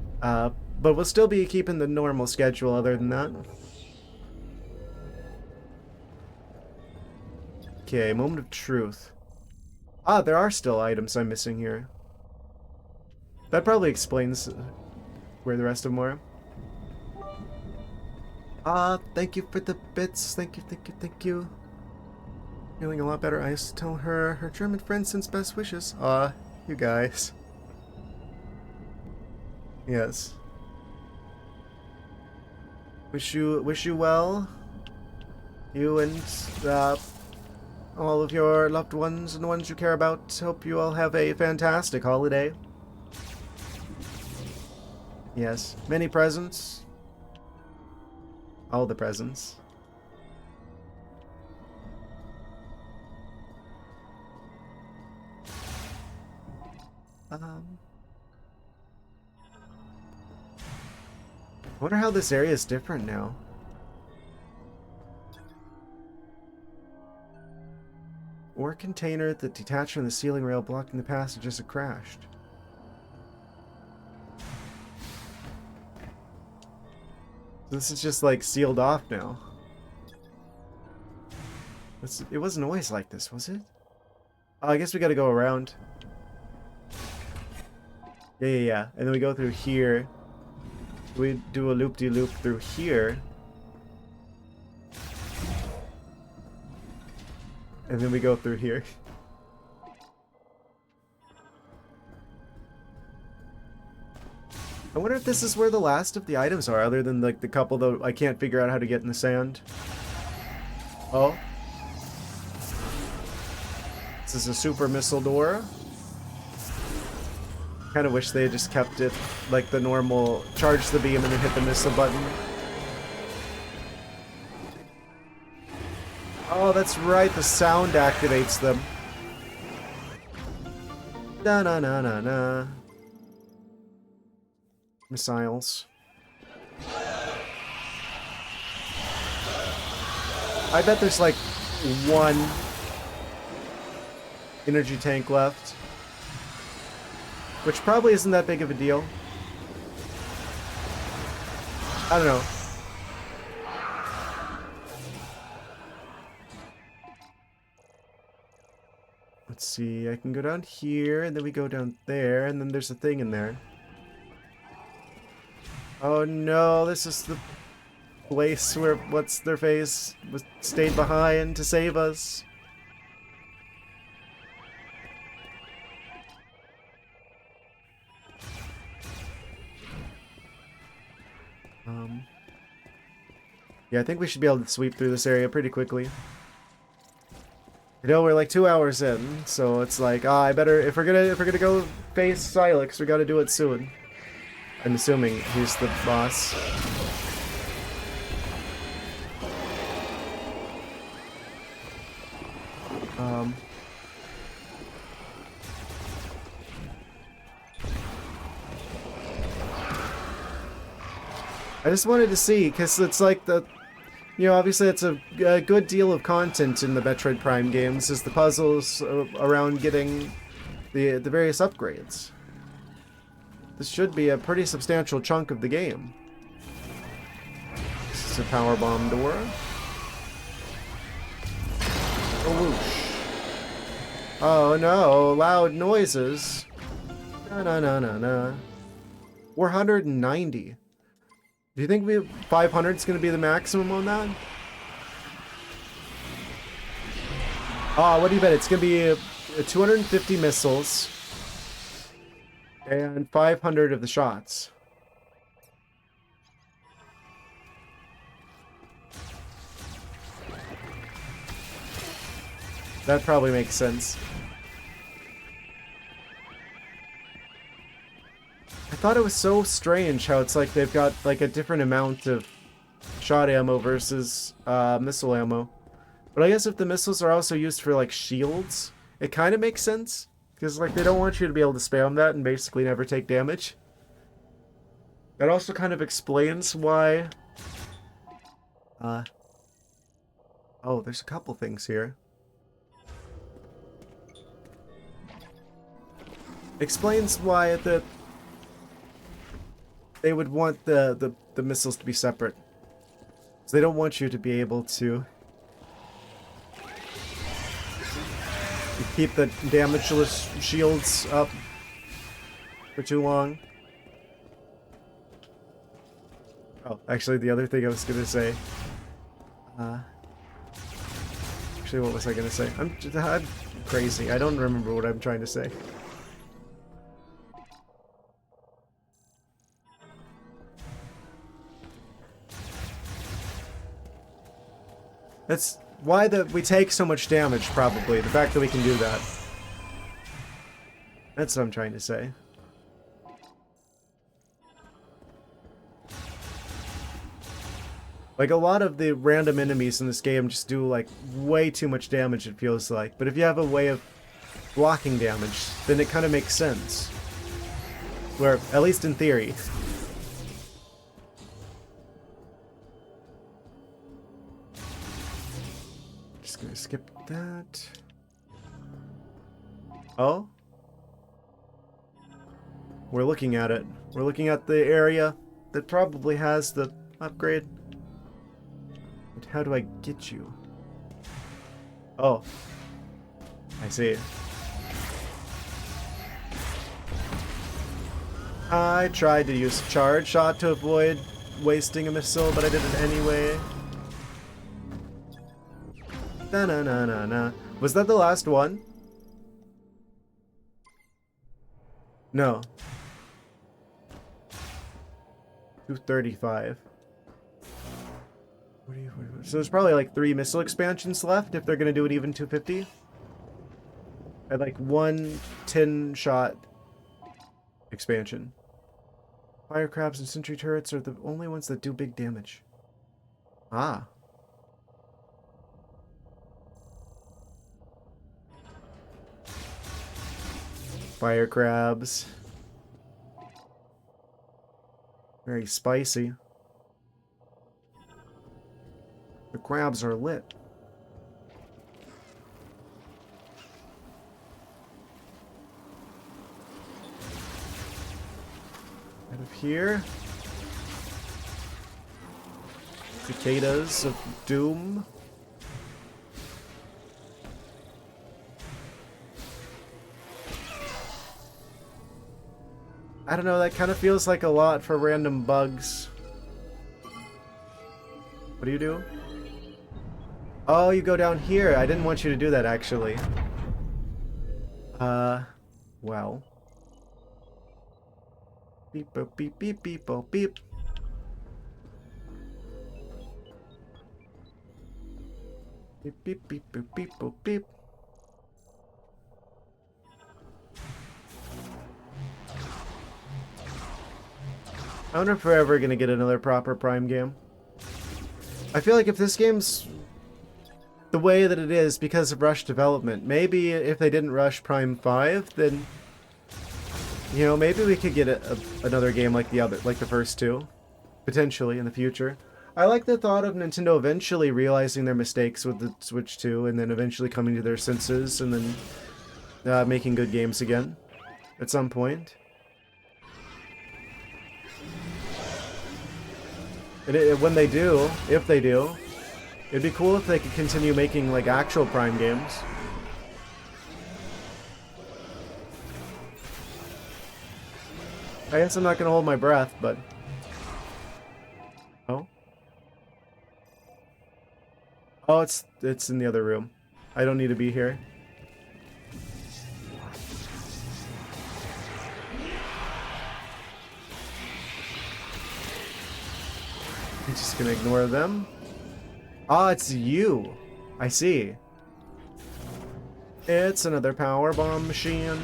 But we'll still be keeping the normal schedule other than that. Okay, moment of truth. Ah, there are still items I'm missing here. That probably explains where the rest of them are. Thank you for the bits. Thank you, thank you, thank you. Feeling a lot better. I used to tell her German friend sends best wishes. You guys. Yes. Wish you well. You and all of your loved ones and the ones you care about. Hope you all have a fantastic holiday. Yes. Many presents. All the presents. I wonder how this area is different now. Ore container that detached from the ceiling rail blocking the passage as it crashed. This is just like sealed off now. It wasn't always like this, was it? Oh, I guess we gotta go around. Yeah. And then we go through here. We do a loop-de-loop through here. And then we go through here. I wonder if this is where the last of the items are, other than like the couple that I can't figure out how to get in the sand. Oh. This is a super missile door. Kind of wish they had just kept it like the normal charge the beam and then hit the missile button. Oh, that's right, the sound activates them. Da-na-na-na-na. Missiles. I bet there's like one energy tank left. Which probably isn't that big of a deal. I don't know. Let's see, I can go down here, and then we go down there, and then there's a thing in there. Oh no, this is the place where what's-their-face stayed behind to save us. Yeah, I think we should be able to sweep through this area pretty quickly. You know, we're like 2 hours in, so it's like, I better, if we're gonna go face Silex, we gotta do it soon. I'm assuming he's the boss. I just wanted to see, because it's like the... You know, obviously it's a good deal of content in the Metroid Prime games, is the puzzles around getting the various upgrades. This should be a pretty substantial chunk of the game. This is a power bomb door. Oh, whoosh. Oh no, loud noises. No. 490. Do you think 500 is going to be the maximum on that? What do you bet? It's going to be a 250 missiles and 500 of the shots. That probably makes sense. I thought it was so strange how it's like they've got like a different amount of shot ammo versus missile ammo. But I guess if the missiles are also used for like shields, it kind of makes sense. Because like they don't want you to be able to spam that and basically never take damage. That also kind of explains why... Oh, there's a couple things here. Explains why they would want the missiles to be separate. So they don't want you to be able to keep the damageless shields up for too long. Oh, actually, the other thing I was gonna say. Actually, what was I gonna say? I'm crazy. I don't remember what I'm trying to say. That's why we take so much damage, probably. The fact that we can do that. That's what I'm trying to say. Like, a lot of the random enemies in this game just do, like, way too much damage, it feels like. But if you have a way of blocking damage, then it kind of makes sense. Where, at least in theory. Just gonna skip that. Oh? We're looking at it. We're looking at the area that probably has the upgrade. But how do I get you? Oh. I see. I tried to use a charge shot to avoid wasting a missile, but I did it anyway. Na-na-na-na-na. Was that the last one? No. 235. So there's probably like 3 missile expansions left if they're gonna do it even 250. I'd like 1 10-shot expansion. Fire crabs and sentry turrets are the only ones that do big damage. Ah. Fire crabs. Very spicy. The crabs are lit. Out of here. Cicadas of doom. I don't know, that kind of feels like a lot for random bugs. What do you do? Oh, you go down here. I didn't want you to do that, actually. Well. Beep, boop, beep, beep, beep, boop, beep. Beep, beep, beep, boop, beep, boop, beep. I wonder if we're ever gonna get another proper Prime game. I feel like if this game's the way that it is because of rush development, maybe if they didn't rush Prime 5, then, you know, maybe we could get another game like the first two, potentially in the future. I like the thought of Nintendo eventually realizing their mistakes with the Switch 2, and then eventually coming to their senses, and then making good games again at some point. And when they do, if they do, it'd be cool if they could continue making, like, actual Prime games. I guess I'm not gonna hold my breath, but... Oh? Oh, it's in the other room. I don't need to be here. I'm just gonna ignore them. Ah, it's you. I see. It's another power bomb machine.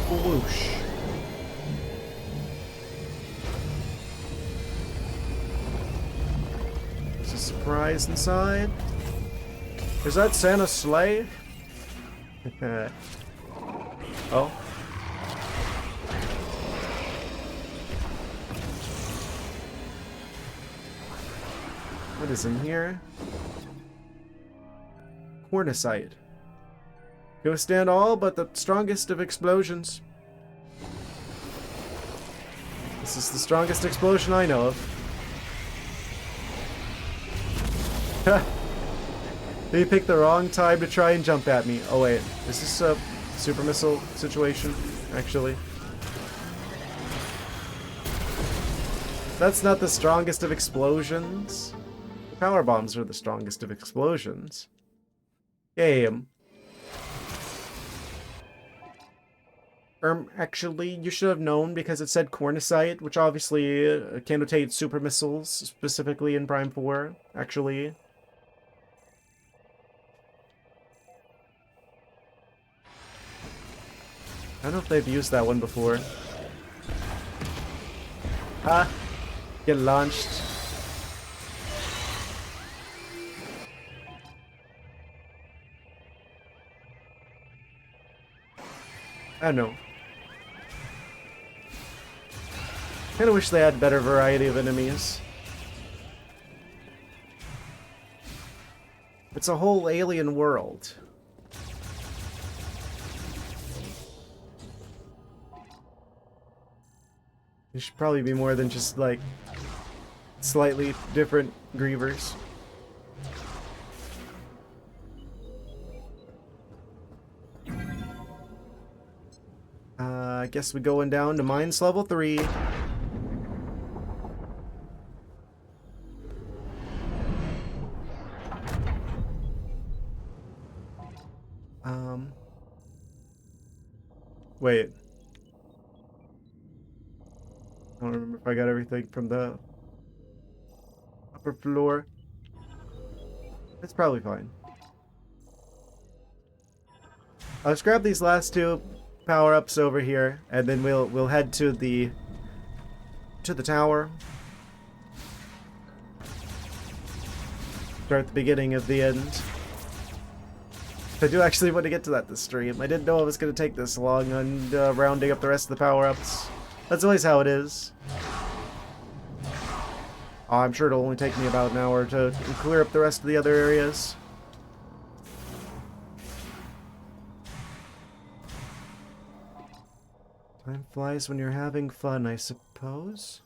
Whoosh. There's a surprise inside. Is that Santa's sleigh? Oh. What is in here? Cornicite. Can withstand all but the strongest of explosions. This is the strongest explosion I know of. They picked the wrong time to try and jump at me. Oh wait, is this a super missile situation, actually? That's not the strongest of explosions. The power bombs are the strongest of explosions. Game. Actually, you should have known because it said cornicite, which obviously connotates super missiles, specifically in Prime 4, actually. I don't know if they've used that one before. Ha! Get launched. I don't know. Kinda wish they had better variety of enemies. It's a whole alien world. There should probably be more than just, like, slightly different grievers. I guess we're going down to mines level 3. Wait. I don't remember if I got everything from the upper floor. It's probably fine. Let's grab these last 2 power-ups over here, and then we'll head to the tower. Start the beginning of the end. I do actually want to get to that this stream. I didn't know it was going to take this long on rounding up the rest of the power-ups. That's always how it is. I'm sure it'll only take me about an hour to clear up the rest of the other areas. Time flies when you're having fun, I suppose.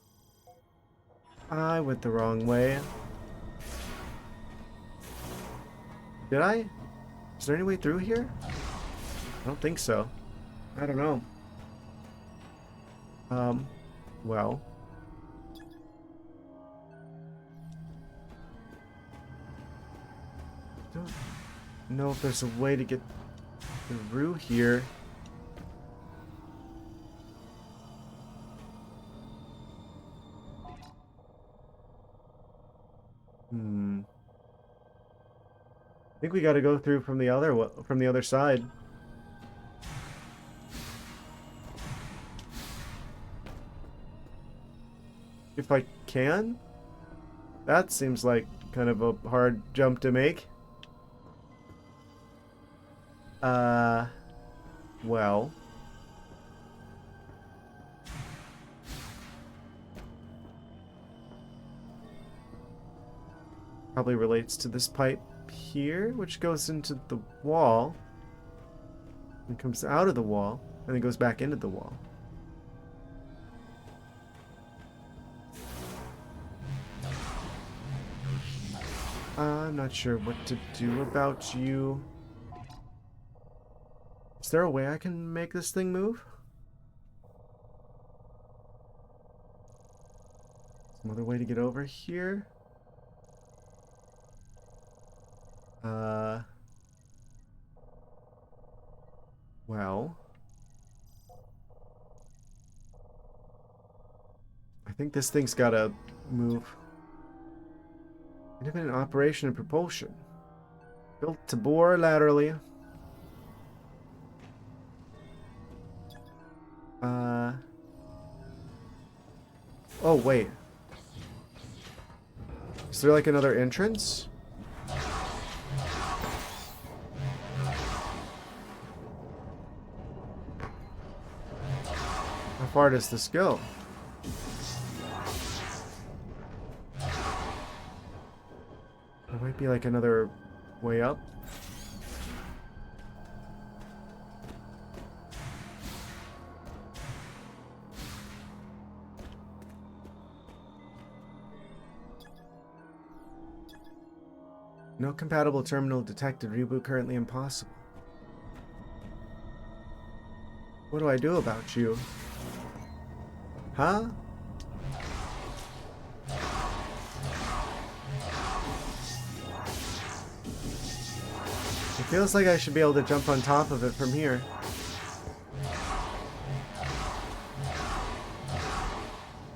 I went the wrong way. Did I? Is there any way through here? I don't think so. I don't know. Well. I don't know if there's a way to get through here. I think we got to go through from the other side. If I can? That seems like kind of a hard jump to make. Well. Probably relates to this pipe here, which goes into the wall. And comes out of the wall, and then goes back into the wall. I'm not sure what to do about you. Is there a way I can make this thing move? Some other way to get over here? Well. I think this thing's gotta move. Independent operation and propulsion. Built to bore laterally. Oh, wait. Is there like another entrance? How far does this go? There might be like another way up. No compatible terminal detected. Reboot currently impossible. What do I do about you? Huh? It feels like I should be able to jump on top of it from here.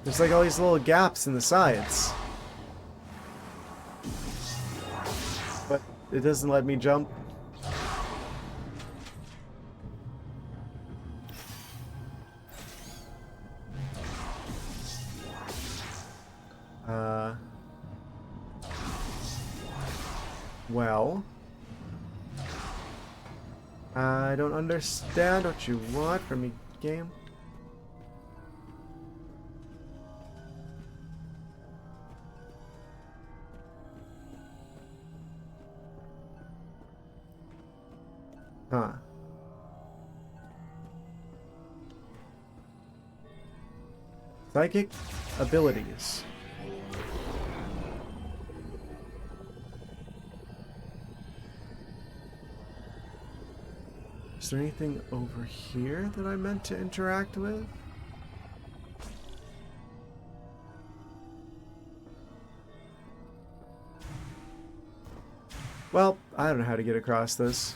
There's like all these little gaps in the sides. But it doesn't let me jump. Well, I don't understand what you want from me, game. Huh. Psychic abilities. Is there anything over here that I meant to interact with? Well, I don't know how to get across this.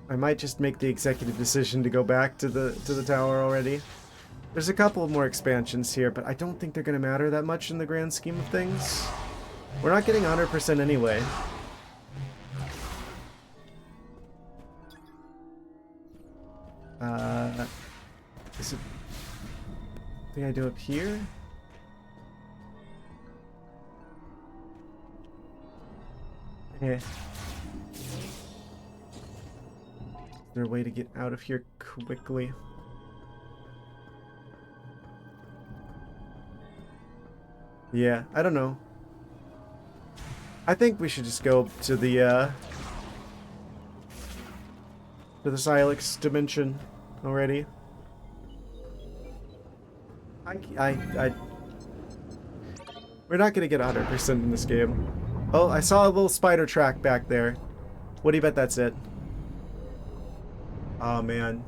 I might just make the executive decision to go back to the tower already. There's a couple more expansions here, but I don't think they're going to matter that much in the grand scheme of things. We're not getting 100% anyway. Is it... thing I do up here? Eh. Is there a way to get out of here quickly? Yeah, I don't know. I think we should just go to the Silex dimension already. We're not gonna get 100% in this game. Oh, I saw a little spider track back there. What do you bet that's it? Oh man.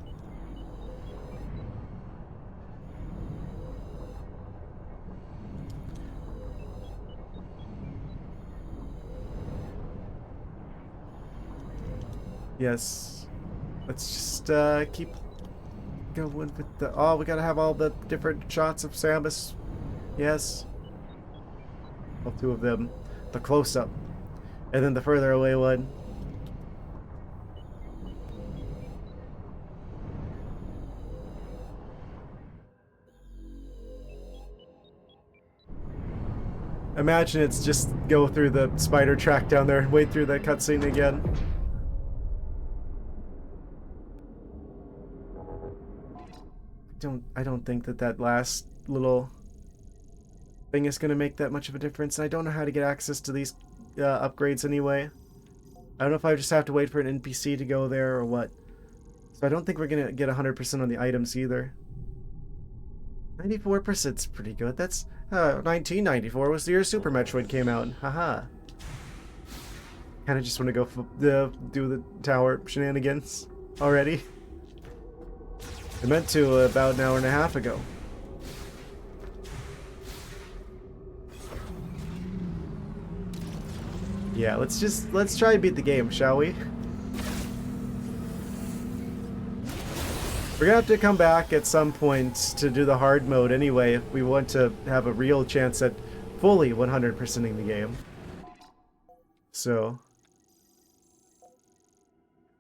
Yes. Let's just keep going with the... Oh, we gotta have all the different shots of Samus. Yes. Well, two of them. The close-up. And then the further away one. Imagine it's just go through the spider track down there and wait through that cutscene again. I don't think that last little thing is going to make that much of a difference. And I don't know how to get access to these upgrades anyway. I don't know if I just have to wait for an NPC to go there or what. So I don't think we're going to get 100% on the items either. 94% is pretty good. That's 1994 was the year Super Metroid came out. Haha. Kind of just want to go do the tower shenanigans already. I meant to about an hour and a half ago. Yeah, let's try and beat the game, shall we? We're gonna have to come back at some point to do the hard mode anyway if we want to have a real chance at fully 100%ing the game. So...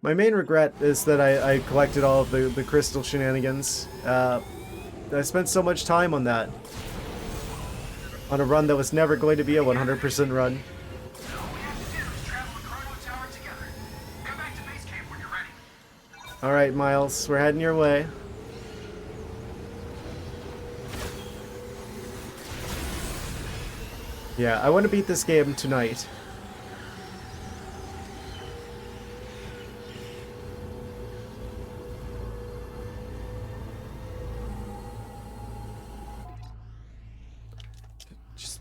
my main regret is that I collected all of the crystal shenanigans. I spent so much time on that. On a run that was never going to be a 100% run. Alright, Miles, we're heading your way. Yeah, I want to beat this game tonight.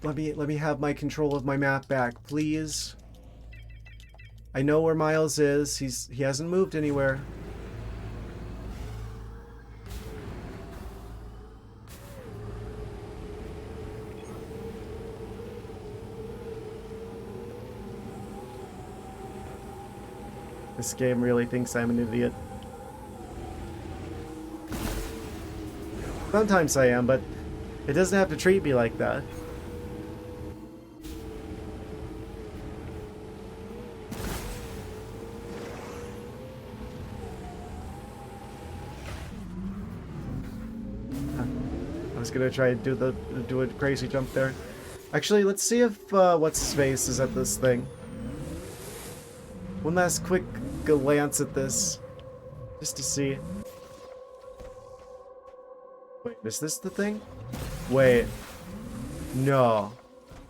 Just let me have my control of my map back, please. I know where Miles is. He hasn't moved anywhere. This game really thinks I'm an idiot. Sometimes I am, but it doesn't have to treat me like that. I was gonna try and do a crazy jump there. Actually, let's see if what's his face is at this thing. One last quick glance at this, just to see. Wait, is this the thing? Wait. No.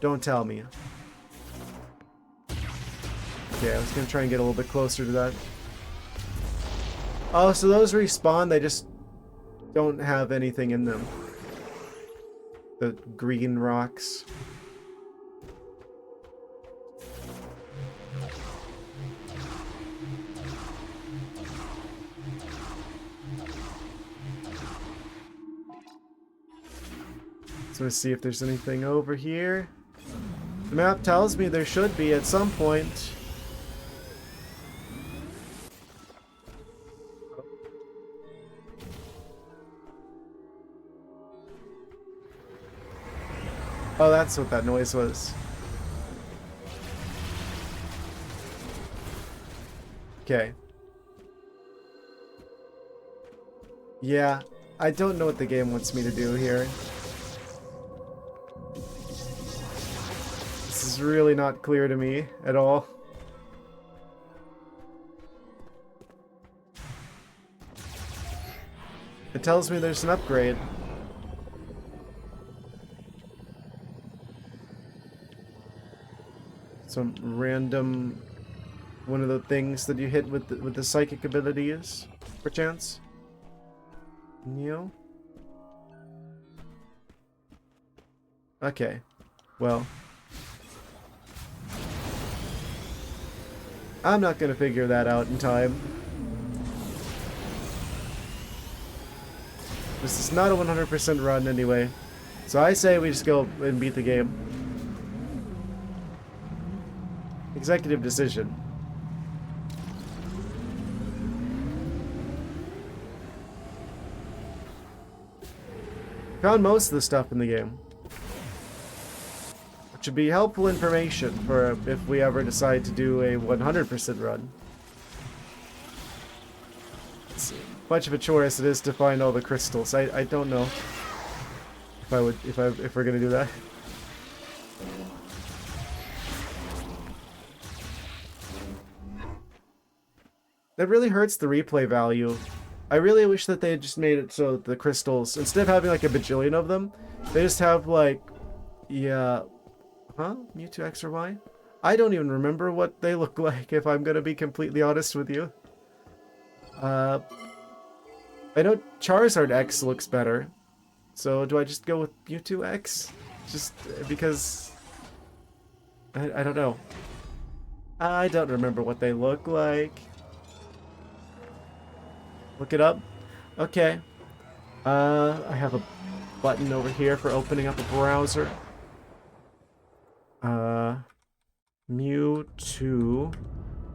Don't tell me. Okay, I was gonna try and get a little bit closer to that. Oh, so those respawn, they just don't have anything in them. The green rocks. So let's see if there's anything over here. The map tells me there should be at some point. Oh, that's what that noise was. Okay. Yeah, I don't know what the game wants me to do here. This is really not clear to me at all. It tells me there's an upgrade. Some random one of the things that you hit with the psychic abilities, perchance. Neo. Okay. Well, I'm not gonna figure that out in time. This is not a 100% run anyway, so I say we just go and beat the game. Executive decision. Found most of the stuff in the game, which would be helpful information for if we ever decide to do a 100% run. It's much of a chore as it is to find all the crystals. I don't know if we're gonna do that. That really hurts the replay value. I really wish that they had just made it so the crystals, instead of having like a bajillion of them, they just have like, yeah, huh? Mewtwo X or Y? I don't even remember what they look like, if I'm gonna be completely honest with you. I know Charizard X looks better, so do I just go with Mewtwo X? Just because I don't know. I don't remember what they look like. Look it up. Okay. I have a button over here for opening up a browser. Mewtwo.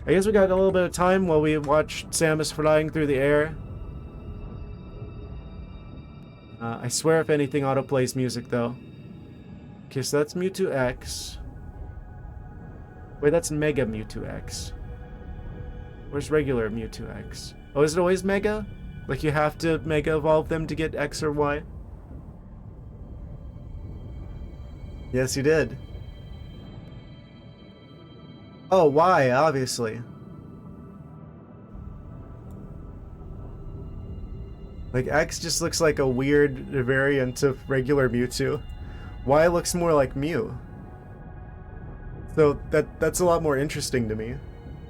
I guess we got a little bit of time while we watch Samus flying through the air. I swear if anything autoplays music though. Okay, so that's Mewtwo X. Wait, that's Mega Mewtwo X. Where's regular Mewtwo X? Oh, is it always Mega? Like you have to Mega Evolve them to get X or Y? Yes, you did. Oh, Y, obviously. Like, X just looks like a weird variant of regular Mewtwo. Y looks more like Mew. So that's a lot more interesting to me.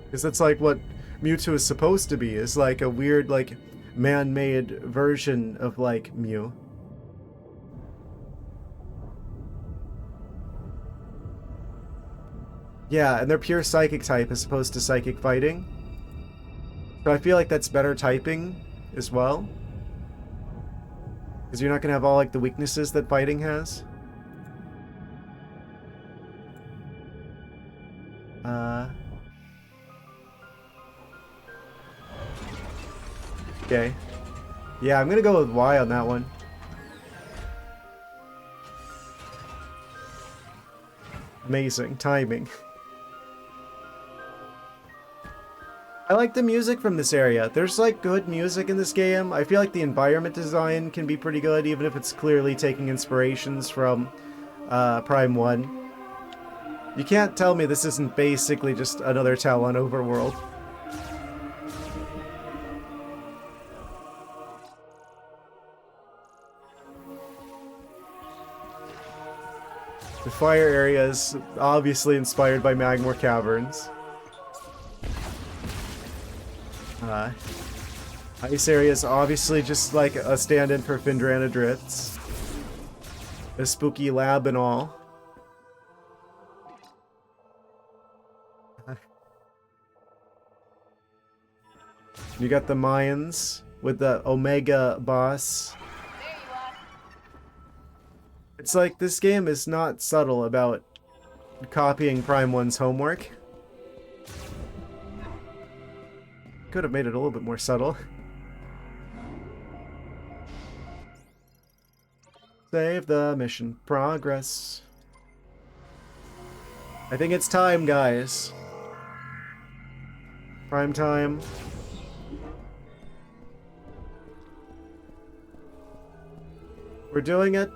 Because that's like what Mewtwo is supposed to be, is like a weird, like, man-made version of, like, Mew. Yeah, and they're pure psychic type as opposed to psychic fighting. So I feel like that's better typing as well. Because you're not going to have all like the weaknesses that fighting has. Okay. Yeah, I'm going to go with Y on that one. Amazing timing. I like the music from this area. There's like good music in this game. I feel like the environment design can be pretty good, even if it's clearly taking inspirations from Prime 1. You can't tell me this isn't basically just another Talon overworld. The fire area is obviously inspired by Magmor Caverns. Ice area is obviously just like a stand-in for Findranadrits. A spooky lab and all. You got the Mayans with the Omega boss. It's like this game is not subtle about copying Prime 1's homework. Could have made it a little bit more subtle. Save the mission. Progress. I think it's time, guys. Prime time. We're doing it.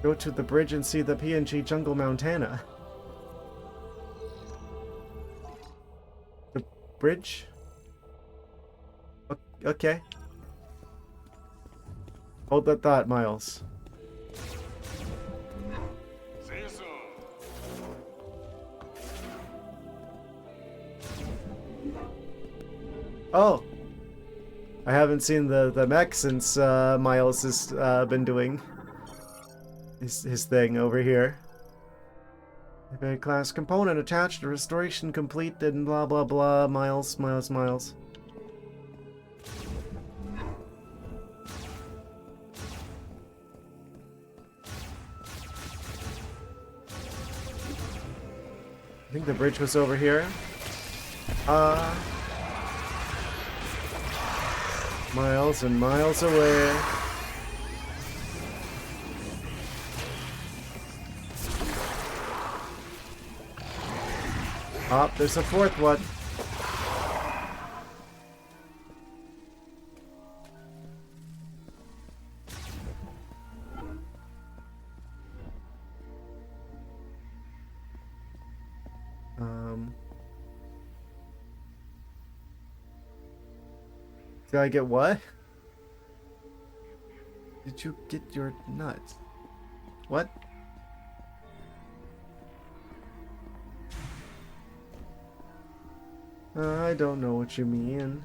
Go to the bridge and see the PNG Jungle Montana. The bridge? Okay. Hold that thought, Miles. Oh! I haven't seen the mech since Miles has been doing his thing over here. A class component attached, restoration complete, and blah blah blah. Miles. I think the bridge was over here. Miles and miles away. Oh, there's a fourth one. Did I get what? Did you get your nuts? What? I don't know what you mean.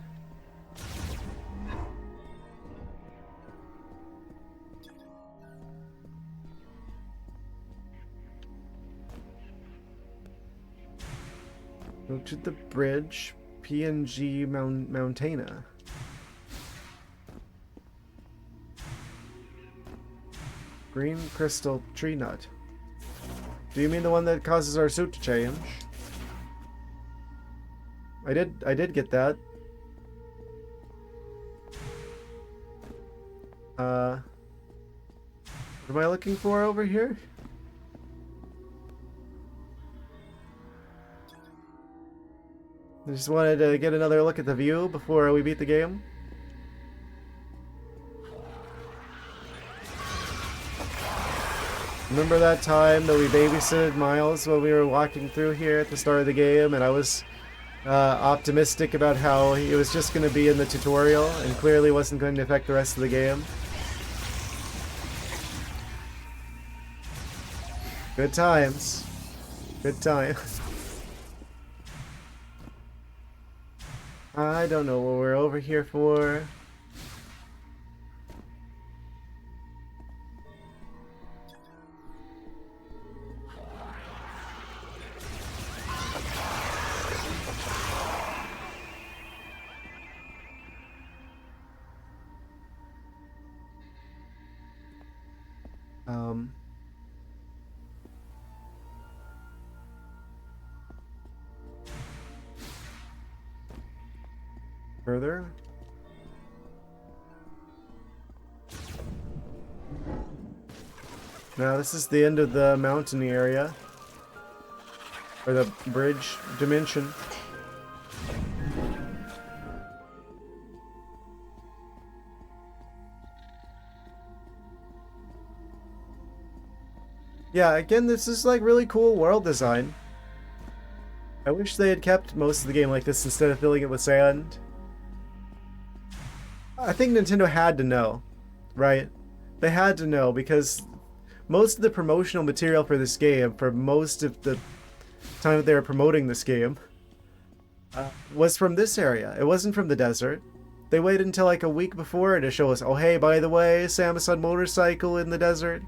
Go to the bridge, PNG Montana. Green crystal tree nut. Do you mean the one that causes our suit to change? I did get that. What am I looking for over here? I just wanted to get another look at the view before we beat the game. Remember that time that we babysitted Miles when we were walking through here at the start of the game, and I was optimistic about how it was just going to be in the tutorial and clearly wasn't going to affect the rest of the game. Good times. Good times. I don't know what we're over here for. Um, further. Now this is the end of the mountain area. Or the bridge dimension. Yeah, again, this is like really cool world design. I wish they had kept most of the game like this instead of filling it with sand. I think Nintendo had to know, right? They had to know because most of the promotional material for this game, for most of the time that they were promoting this game, was from this area. It wasn't from the desert. They waited until like a week before to show us, oh hey, by the way, Samus on motorcycle in the desert.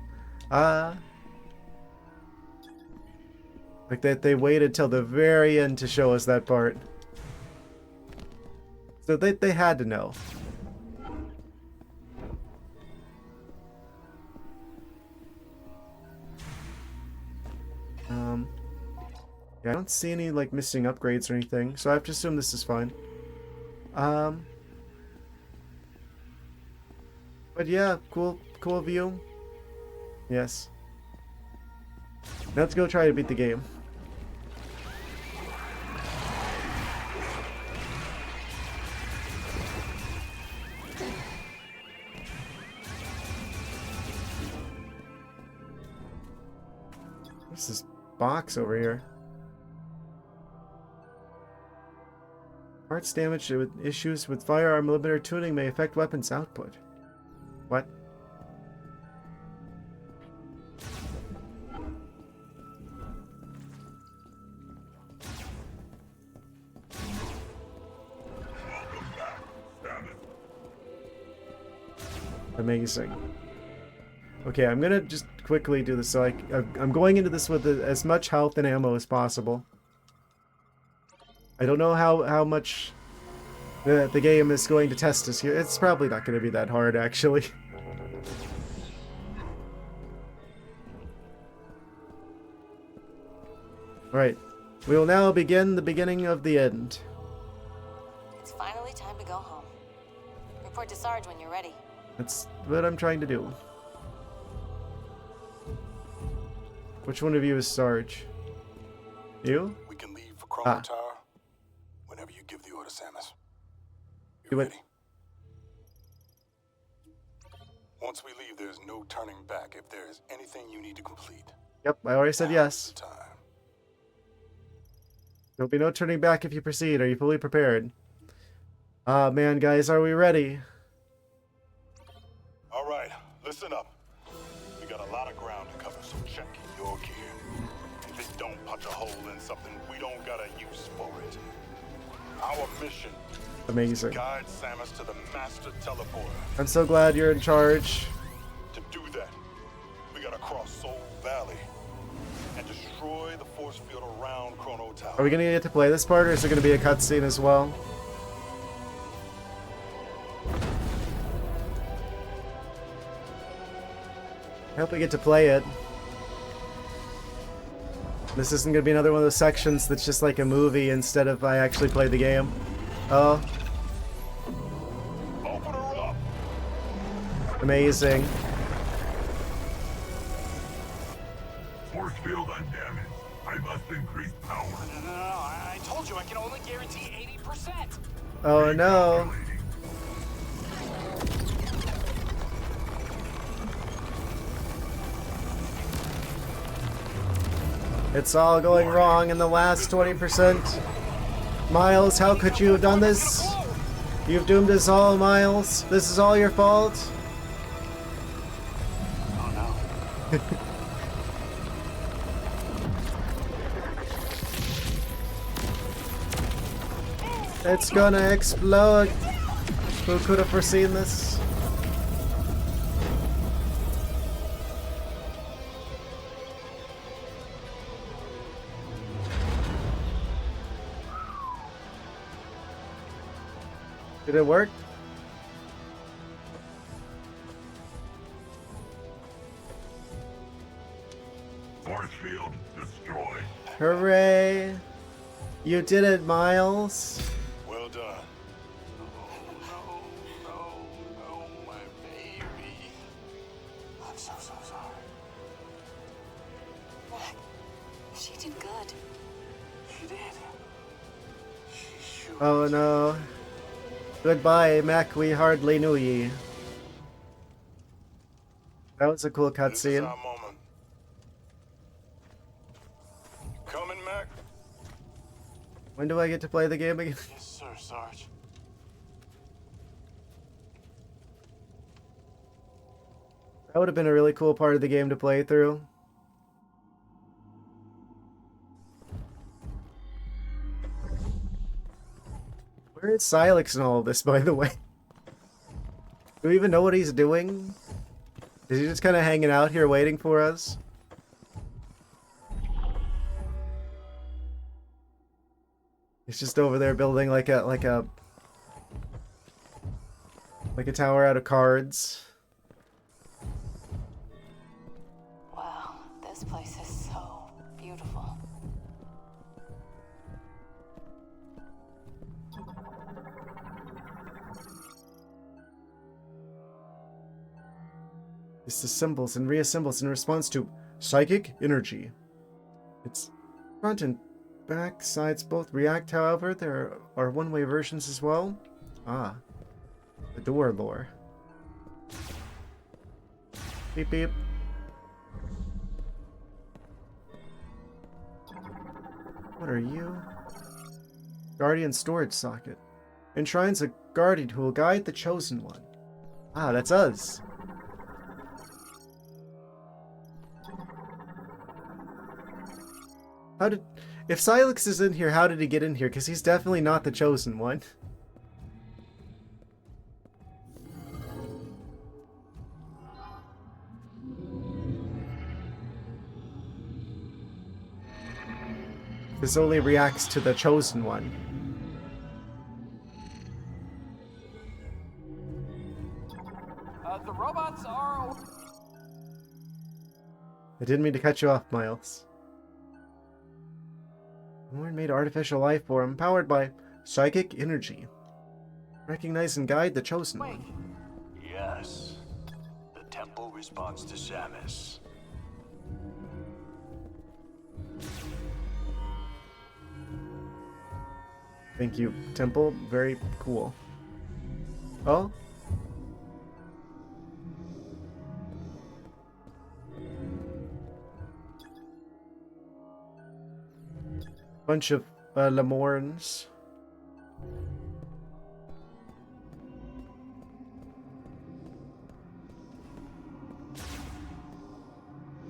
Like that they waited till the very end to show us that part. So they had to know. Yeah, I don't see any like missing upgrades or anything, so I have to assume this is fine. But yeah, cool view. Yes. Now let's go try to beat the game. What's this box over here? Parts damage with issues with firearm limiter tuning may affect weapons output. What? Amazing. Okay, I'm gonna just quickly do this. So I'm going into this with as much health and ammo as possible. I don't know how much the game is going to test us here. It's probably not going to be that hard, actually. Alright, we will now begin the beginning of the end. It's finally time to go home. Report to Sarge when you're ready. That's what I'm trying to do. Which one of you is Sarge? You? We can leave for Chrono Tower whenever you give the order, Samus. You went- ready? Once we leave, there's no turning back. If there is anything you need to complete, Yep, I already said yes. time. There'll be no turning back if you proceed. Are you fully prepared? Ah, man, guys, are we ready? All right, listen up. We got a lot of ground to cover, so check your gear. If it don't punch a hole in something, we don't got a use for it. Our mission: Amazing. guide Samus to the master teleporter. I'm so glad you're in charge. To do that, we gotta cross Soul Valley and destroy the force field around Chrono Tower. Are we gonna get to play this part, or is it gonna be a cutscene as well? I hope we get to play it. This isn't gonna be another one of those sections that's just like a movie instead of I actually play the game. Oh, Open her up! amazing. Force field undamaged. I must increase power. No, I told you I can only guarantee 80%. Oh no. It's all going wrong in the last 20%. Miles, how could you have done this? You've doomed us all, Miles. This is all your fault. Oh no. It's gonna explode. Who could have foreseen this? Did it work? Force field destroyed. Hooray! You did it, Miles. Well done. No, no, my baby. I'm so sorry. She did good. She did. She sure Oh no. Goodbye, Mac. We hardly knew ye. That was a cool This is cutscene. our moment. You coming, Mac? When do I get to play the game again? Yes, sir, Sarge. That would have been a really cool part of the game to play through. Where is Silex in all of this, by the way? Do we even know what he's doing? Is he just kind of hanging out here waiting for us? He's just over there building like a tower out of cards. Wow, this place is so beautiful. This assembles and reassembles in response to psychic energy. Its front and back sides both react, however, there are one-way versions as well. Ah, the door lore. Beep beep. What are you? Guardian storage socket. Enshrines a guardian who will guide the chosen one. Ah, that's us. How did... If Silex is in here, how did he get in here? Because he's definitely not the chosen one. This only reacts to the chosen one. The robots are... I didn't mean to cut you off, Miles. Lauren made artificial life form powered by psychic energy. Recognize and guide the chosen one. Yes. The temple responds to Samus. Thank you, Temple. Very cool. Oh? Bunch of Lemorns.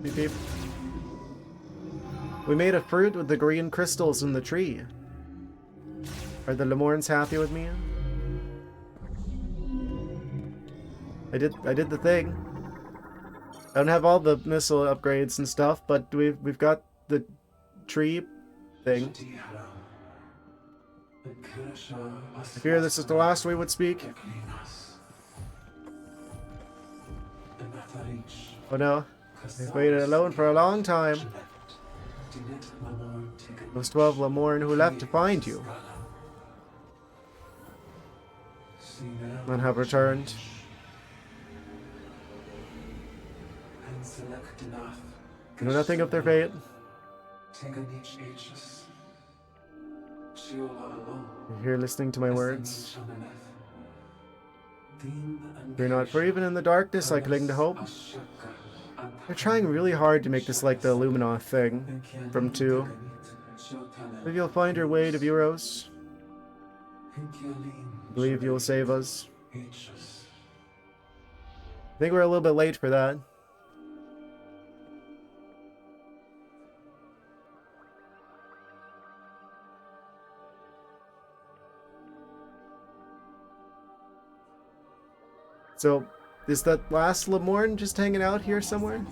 Beep beep. We made a fruit with the green crystals in the tree. Are the Lemorns happy with me? I did the thing. I don't have all the missile upgrades and stuff, but we've got the tree thing. I fear this is the last we would speak. Oh no. We've waited alone for a long time. Those 12 Lemorn who left to find you. None have returned. You know nothing of their fate. You're here listening to my words. You're not, for even in the darkness I cling to hope. They're trying really hard to make this like the Illuminoth thing from 2. Maybe you'll find your way to Vuros. Believe you'll save us. I think we're a little bit late for that. So, is that last Lemorn just hanging out here somewhere?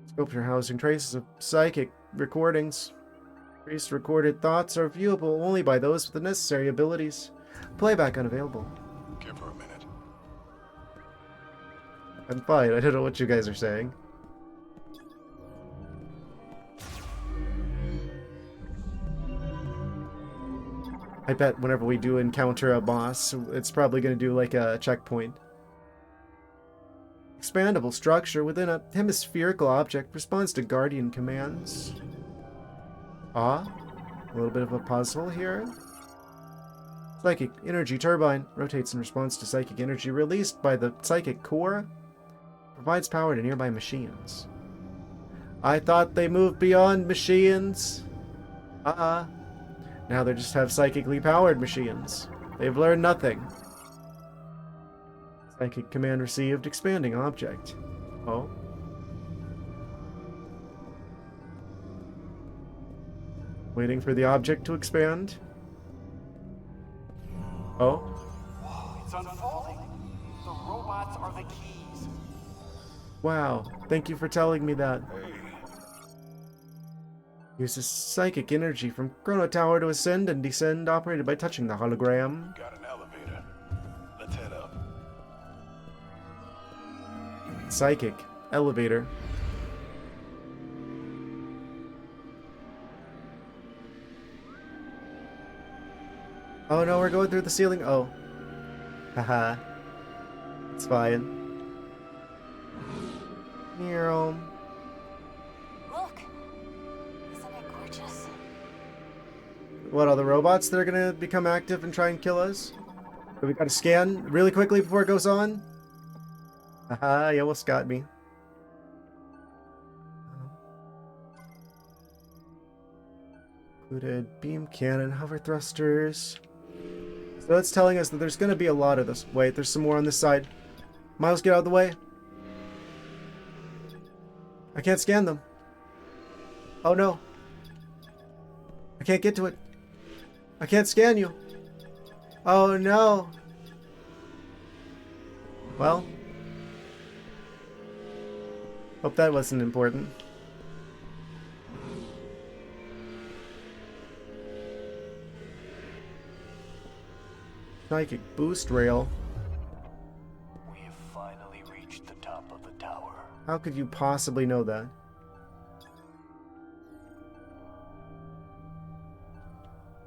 Sculpture housing traces of psychic recordings. Priest recorded thoughts are viewable only by those with the necessary abilities. Playback unavailable. Give her a minute. I'm fine, I don't know what you guys are saying. I bet whenever we do encounter a boss, it's probably going to do like a checkpoint. Expandable structure within a hemispherical object responds to guardian commands. Ah, a little bit of a puzzle here. Psychic energy turbine rotates in response to psychic energy released by the psychic core. Provides power to nearby machines. I thought they moved beyond machines. Now they just have psychically powered machines. They've learned nothing. Psychic command received. Expanding object. Oh. Waiting for the object to expand. Oh. It's unfolding. The robots are the keys. Wow. Thank you for telling me that. Uses psychic energy from Chrono Tower to ascend and descend, operated by touching the hologram. Got an elevator. Let's head up. Psychic. Elevator. Oh no, we're going through the ceiling. Oh. Haha. It's fine. Nero. Look! Isn't it gorgeous? What, all the robots that are gonna become active and try and kill us? But we gotta scan really quickly before it goes on? Haha, you almost got me. Included beam cannon, hover thrusters. So that's telling us that there's gonna be a lot of this. Wait, there's some more on this side. Miles, get out of the way. I can't scan them. Oh no. I can't get to it. I can't scan you. Oh no. Well. Hope that wasn't important. Psychic boost rail. We have finally reached the top of the tower. How could you possibly know that?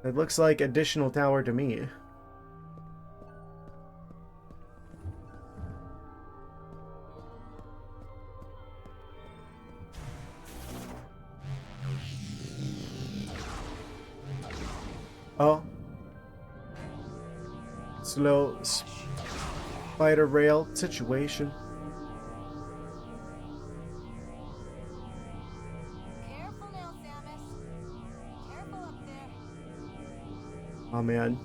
It looks like additional tower to me. Oh. Slow spider rail situation. Careful now, Samus. Careful up there. Oh man. Do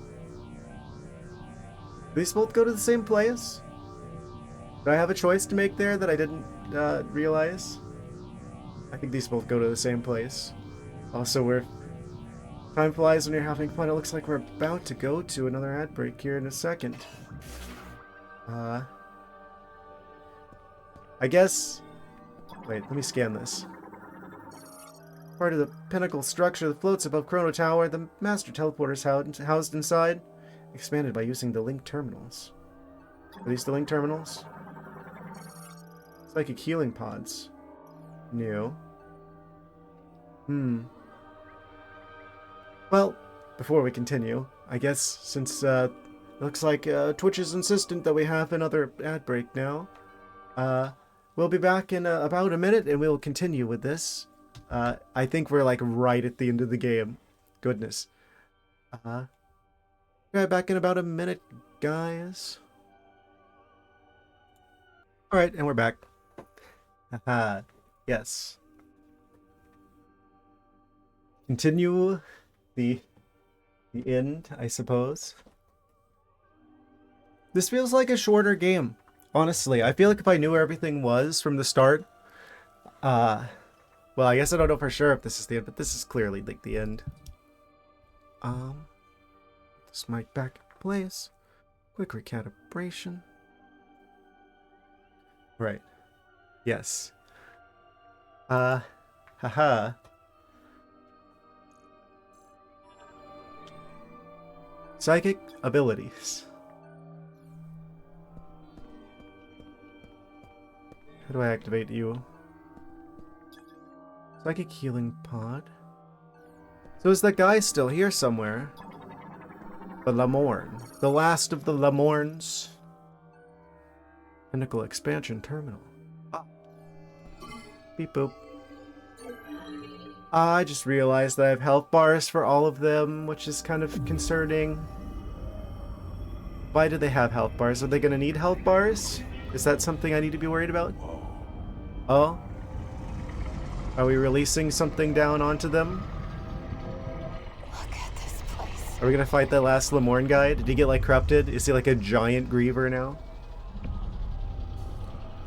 these both go to the same place? Do I have a choice to make there that I didn't realize? I think these both go to the same place. Also, time flies when you're having fun. It looks like we're about to go to another ad break here in a second. I guess... Wait, let me scan this. Part of the pinnacle structure that floats above Chrono Tower, the master teleporter is housed inside, expanded by using the link terminals. Are these the link terminals? Psychic healing pods. New. Well, before we continue, I guess since it looks like Twitch is insistent that we have another ad break now, we'll be back in about a minute and we'll continue with this. I think we're like right at the end of the game. Goodness. Right back in about a minute, guys. Alright, and we're back. Haha. Yes. Continue the end, I suppose. This feels like a shorter game. Honestly, I feel like if I knew where everything was from the start, well, I guess I don't know for sure if this is the end, but this is clearly like the end. This mic back in place. Quick recalibration. Right. Yes. Haha. Psychic abilities. How do I activate you? Psychic healing pod. So is that guy still here somewhere? The Lamorne. The last of the Lamornes. Pinnacle Expansion Terminal. Ah. Beep boop. I just realized that I have health bars for all of them, which is kind of concerning. Why do they have health bars? Are they going to need health bars? Is that something I need to be worried about? Oh? Are we releasing something down onto them? Look at this place. Are we going to fight that last Lamorne guy? Did he get, like, corrupted? Is he, like, a giant griever now?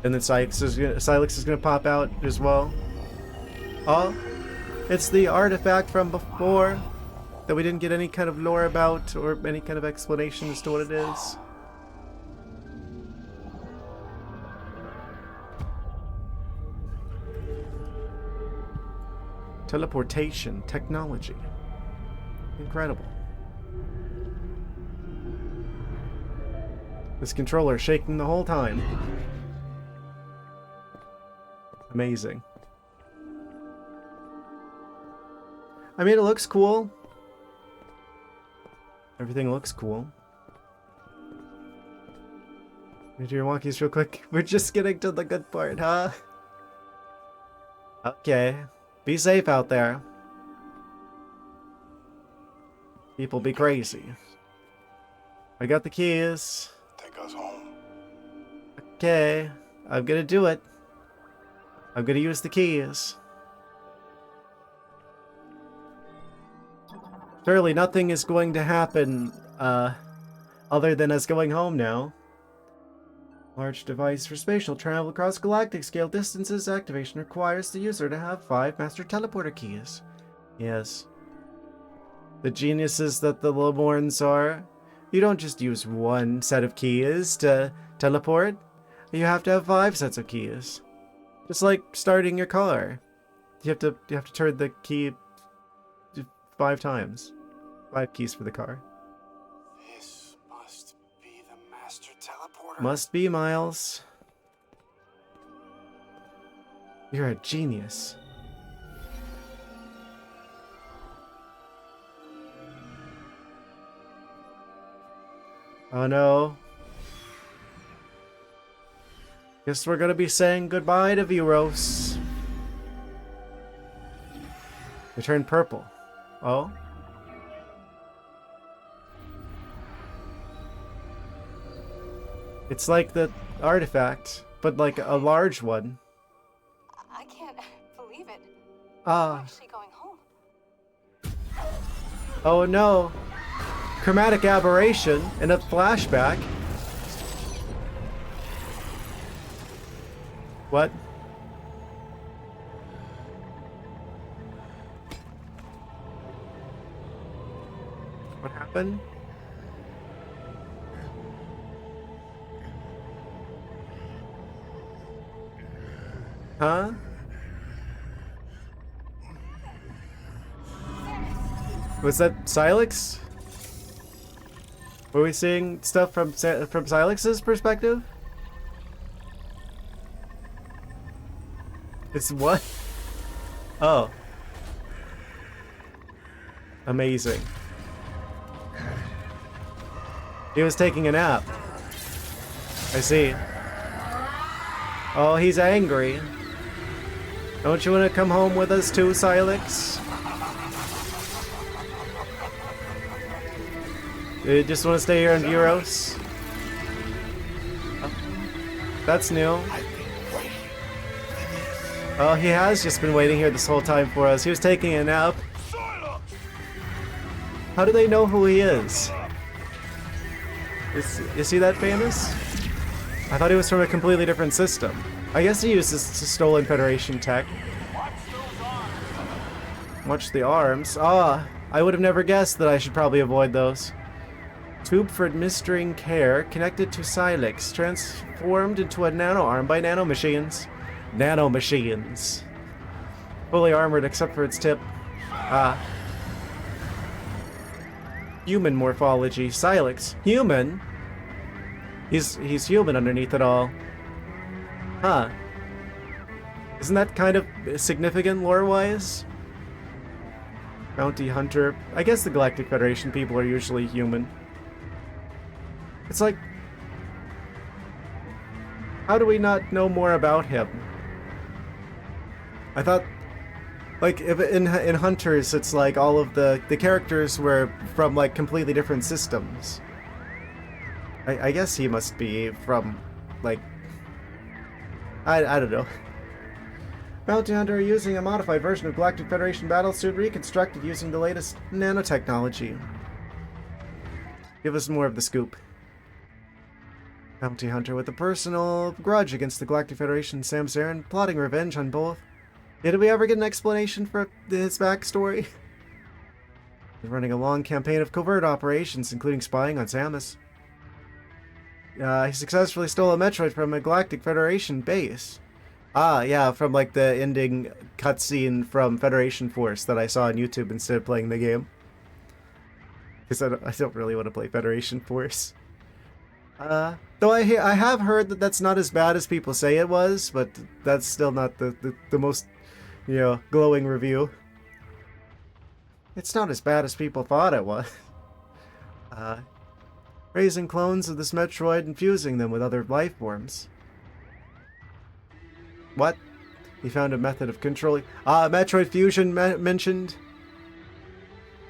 And then Silex is gonna pop out as well. Oh? It's the artifact from before that we didn't get any kind of lore about or any kind of explanation as to what it is. Teleportation technology. Incredible. This controller shaking the whole time. Amazing. I mean, it looks cool. Everything looks cool. Let me do your walkies real quick. We're just getting to the good part, huh? Okay. Be safe out there. People be crazy. I got the keys. Take us home. Okay. I'm gonna do it. I'm gonna use the keys. Surely nothing is going to happen, other than us going home now. Large device for spatial travel across galactic scale distances. Activation requires the user to have 5 master teleporter keys. Yes. The geniuses that the Lamornes are. You don't just use one set of keys to teleport. You have to have 5 sets of keys. Just like starting your car. You have to turn the key 5 times. 5 keys for the car. This must be the master teleporter. Must be, Miles. You're a genius. Oh no. Guess we're gonna be saying goodbye to Viros. They turned purple. Oh? It's like the artifact, but like a large one. I can't believe it. I'm Ah. actually going home. Oh no. Chromatic aberration and a flashback. What? What happened? Huh? Was that Silex? Were we seeing stuff from Silex's perspective? It's what? Oh. Amazing. He was taking a nap. I see. Oh, he's angry. Don't you want to come home with us too, Silex? You just want to stay here in Euros? That's new. Oh, he has just been waiting here this whole time for us. He was taking a nap. How do they know who he is? Is he that famous? I thought he was from a completely different system. I guess he uses stolen Federation tech. Watch the arms. Ah, I would have never guessed that I should probably avoid those. Tube for administering care connected to Silex, transformed into a nano arm by nanomachines. Nanomachines. Fully armored except for its tip. Ah. Human morphology. Silex. Human? He's human underneath it all. Huh. Isn't that kind of significant lore-wise? Bounty hunter. I guess the Galactic Federation people are usually human. It's like, how do we not know more about him? I thought, like, if in Hunters, it's like all of the characters were from like completely different systems. I guess he must be from, like, I don't know. Bounty Hunter are using a modified version of Galactic Federation battlesuit reconstructed using the latest nanotechnology. Give us more of the scoop. Bounty Hunter with a personal grudge against the Galactic Federation, Sam Saren, plotting revenge on both. Did we ever get an explanation for his backstory? He's running a long campaign of covert operations, including spying on Samus. He successfully stole a Metroid from a Galactic Federation base. Ah, yeah, from like the ending cutscene from Federation Force that I saw on YouTube instead of playing the game. Because I don't really want to play Federation Force. Though I have heard that that's not as bad as people say it was, but that's still not the most, you know, glowing review. It's not as bad as people thought it was. Raising clones of this Metroid and fusing them with other life forms. What? He found a method of controlling... Metroid fusion mentioned.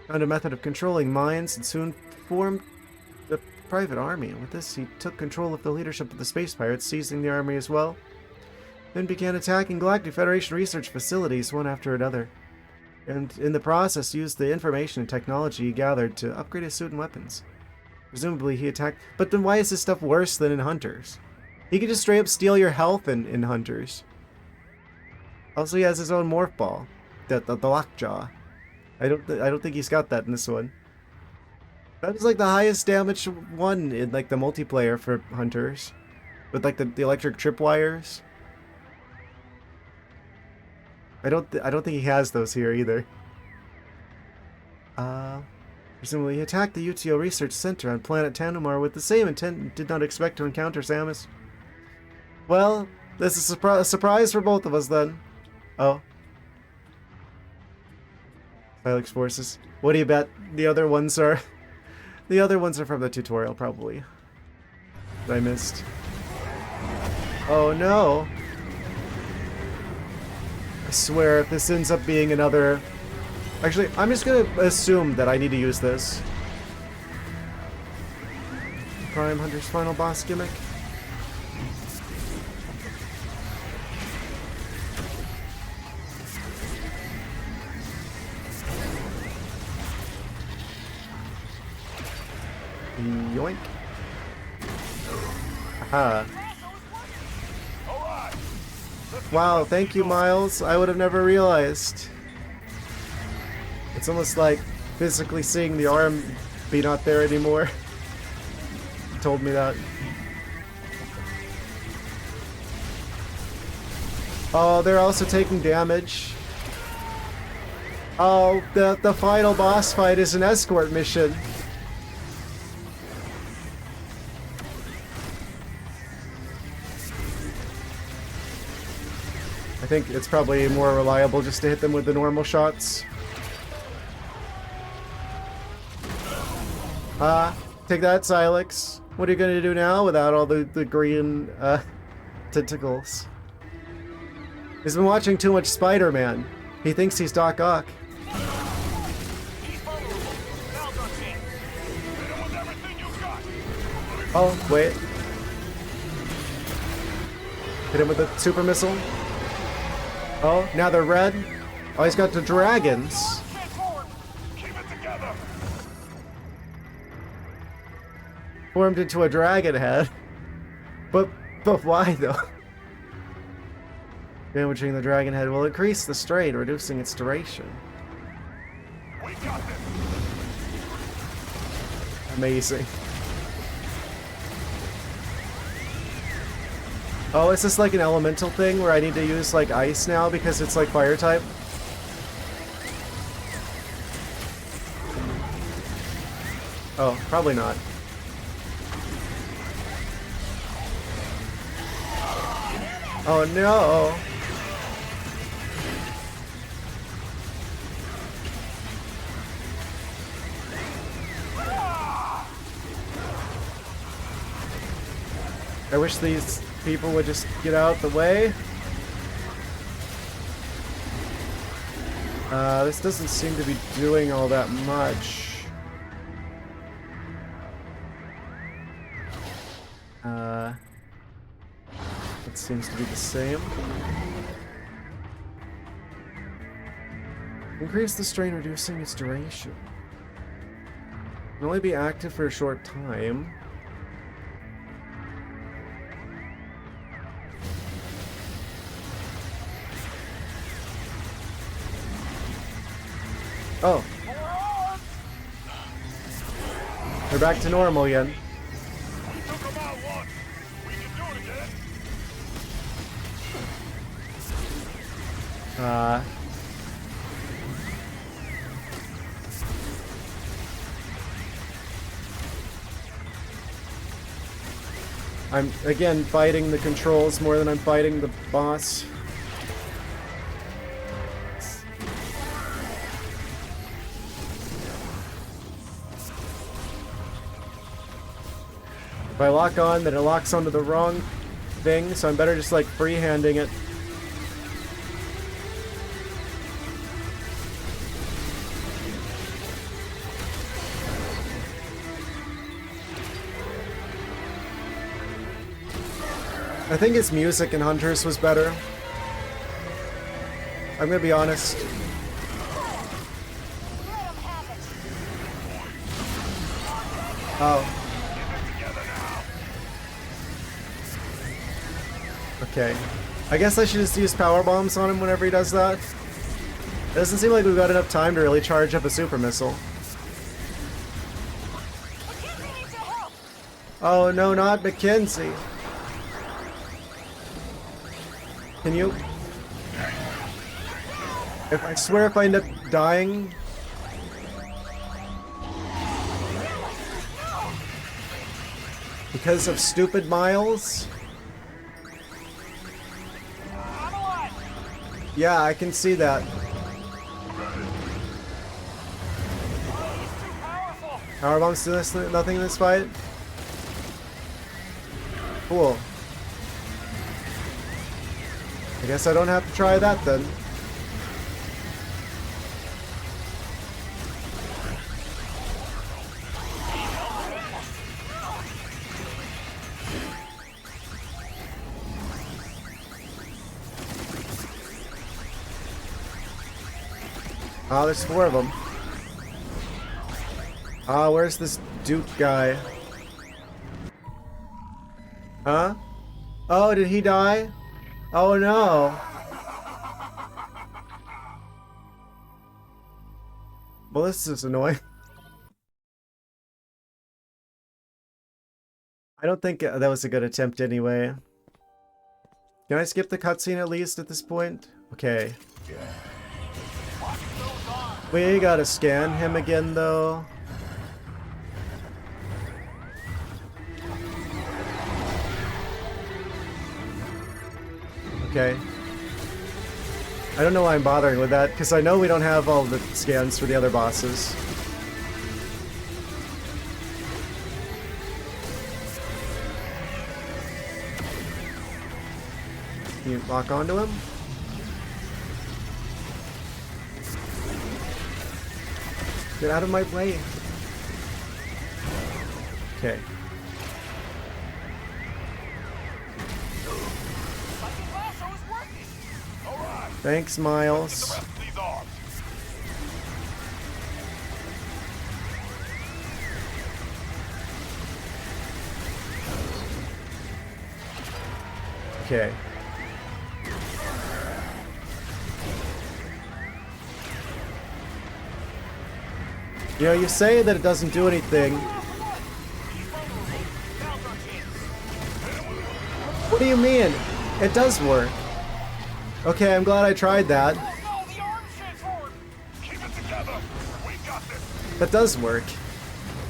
Found a method of controlling minds and soon formed a private army. With this, he took control of the leadership of the space pirates, seizing the army as well. Then began attacking Galactic Federation research facilities one after another. And in the process, used the information and technology he gathered to upgrade his suit and weapons. Presumably he attacked... But then why is this stuff worse than in Hunters? He could just straight up steal your health in Hunters. Also, he has his own morph ball, the lockjaw. I don't think he's got that in this one. That was like the highest damage one in like the multiplayer for Hunters, with like the electric tripwires. I don't think he has those here either. Presumably he attacked the UTO Research Center on planet Tanumar with the same intent and did not expect to encounter Samus. Well, this is a surprise for both of us then. Oh. Silex forces. What do you bet the other ones are? The other ones are from the tutorial, probably. That I missed. Oh no! I swear, if this ends up being another... Actually, I'm just gonna assume that I need to use this. Prime Hunter's final boss gimmick. Yoink. Aha. Wow, thank you, Miles. I would have never realized. It's almost like physically seeing the arm be not there anymore. You told me that. Oh, they're also taking damage. Oh, the final boss fight is an escort mission. I think it's probably more reliable just to hit them with the normal shots. Take that, Silex. What are you gonna do now without all the green, tentacles? He's been watching too much Spider-Man. He thinks he's Doc Ock. Oh, wait. Hit him with the super missile. Oh, now they're red. Oh, he's got the dragons. Formed into a dragon head. But why though? Damaging the dragon head will increase the strain, reducing its duration. We got this. Amazing. Oh, is this like an elemental thing where I need to use like ice now because it's like fire type? Oh, probably not. Oh no! I wish these people would just get out the way. This doesn't seem to be doing all that much. It seems to be the same. Increase the strain, reducing its duration. Can only be active for a short time. Oh. We're back to normal again. We took them out once. We can do it again. I'm again fighting the controls more than I'm fighting the boss. If I lock on, then it locks onto the wrong thing, so I'm better just like freehanding it. I think his music in Hunters was better. I'm gonna be honest. Oh. Okay. I guess I should just use power bombs on him whenever he does that. It doesn't seem like we've got enough time to really charge up a super missile. Oh no, not Mackenzie. Can you? I swear if I end up dying... because of stupid Miles? Yeah, I can see that. Power bombs do nothing in this fight? Cool. I guess I don't have to try that then. Oh, there's 4 of them. Ah, where's this Duke guy? Huh? Oh, did he die? Oh no. Well, this is annoying. I don't think that was a good attempt anyway. Can I skip the cutscene at least at this point? Okay. We gotta scan him again though. Okay. I don't know why I'm bothering with that, because I know we don't have all the scans for the other bosses. Can you lock onto him? Get out of my way. Okay. Thanks, Miles. Okay. You know, you say that it doesn't do anything. What do you mean? It does work. Okay, I'm glad I tried that. That does work.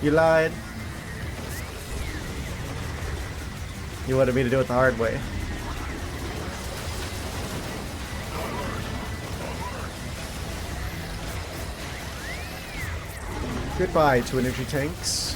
You lied. You wanted me to do it the hard way. Goodbye to energy tanks.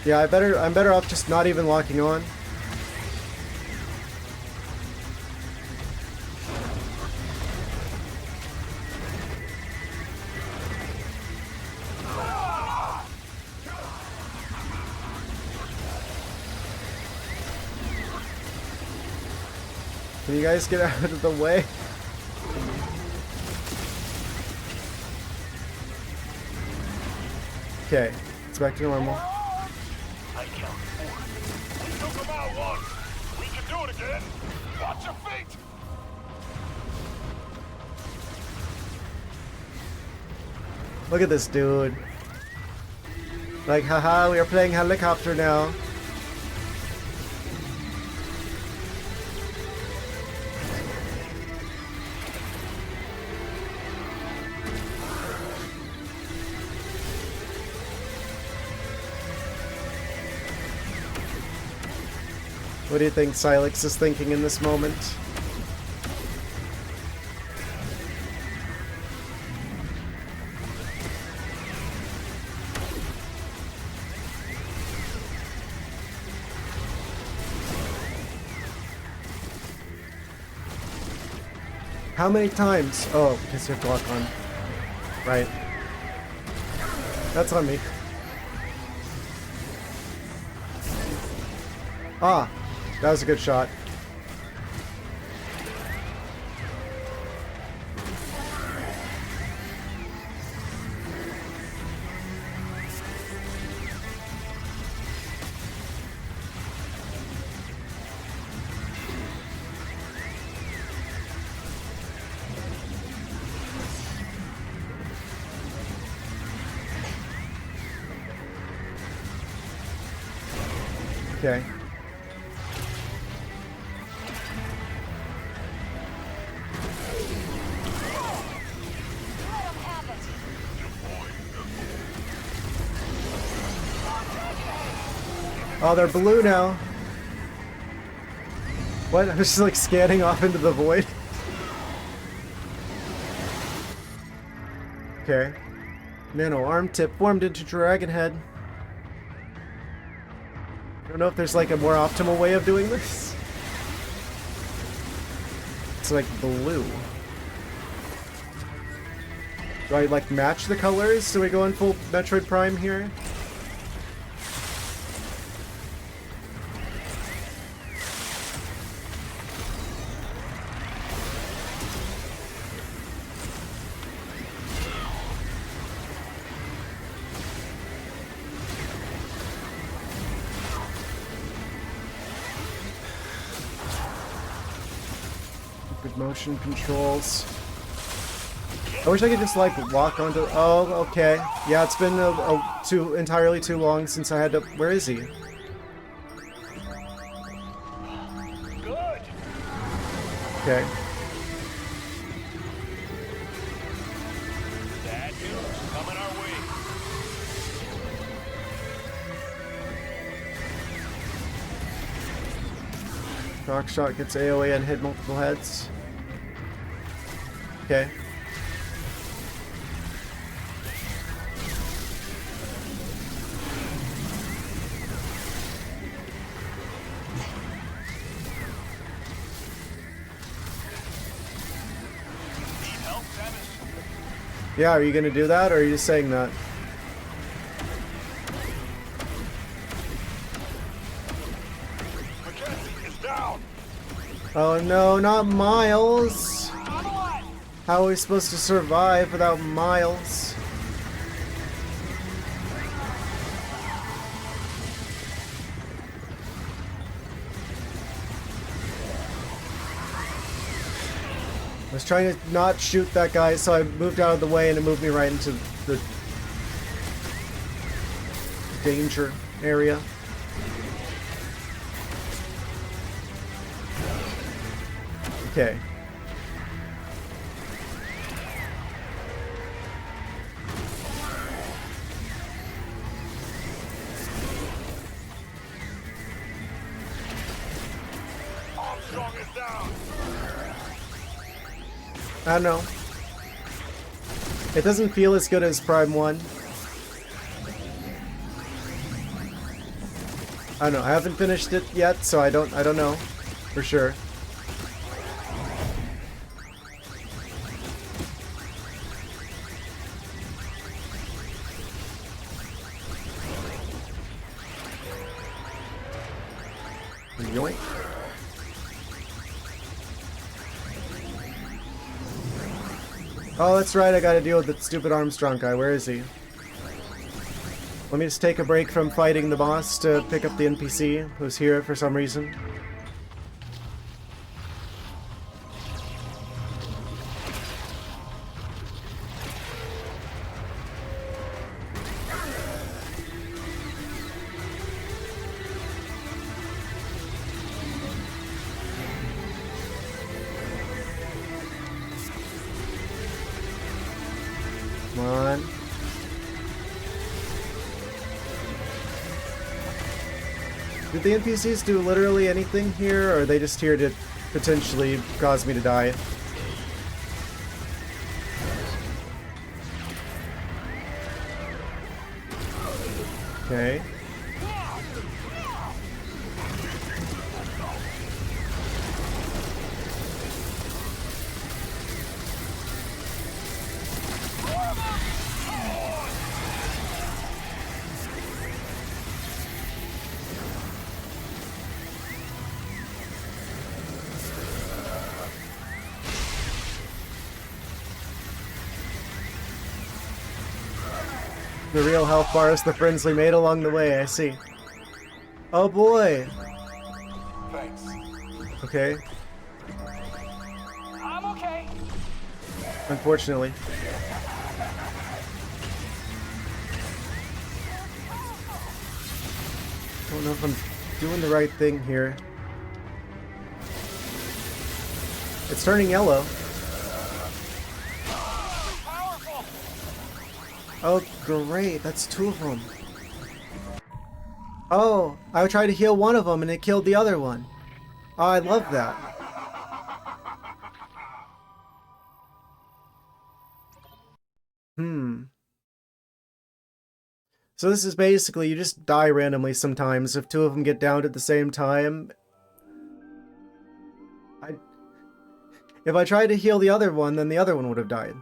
Yeah, I'm better off just not even locking on. Can you guys get out of the way? Okay, it's back to normal. I count 4. We took them out once. We can do it again. Watch your feet. Look at this dude. Like, haha, we are playing helicopter now. What do you think Silex is thinking in this moment? How many times? Oh, because you have to lock on. Right. That's on me. Ah, that was a good shot. Okay. Oh, they're blue now. What? I was just like scanning off into the void. Okay. Nano arm tip formed into dragon head. I don't know if there's like a more optimal way of doing this. It's like blue. Do I like match the colors? Do we go in full Metroid Prime here? Good motion controls. I wish I could just like walk onto. Oh, okay. Yeah, it's been entirely too long since I had to. Where is he? Good. Okay. Bad news coming our way. Rock shot gets AoE and hit multiple heads. Okay. Need help, Travis? Yeah, are you gonna do that, or are you just saying that? Mackenzie is down. Oh no, not Miles! How are we supposed to survive without Miles? I was trying to not shoot that guy, so I moved out of the way and it moved me right into the danger area. Okay. Armstrong is down. I don't know. It doesn't feel as good as Prime 1. I don't know. I haven't finished it yet, so I don't know for sure. Yoink. Oh, that's right. I gotta deal with that stupid Armstrong guy. Where is he? Let me just take a break from fighting the boss to pick up the NPC who's here for some reason. Come on. Did the NPCs do literally anything here, or are they just here to potentially cause me to die? Okay. The real health bar is the friends we made along the way, I see. Oh boy! Thanks. Okay. I'm okay. Unfortunately. Don't know if I'm doing the right thing here. It's turning yellow. Oh, great. That's two of them. Oh, I tried to heal one of them and it killed the other one. Oh, I love that. So this is basically, you just die randomly sometimes if two of them get downed at the same time. If I tried to heal the other one, then the other one would have died.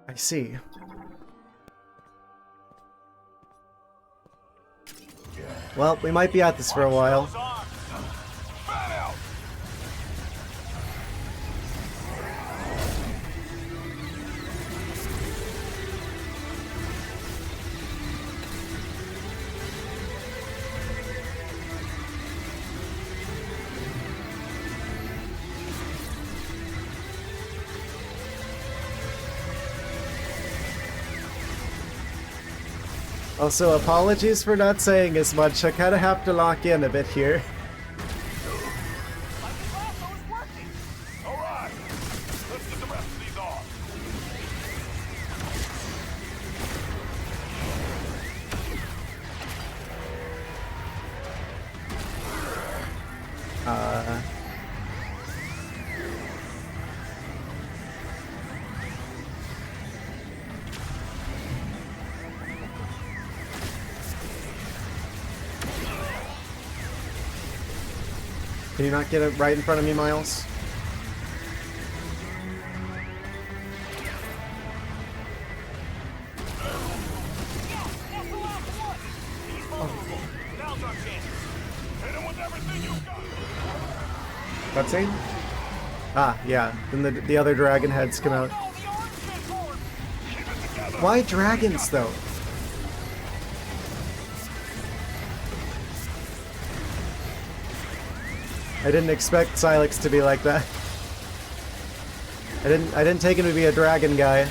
I see. Well, we might be at this for a while. Also, apologies for not saying as much. I kind of have to lock in a bit here. Alright, let's get the rest of these off. Can you not get it right in front of me, Miles? Now's our chance. Hit him with everything you got. Cutscene? Ah, yeah. Then the other dragon heads come out. Why dragons, though? I didn't expect Silex to be like that. I didn't take him to be a dragon guy.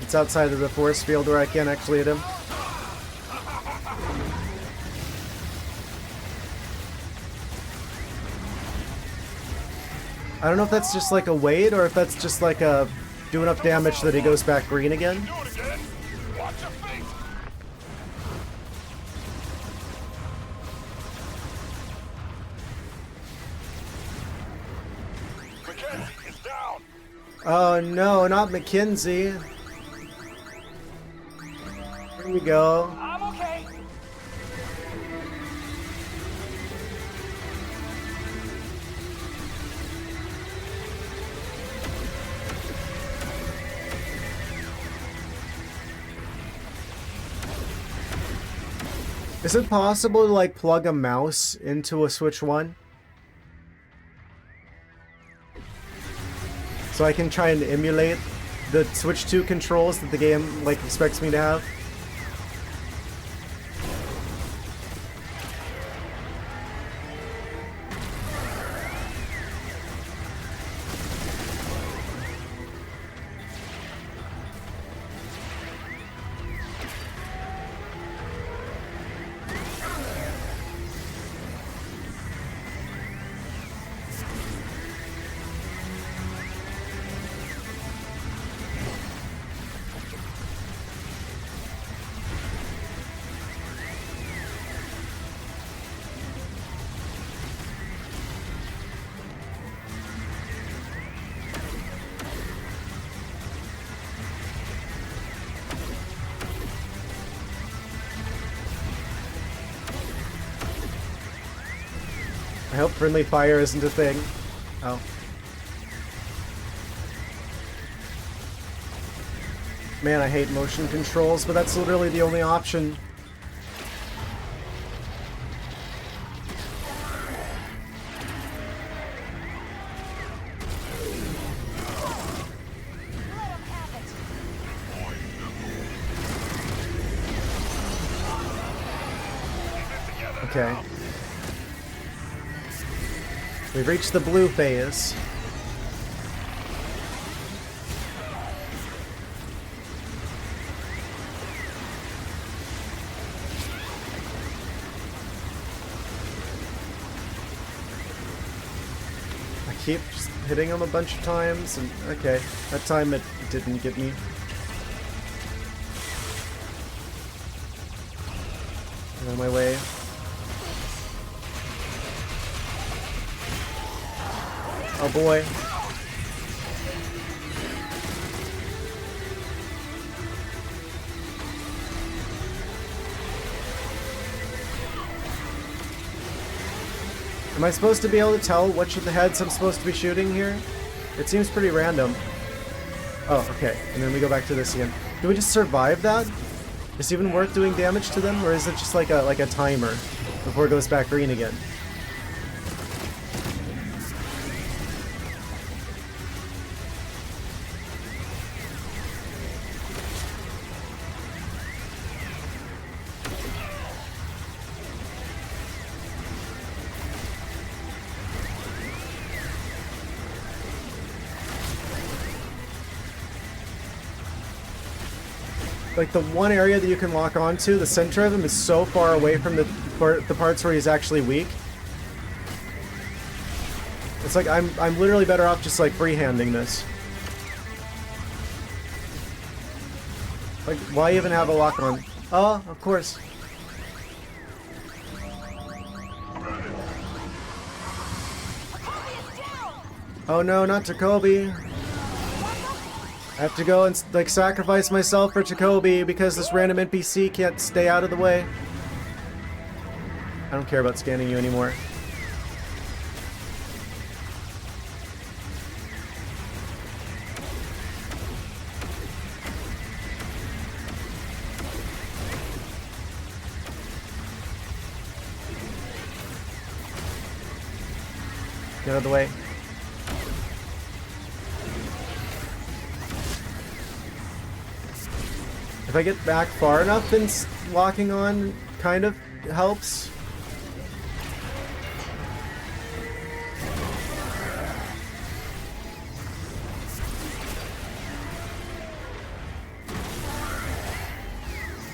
It's outside of the force field where I can't actually hit him. I don't know if that's just like a wait or if that's just like a do enough damage that he goes back green again. Do it again. Watch your feet. Mackenzie is down. Oh no, not Mackenzie. Here we go. I'm okay. Is it possible to like plug a mouse into a Switch 1? So I can try and emulate the Switch 2 controls that the game like expects me to have? I hope friendly fire isn't a thing. Oh. Man, I hate motion controls, but that's literally the only option. Okay. We've reached the blue phase. I keep just hitting him a bunch of times, and okay, that time it didn't get me. Get on my way. Oh boy. Am I supposed to be able to tell which of the heads I'm supposed to be shooting here? It seems pretty random. Oh, okay. And then we go back to this again. Do we just survive that? Is it even worth doing damage to them, or is it just like a timer before it goes back green again? Like, the one area that you can lock onto, the center of him, is so far away from the parts where he's actually weak. It's like, I'm literally better off just, like, freehanding this. Like, why even have a lock on? Oh, of course. Oh no, not Jacoby. I have to go and, like, sacrifice myself for Jacoby because this random NPC can't stay out of the way. I don't care about scanning you anymore. Get out of the way. If I get back far enough, then locking on kind of helps.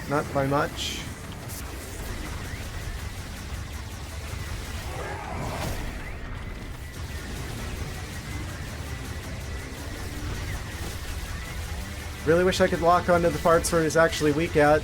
Not by much. Really wish I could lock onto the parts where he's actually weak at.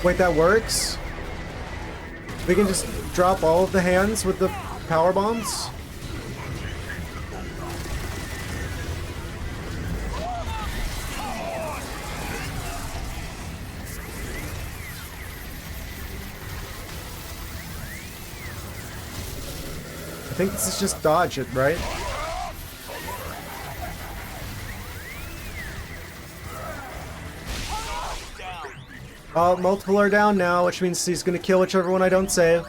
Wait, that works? We can just drop all of the hands with the power bombs? I think this is just dodge it, right? Multiple are down now, which means he's gonna kill whichever one I don't save.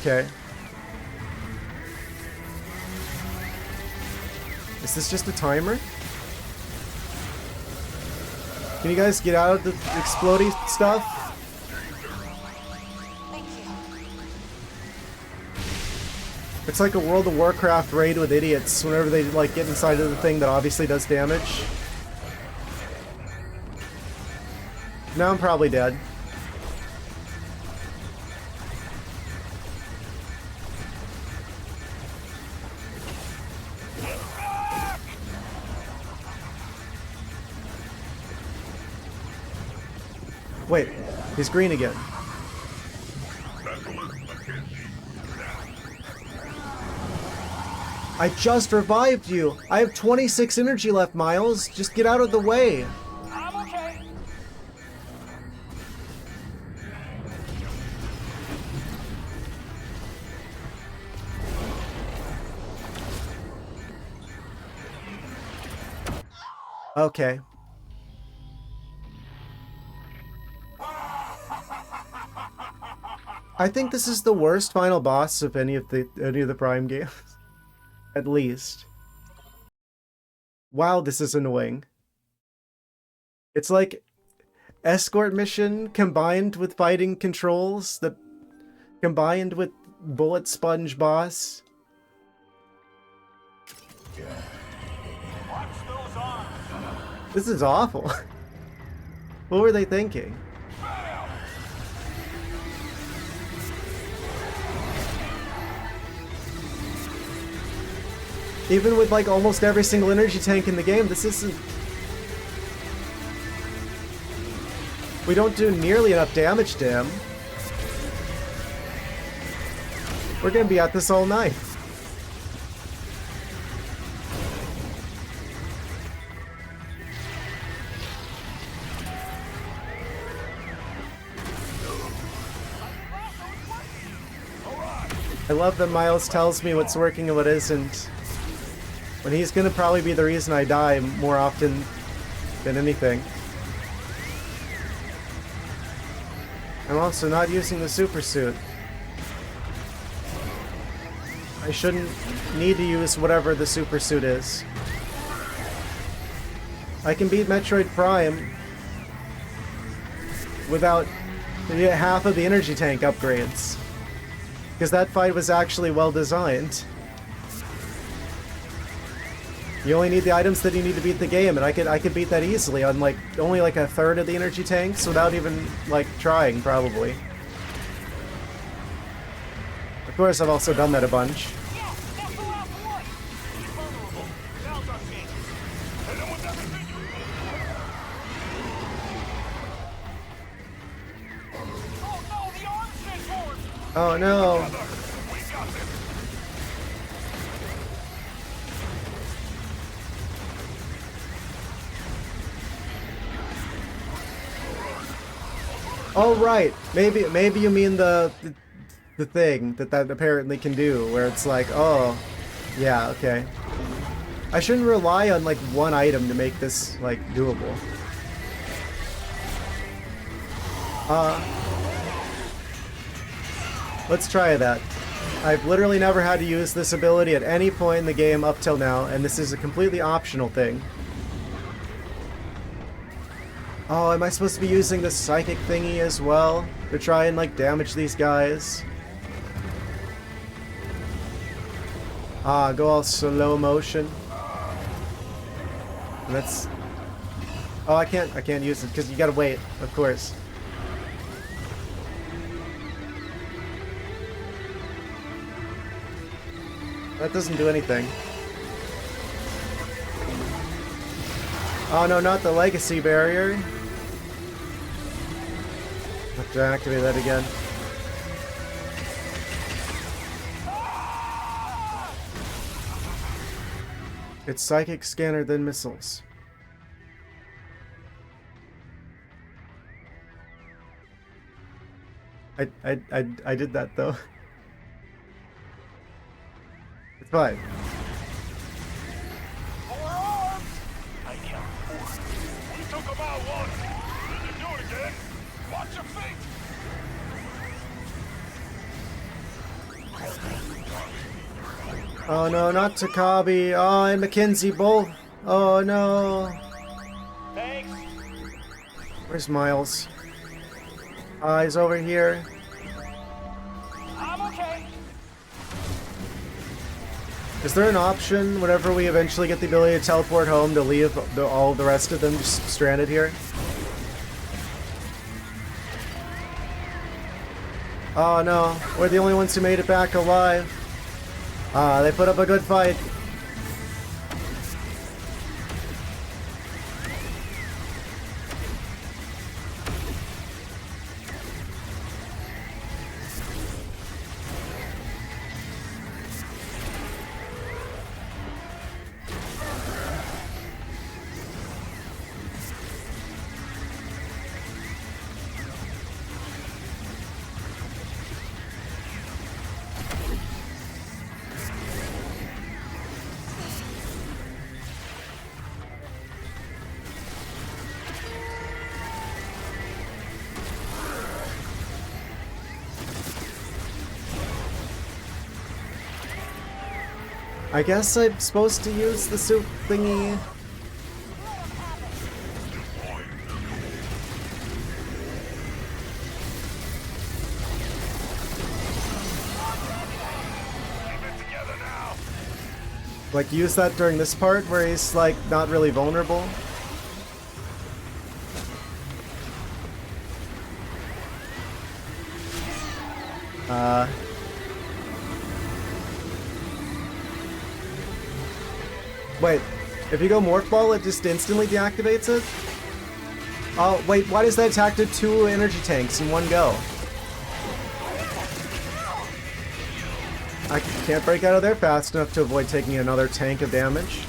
Okay. Is this just a timer? Can you guys get out of the explodey stuff? Thank you. It's like a World of Warcraft raid with idiots whenever they like get inside of the thing that obviously does damage. Now I'm probably dead. Wait, he's green again. I just revived you! I have 26 energy left, Miles! Just get out of the way! I'm okay. Okay. I think this is the worst final boss of any of the Prime games. At least. Wow, this is annoying. It's like escort mission combined with fighting controls that combined with bullet sponge boss. Watch those arms. This is awful. What were they thinking? Even with like almost every single energy tank in the game, this isn't... We don't do nearly enough damage to him. We're gonna be at this all night. I love that Miles tells me what's working and what isn't. When he's gonna probably be the reason I die more often than anything. I'm also not using the super suit. I shouldn't need to use whatever the super suit is. I can beat Metroid Prime without half of the energy tank upgrades. Because that fight was actually well designed. You only need the items that you need to beat the game, and I could beat that easily on like only like a third of the energy tanks without even like trying, probably. Of course, I've also done that a bunch. Yeah, that's the last one. He's vulnerable. Now's our chance. And then with everything you... Oh no, the arms transformed. Oh no! We got this. Oh right, maybe you mean the thing that apparently can do, where it's like, oh, yeah, okay. I shouldn't rely on like one item to make this like doable. Let's try that. I've literally never had to use this ability at any point in the game up till now, and this is a completely optional thing. Oh, am I supposed to be using the psychic thingy as well to try and, like, damage these guys? Ah, go all slow motion. That's... Oh, I can't use it because you gotta wait, of course. That doesn't do anything. Oh no, not the legacy barrier. Have to activate that again. It's psychic scanner, then missiles. I did that though. It's fine. I count 4. We took them out once. You can do it again. Watch your feet. Oh no, not Takabi. Oh, and Mackenzie both. Oh no. Thanks. Where's Miles? Ah, he's over here. I'm okay. Is there an option whenever we eventually get the ability to teleport home to leave all the rest of them just stranded here? Oh no, we're the only ones who made it back alive. Ah, they put up a good fight. I guess I'm supposed to use the soup thingy. Like, use that during this part where he's, like, not really vulnerable. Wait, if you go Morph Ball, it just instantly deactivates it? Oh, wait, why does that attack do 2 energy tanks in one go? I can't break out of there fast enough to avoid taking another tank of damage.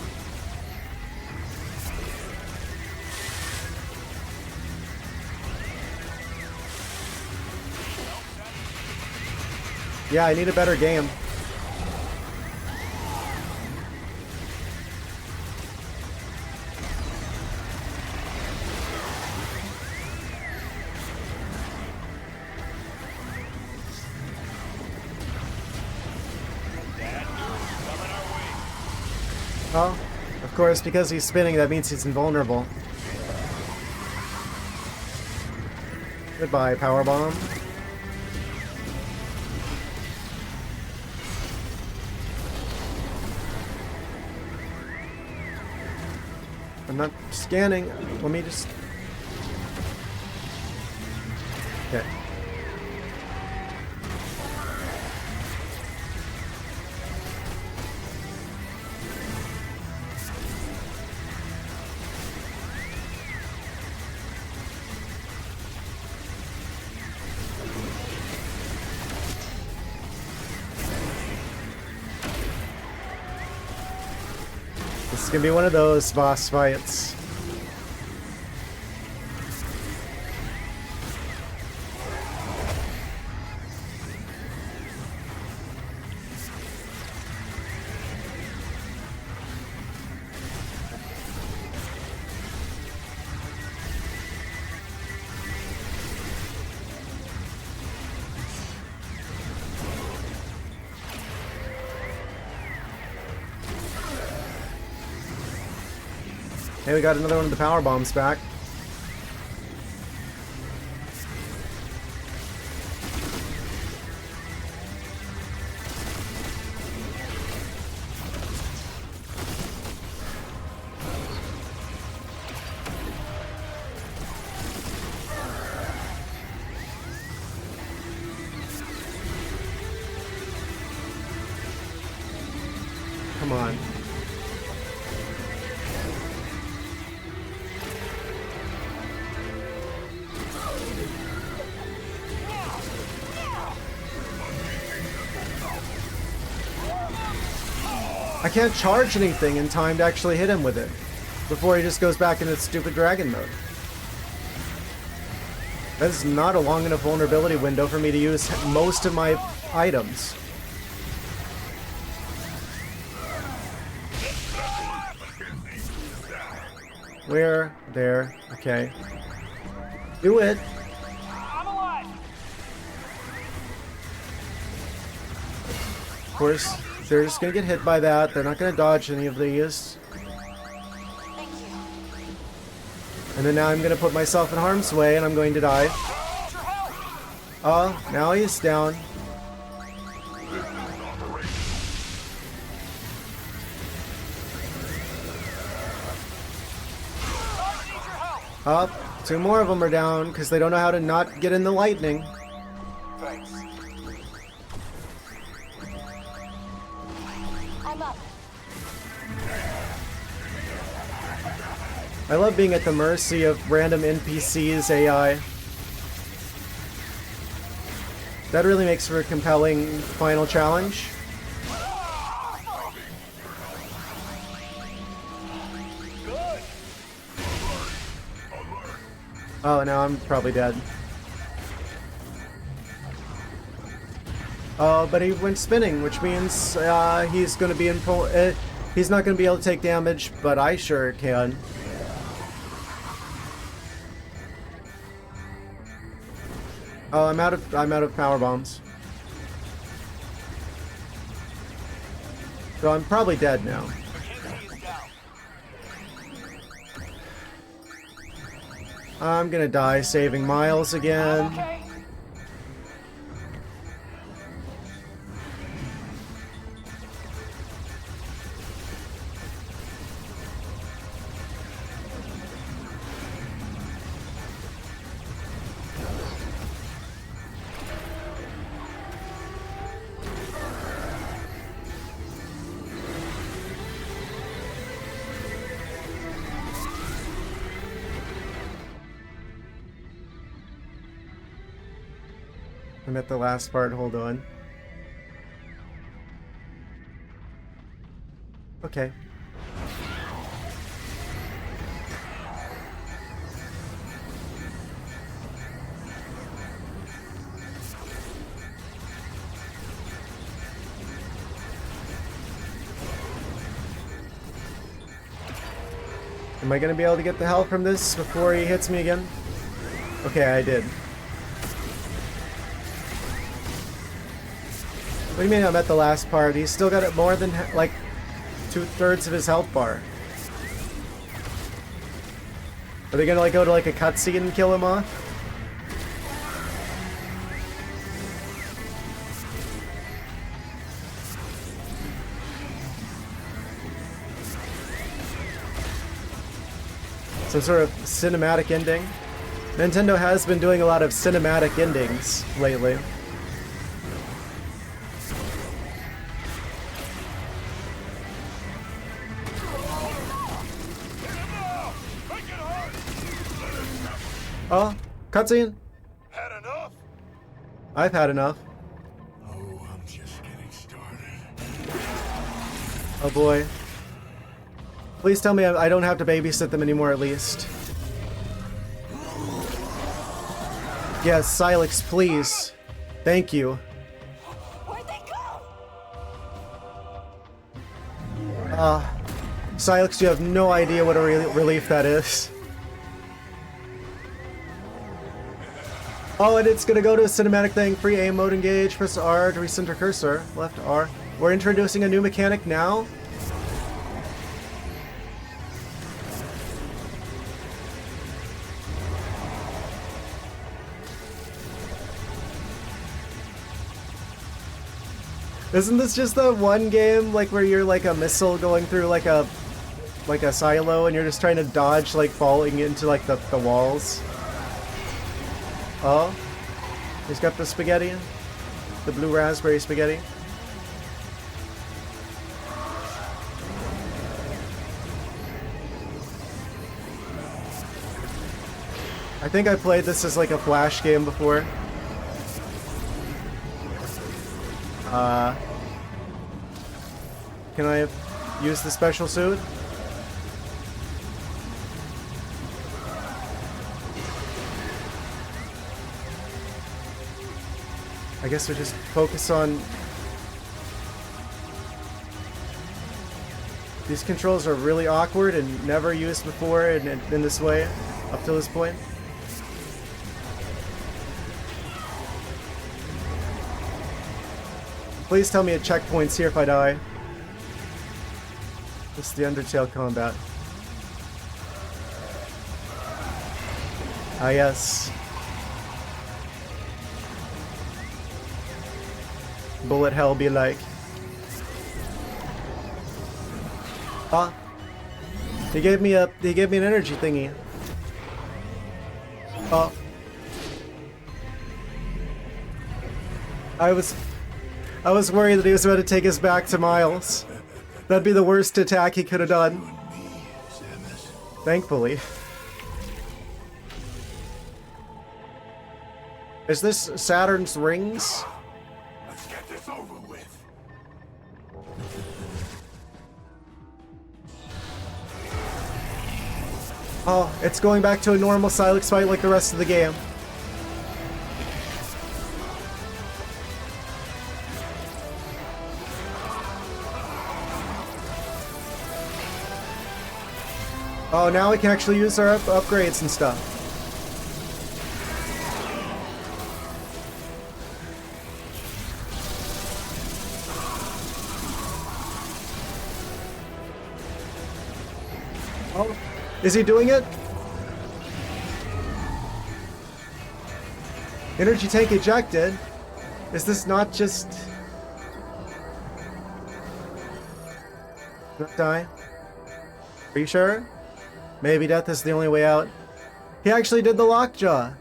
Yeah, I need a better game. Oh, of course, because he's spinning, that means he's invulnerable. Goodbye, power bomb. I'm not scanning. Let me just... Okay. This is gonna be one of those boss fights. Hey, we got another one of the power bombs back. Come on. I can't charge anything in time to actually hit him with it before he just goes back into stupid dragon mode. That is not a long enough vulnerability window for me to use most of my items. Where? There. Okay. Do it. I'm alive. Of course, they're just gonna get hit by that. They're not gonna dodge any of these. Thank you. And then now I'm gonna put myself in harm's way and I'm going to die. Oh, now he's down. Up. Two more of them are down because they don't know how to not get in the lightning. Thanks. I'm up. I love being at the mercy of random NPCs AI. That really makes for a compelling final challenge. Oh, now I'm probably dead. Oh, but he went spinning, which means he's going to be in he's not going to be able to take damage, but I sure can. Oh, I'm out of power bombs. So I'm probably dead now. I'm gonna die saving Miles again. Okay. I'm at the last part, hold on. Okay. Am I gonna be able to get the health from this before he hits me again? Okay, I did. What do you mean I'm at the last part? He's still got it more than, like, 2/3 of his health bar. Are they gonna, like, go to, like, a cutscene and kill him off? Some sort of cinematic ending? Nintendo has been doing a lot of cinematic endings lately. Oh, cutscene? Had enough? I've had enough. Oh, I'm just getting started. Oh boy. Please tell me I don't have to babysit them anymore at least. Yes, Silex, please. Thank you. Where'd they go? Silex, you have no idea what a relief that is. Oh, and it's gonna go to a cinematic thing. Free aim mode engage. Press R to recenter cursor. Left R. We're introducing a new mechanic now. Isn't this just the one game like where you're like a missile going through like a silo and you're just trying to dodge like falling into like the walls? Oh, he's got the spaghetti, the blue raspberry spaghetti. I think I played this as like a Flash game before. Can I use the special suit? I guess we just focus on... These controls are really awkward and never used before in this way, up to this point. Please tell me it checkpoints here if I die. This is the Undertale combat. Ah, yes. Bullet hell be like. Ah. He gave me an energy thingy. Oh. I was worried that he was about to take us back to Miles. That'd be the worst attack he could have done. Thankfully. Is this Saturn's rings? Let's get this over with. Oh, it's going back to a normal Silex fight like the rest of the game. Oh, now we can actually use our upgrades and stuff. Oh, is he doing it? Energy tank ejected. Is this not just... Not die? Are you sure? Maybe death is the only way out. He actually did the lockjaw.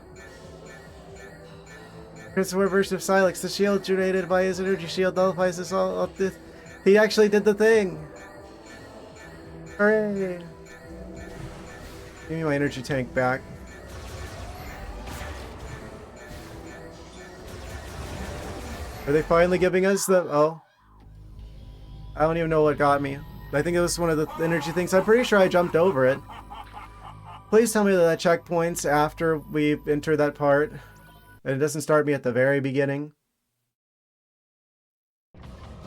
Principal version of Silex. The shield generated by his energy shield nullifies this all up this. He actually did the thing. Hooray! Give me my energy tank back. Are they finally giving us the... Oh. I don't even know what got me. I think it was one of the energy things. I'm pretty sure I jumped over it. Please tell me that checkpoints after we enter that part. And it doesn't start me at the very beginning.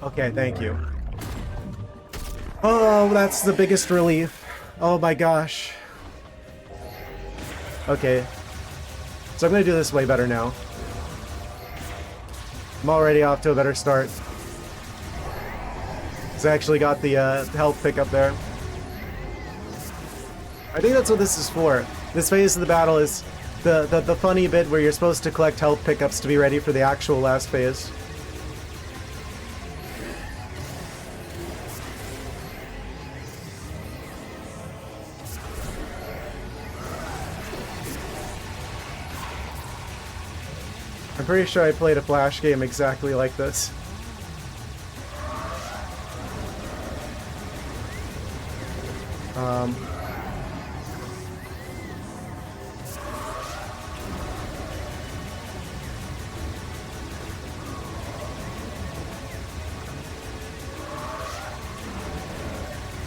Okay, thank you. Oh, that's the biggest relief. Oh my gosh. Okay. So I'm gonna do this way better now. I'm already off to a better start. I actually got the health pickup there. I think that's what this is for. This phase of the battle is the funny bit where you're supposed to collect health pickups to be ready for the actual last phase. I'm pretty sure I played a Flash game exactly like this.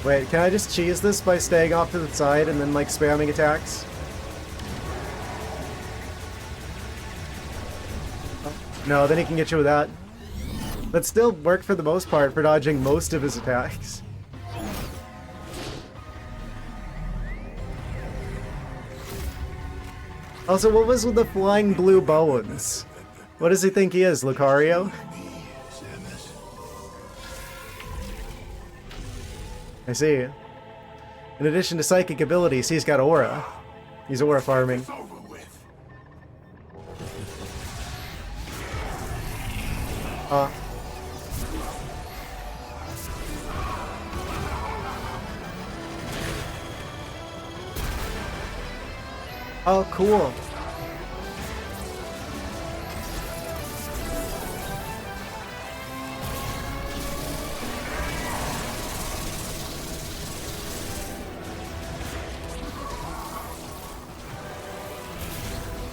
Wait, can I just cheese this by staying off to the side and then like spamming attacks? No, then he can get you with that. That still worked for the most part for dodging most of his attacks. Also, what was with the flying blue bones? What does he think he is, Lucario? I see. In addition to psychic abilities, he's got aura. He's aura farming. Oh, cool.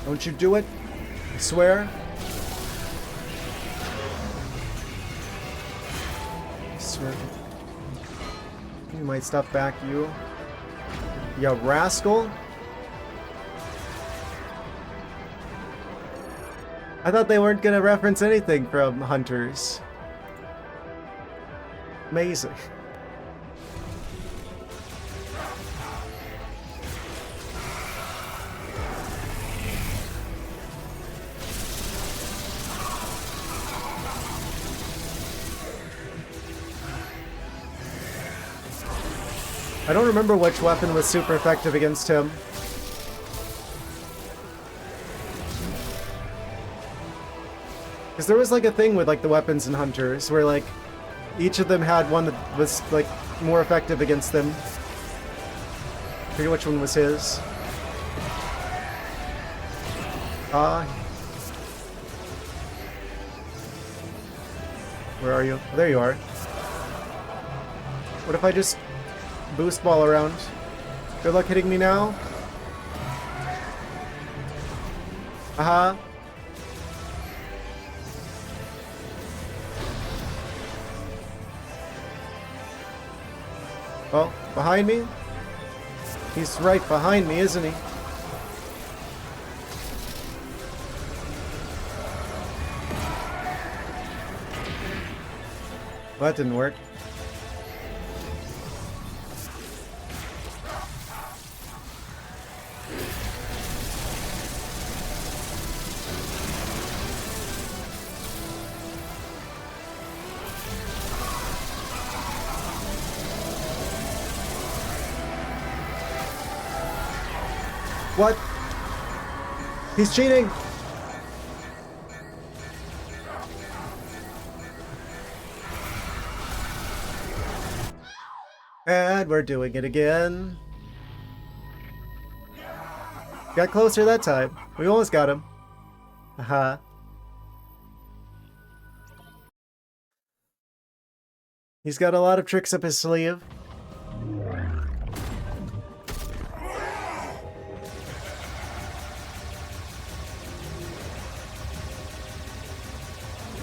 Don't you do it? I swear. I swear. You might stop back, you. You rascal. I thought they weren't gonna reference anything from Hunters. Amazing. I don't remember which weapon was super effective against him. Because there was like a thing with like the weapons in Hunters where like each of them had one that was like more effective against them. I forget which one was his. Where are you? Oh, there you are. What if I just boost ball around? Good luck hitting me now. Aha. Oh, behind me? He's right behind me, isn't he? Well, that didn't work. What? He's cheating! And we're doing it again. Got closer that time. We almost got him. Haha. He's got a lot of tricks up his sleeve.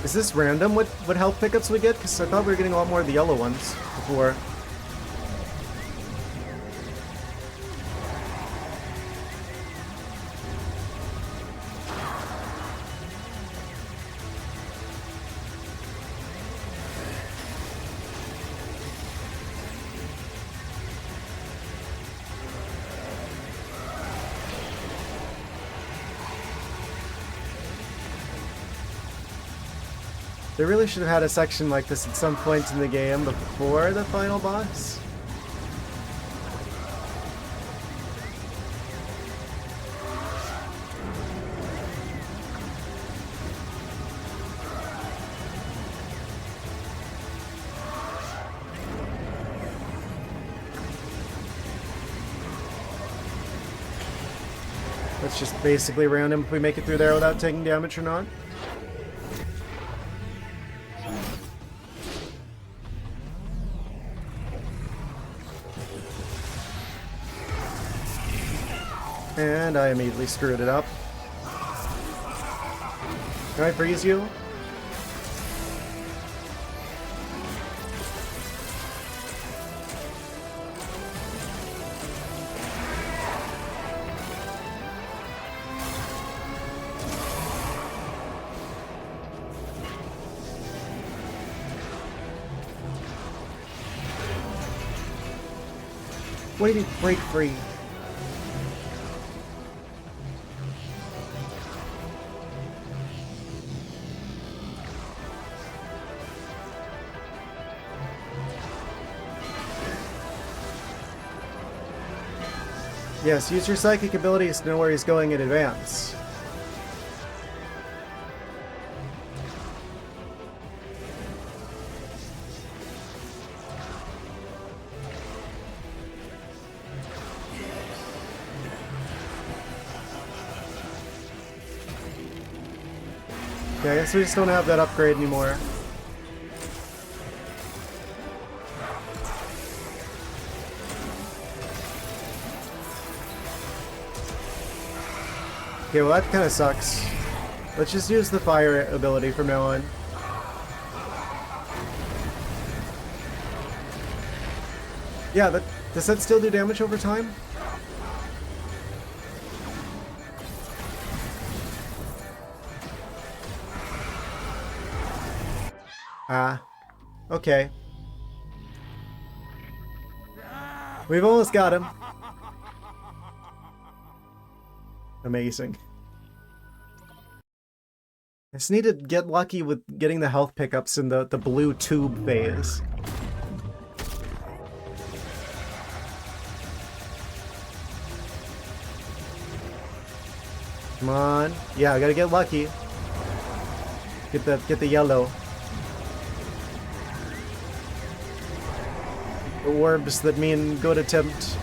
Is this random what health pickups we get? Because I thought we were getting a lot more of the yellow ones before. They really should have had a section like this at some point in the game before the final boss. That's just basically random if we make it through there without taking damage or not. And I immediately screwed it up. Can I freeze you? What do you mean break free? Yes, use your psychic abilities to know where he's going in advance. Yeah, I guess we just don't have that upgrade anymore. Okay, well that kind of sucks. Let's just use the fire ability from now on. Yeah, does that still do damage over time? Ah, okay. We've almost got him. Amazing. I just need to get lucky with getting the health pickups in the blue tube phase. Come on. Yeah, I gotta get lucky. Get the yellow. The orbs that mean good attempt.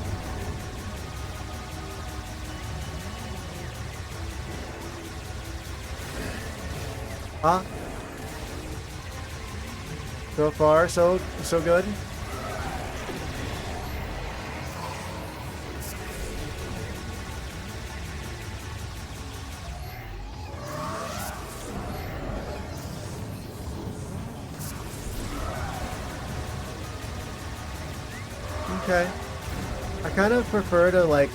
Huh? So far, so good. Okay. I kind of prefer to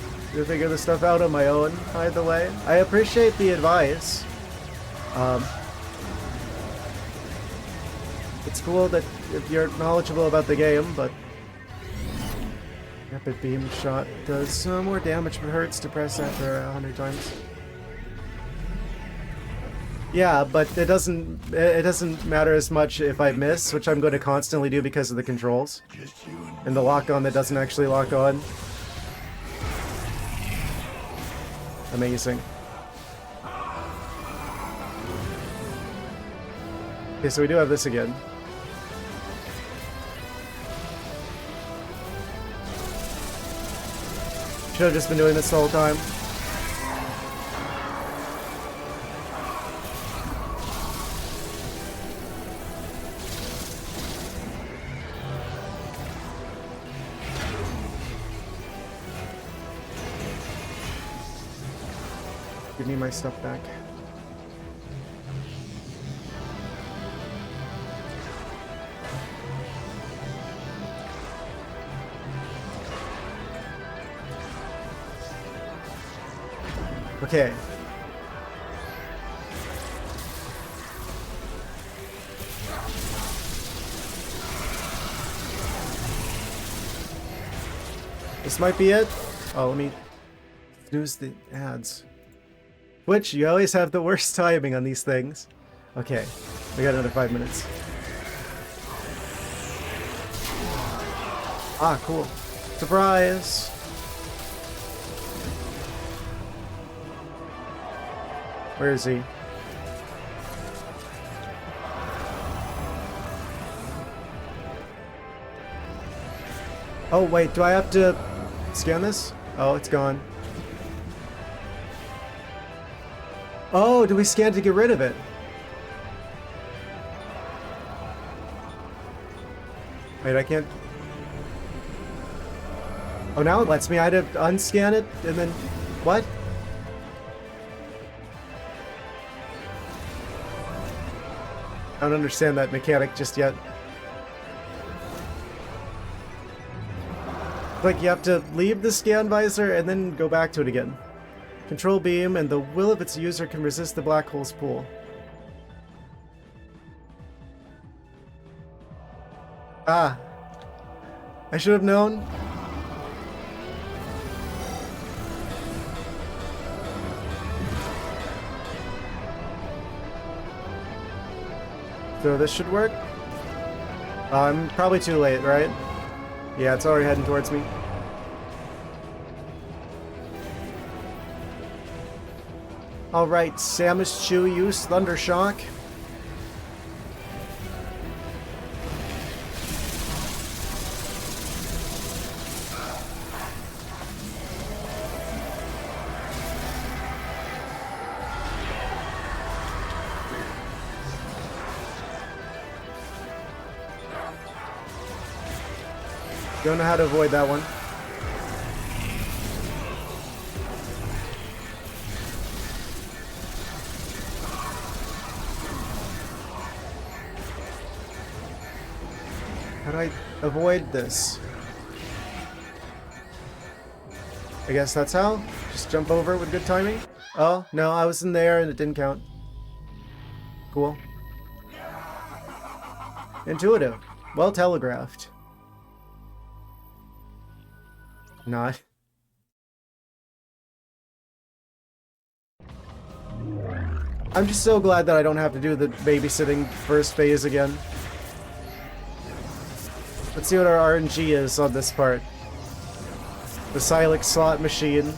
figure this stuff out on my own, by the way. I appreciate the advice. It's cool that if you're knowledgeable about the game, but rapid beam shot does more damage but hurts to press after 100 times. Yeah, but it doesn't matter as much if I miss, which I'm going to constantly do because of the controls. And the lock-on that doesn't actually lock on. Amazing. Okay, so we do have this again. Should have just been doing this the whole time. Give me my stuff back. Okay. This might be it. Oh, let me snooze the ads. Which, you always have the worst timing on these things. Okay, we got another 5 minutes. Ah, cool. Surprise! Where is he? Oh, wait, do I have to scan this? Oh, it's gone. Oh, do we scan to get rid of it? Wait, I can't... Oh, now it lets me. I had to unscan it, and then... What? I don't understand that mechanic just yet. Like, you have to leave the scan visor and then go back to it again. Control beam, and the will of its user can resist the black hole's pull. Ah. I should have known. So this should work? I'm probably too late, right? Yeah, it's already heading towards me. Alright, Samus Chew use Thunder Shock. Don't know how to avoid that one. How do I avoid this? I guess that's how? Just jump over with good timing? Oh, no, I was in there and it didn't count. Cool. Intuitive. Well telegraphed. Not. I'm just so glad that I don't have to do the babysitting first phase again. Let's see what our RNG is on this part. The Silex slot machine.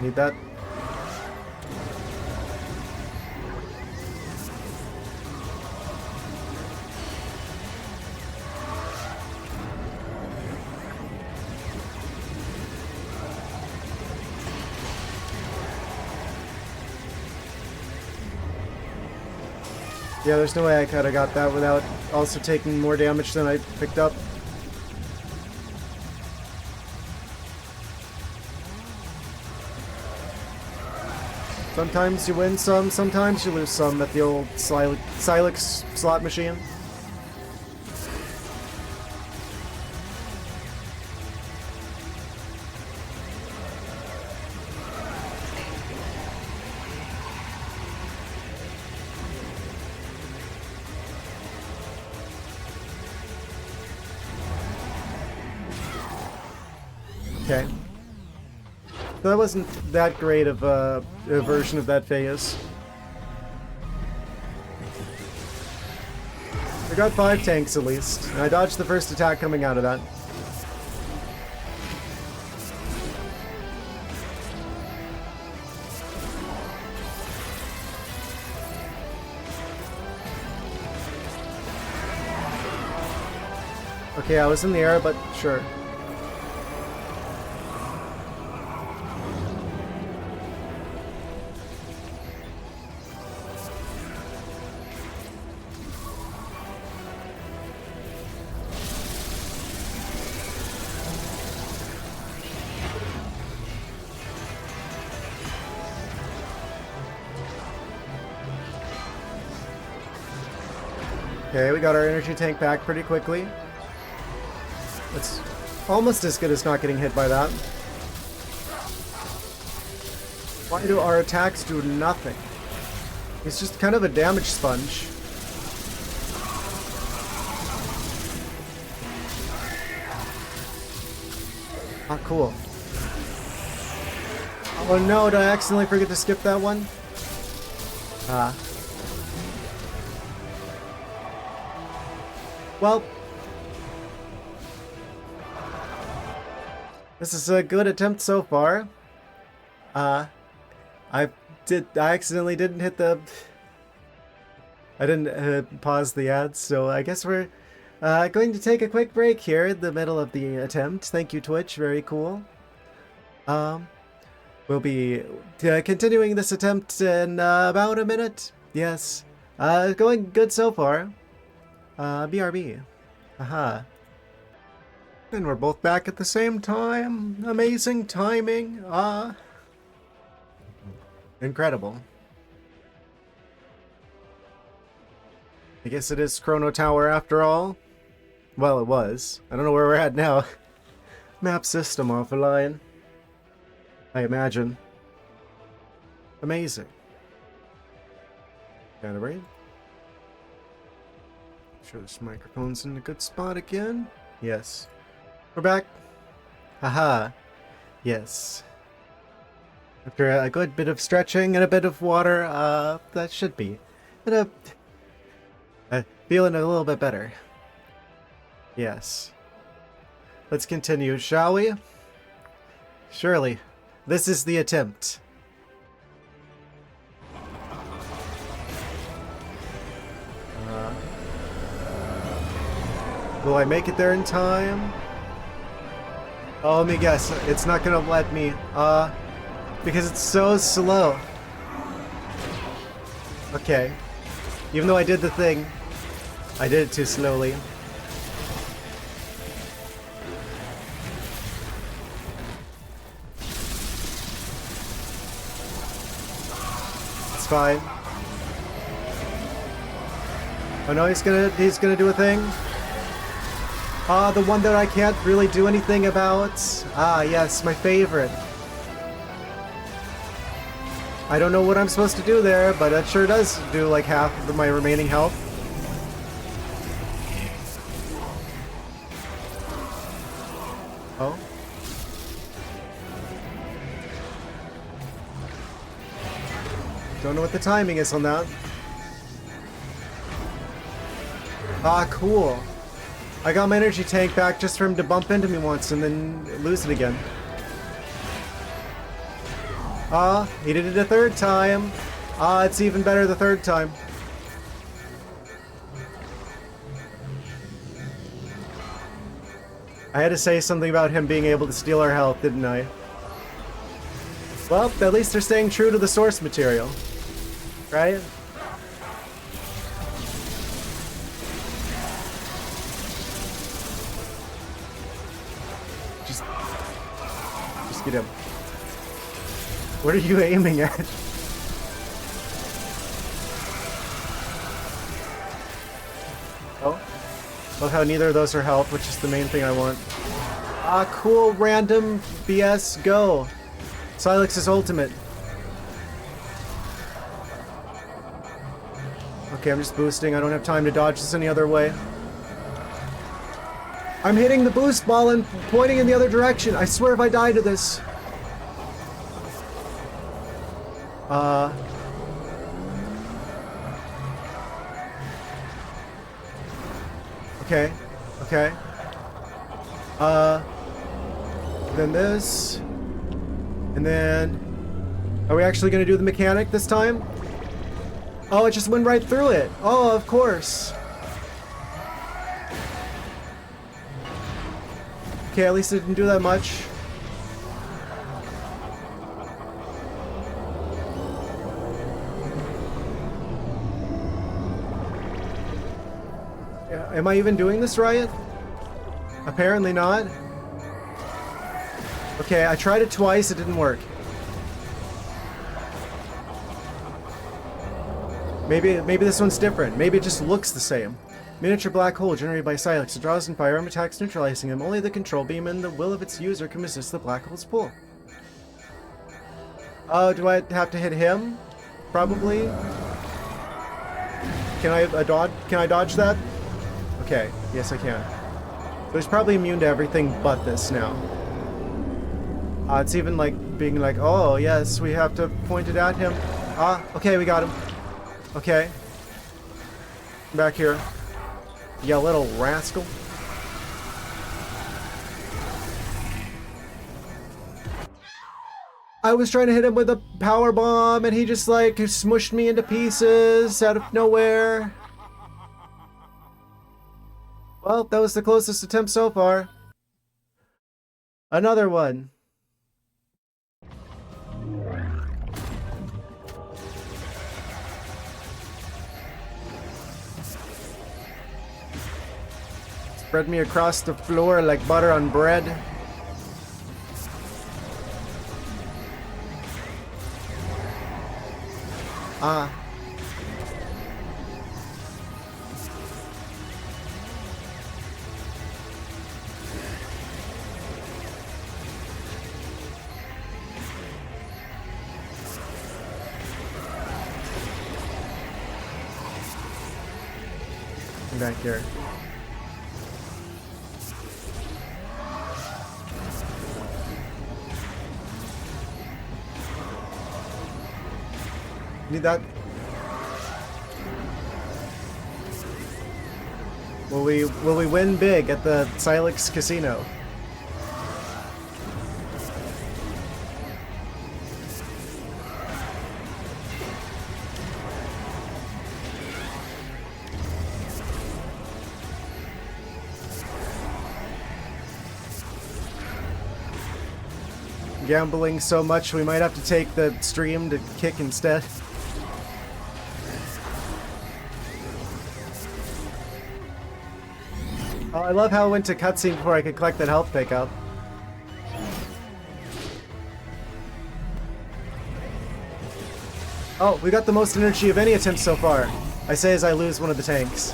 Need that. Yeah, there's no way I could have got that without also taking more damage than I picked up. Sometimes you win some, sometimes you lose some at the old Silex slot machine. Okay. So that wasn't that great of a version of that phase. I got 5 tanks at least, and I dodged the first attack coming out of that. Okay, I was in the air, but sure. Okay, we got our energy tank back pretty quickly. It's almost as good as not getting hit by that. Why do our attacks do nothing? He's just kind of a damage sponge. Ah, cool. Oh no, did I accidentally forget to skip that one? Ah. Well, this is a good attempt so far. I accidentally didn't hit the... I didn't pause the ads, so I guess we're going to take a quick break here in the middle of the attempt. Thank you, Twitch. Very cool. We'll be continuing this attempt in about a minute. Yes. Going good so far. BRB. Haha. And we're both back at the same time. Amazing timing. Incredible. I guess it is Chrono Tower after all. Well, it was. I don't know where we're at now. Map system offline. I imagine. Amazing. Got it right. Sure this microphone's in a good spot again. Yes. We're back. Haha. Yes. After a good bit of stretching and a bit of water, that should be. And Feeling a little bit better. Yes. Let's continue, shall we? Surely. This is the attempt. Will I make it there in time? Oh, let me guess. It's not gonna let me. Because it's so slow. Okay. Even though I did the thing, I did it too slowly. It's fine. Oh no, he's gonna do a thing. The one that I can't really do anything about. Ah, yes, my favorite. I don't know what I'm supposed to do there, but it sure does do like half of my remaining health. Oh. Don't know what the timing is on that. Ah, cool. I got my energy tank back just for him to bump into me once and then lose it again. Ah, he did it a third time. Ah, it's even better the third time. I had to say something about him being able to steal our health, didn't I? Well, at least they're staying true to the source material. Right? Just get him. What are you aiming at? Oh. Love how neither of those are health, which is the main thing I want. Ah, cool, random BS, go. Silex's ultimate. Okay, I'm just boosting. I don't have time to dodge this any other way. I'm hitting the boost ball and pointing in the other direction. I swear if I die to this. Okay. Okay. Then this. And then... Are we actually going to do the mechanic this time? Oh, it just went right through it. Oh, of course. Okay, at least it didn't do that much. Yeah, am I even doing this right? Apparently not. Okay, I tried it twice, it didn't work. Maybe this one's different. Maybe it just looks the same. Miniature black hole generated by Silex. It draws in firearm attacks, neutralizing them. Only the control beam and the will of its user can resist the black hole's pull. Oh, do I have to hit him? Probably. Can I dodge that? Okay, yes I can. So he's probably immune to everything but this now. It's even like being like, oh yes, we have to point it at him. Ah, okay, we got him. Okay. Back here. You little rascal. I was trying to hit him with a power bomb and he just like smushed me into pieces out of nowhere. Well, that was the closest attempt so far. Another one. Spread me across the floor like butter on bread. Ah. Come back here. Need that. Will we win big at the Silex Casino? Gambling so much we might have to take the stream to kick instead. Oh, I love how it went to cutscene before I could collect that health pickup. Oh, we got the most energy of any attempt so far. I say as I lose one of the tanks.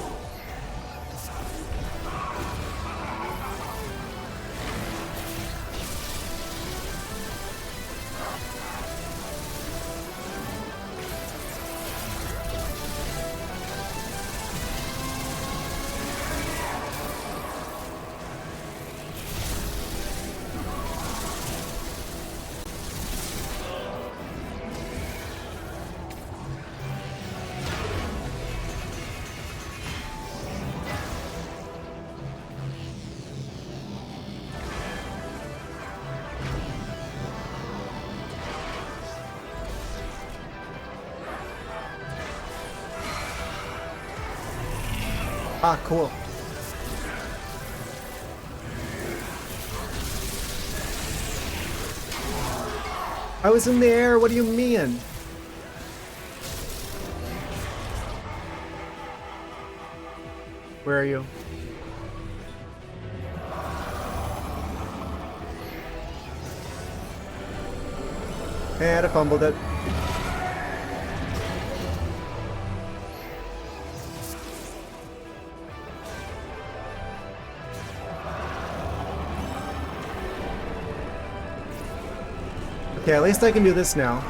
Ah, cool. I was in the air, what do you mean? Where are you? And I fumbled it. Okay, at least I can do this now.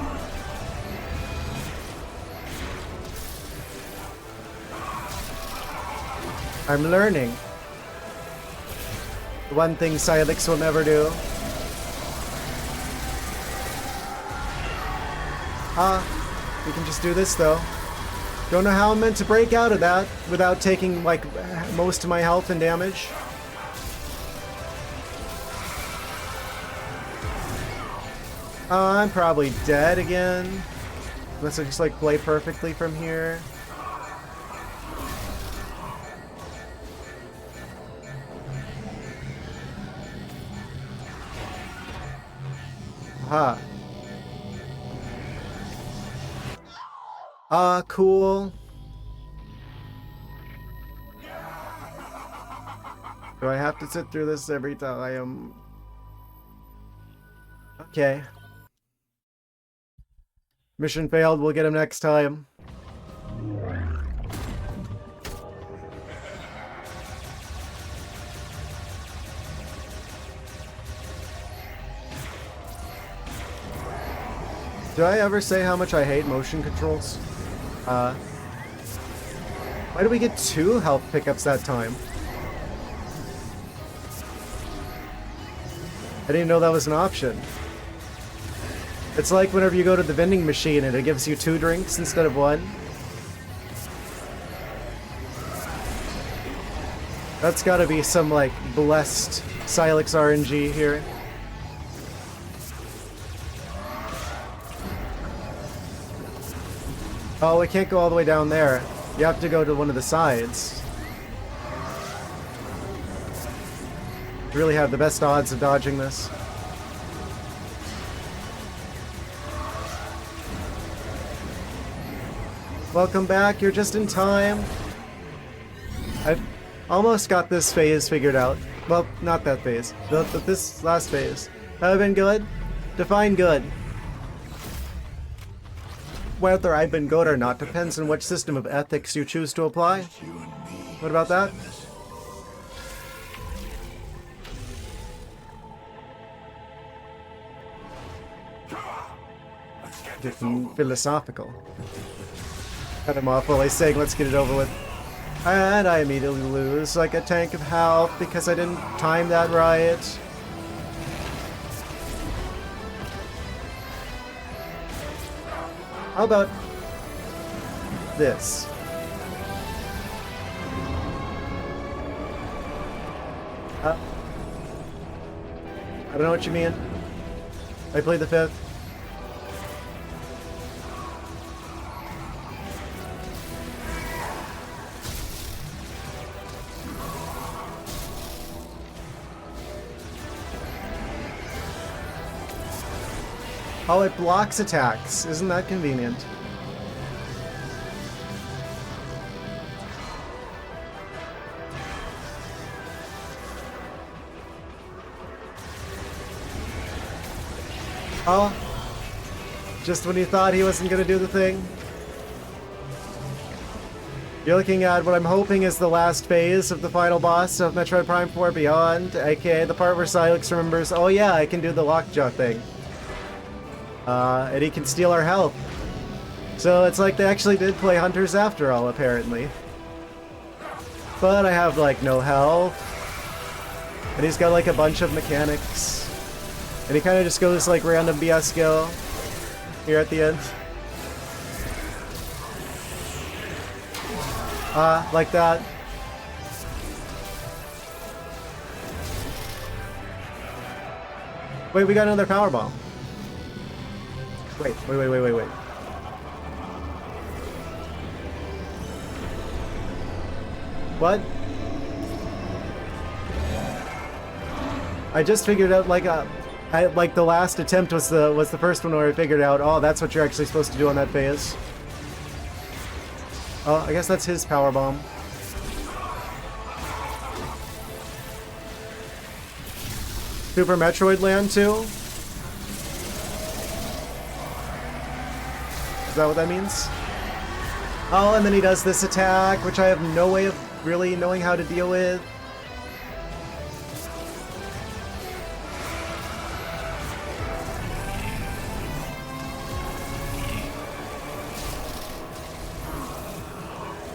I'm learning. The one thing Silex will never do. We can just do this though. Don't know how I'm meant to break out of that without taking like most of my health and damage. I'm probably dead again. Unless I just like play perfectly from here. Aha. Cool. Do I have to sit through this every time? Okay. Mission failed, we'll get him next time. Did I ever say how much I hate motion controls? Why did we get 2 health pickups that time? I didn't know that was an option. It's like whenever you go to the vending machine and it gives you 2 drinks instead of 1. That's gotta be some, like, blessed Silex RNG here. Oh, we can't go all the way down there. You have to go to one of the sides. You really have the best odds of dodging this. Welcome back, you're just in time. I've almost got this phase figured out. Well, not that phase. This last phase. Have I been good? Define good. Whether I've been good or not depends on which system of ethics you choose to apply. What about that? Getting philosophical. Cut him off while he's saying, let's get it over with. And I immediately lose like a tank of health because I didn't time that right. How about I don't know what you mean. I played the 5th. Oh, it blocks attacks. Isn't that convenient? Oh, just when you thought he wasn't going to do the thing. You're looking at what I'm hoping is the last phase of the final boss of Metroid Prime 4 Beyond, aka the part where Silex remembers, oh yeah, I can do the lockjaw thing. And he can steal our health. So it's like they actually did play Hunters after all, apparently. But I have, like, no health. And he's got, like, a bunch of mechanics. And he kind of just goes, like, random BS go here at the end. Like that. Wait, we got another power bomb. Wait. What? I just figured out like the last attempt was the first one where I figured out, oh, that's what you're actually supposed to do on that phase. Oh, I guess that's his power bomb. Super Metroid Land 2? Is that what that means? Oh, and then he does this attack, which I have no way of really knowing how to deal with.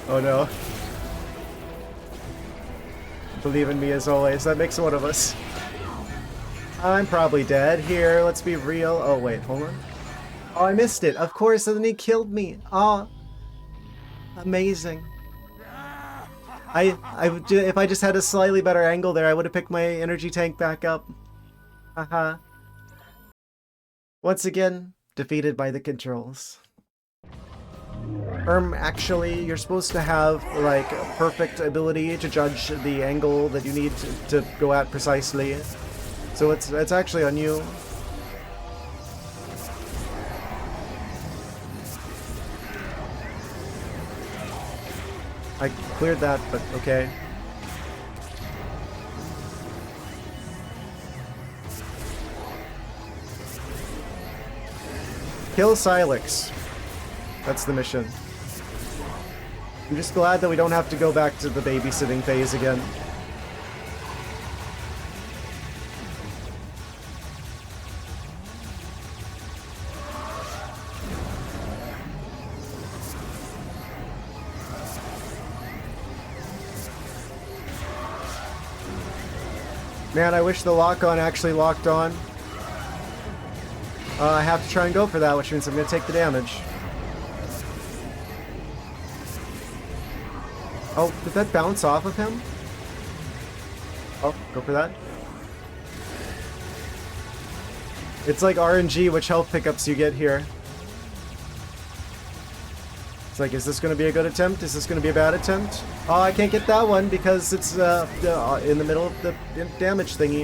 Oh no. Believe in me as always. That makes one of us. I'm probably dead. Here, let's be real. Oh wait, hold on. Oh, I missed it. Of course, and then he killed me. Oh, amazing. If I just had a slightly better angle there, I would have picked my energy tank back up. Haha. Once again, defeated by the controls. Actually, you're supposed to have, like, a perfect ability to judge the angle that you need to go at precisely. So it's actually on you. I cleared that, but okay. Kill Silex. That's the mission. I'm just glad that we don't have to go back to the babysitting phase again. Man, I wish the lock-on actually locked on. I have to try and go for that, which means I'm going to take the damage. Oh, did that bounce off of him? Oh, go for that. It's like RNG, which health pickups you get here. It's like, is this going to be a good attempt? Is this going to be a bad attempt? Oh, I can't get that one because it's in the middle of the damage thingy.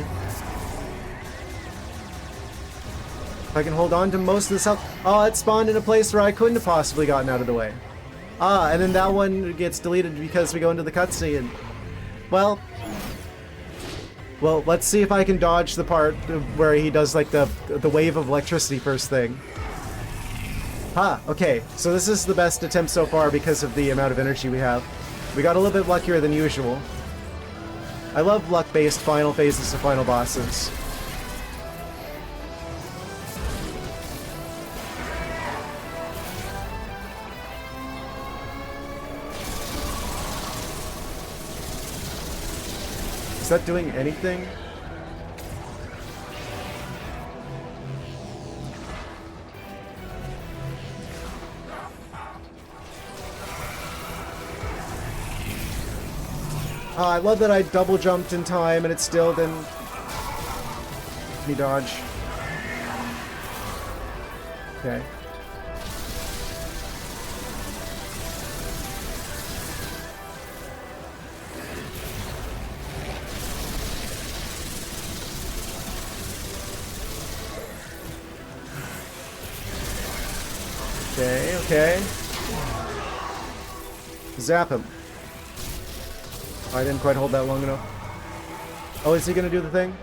If I can hold on to most of this health... Oh, it spawned in a place where I couldn't have possibly gotten out of the way. Ah, and then that one gets deleted because we go into the cutscene. Well, let's see if I can dodge the part where he does like the wave of electricity first thing. Okay, so this is the best attempt so far because of the amount of energy we have. We got a little bit luckier than usual. I love luck-based final phases of final bosses. Is that doing anything? I love that I double jumped in time and it still didn't let me dodge. Okay. Okay, okay. Zap him. I didn't quite hold that long enough. Oh, is he gonna do the thing?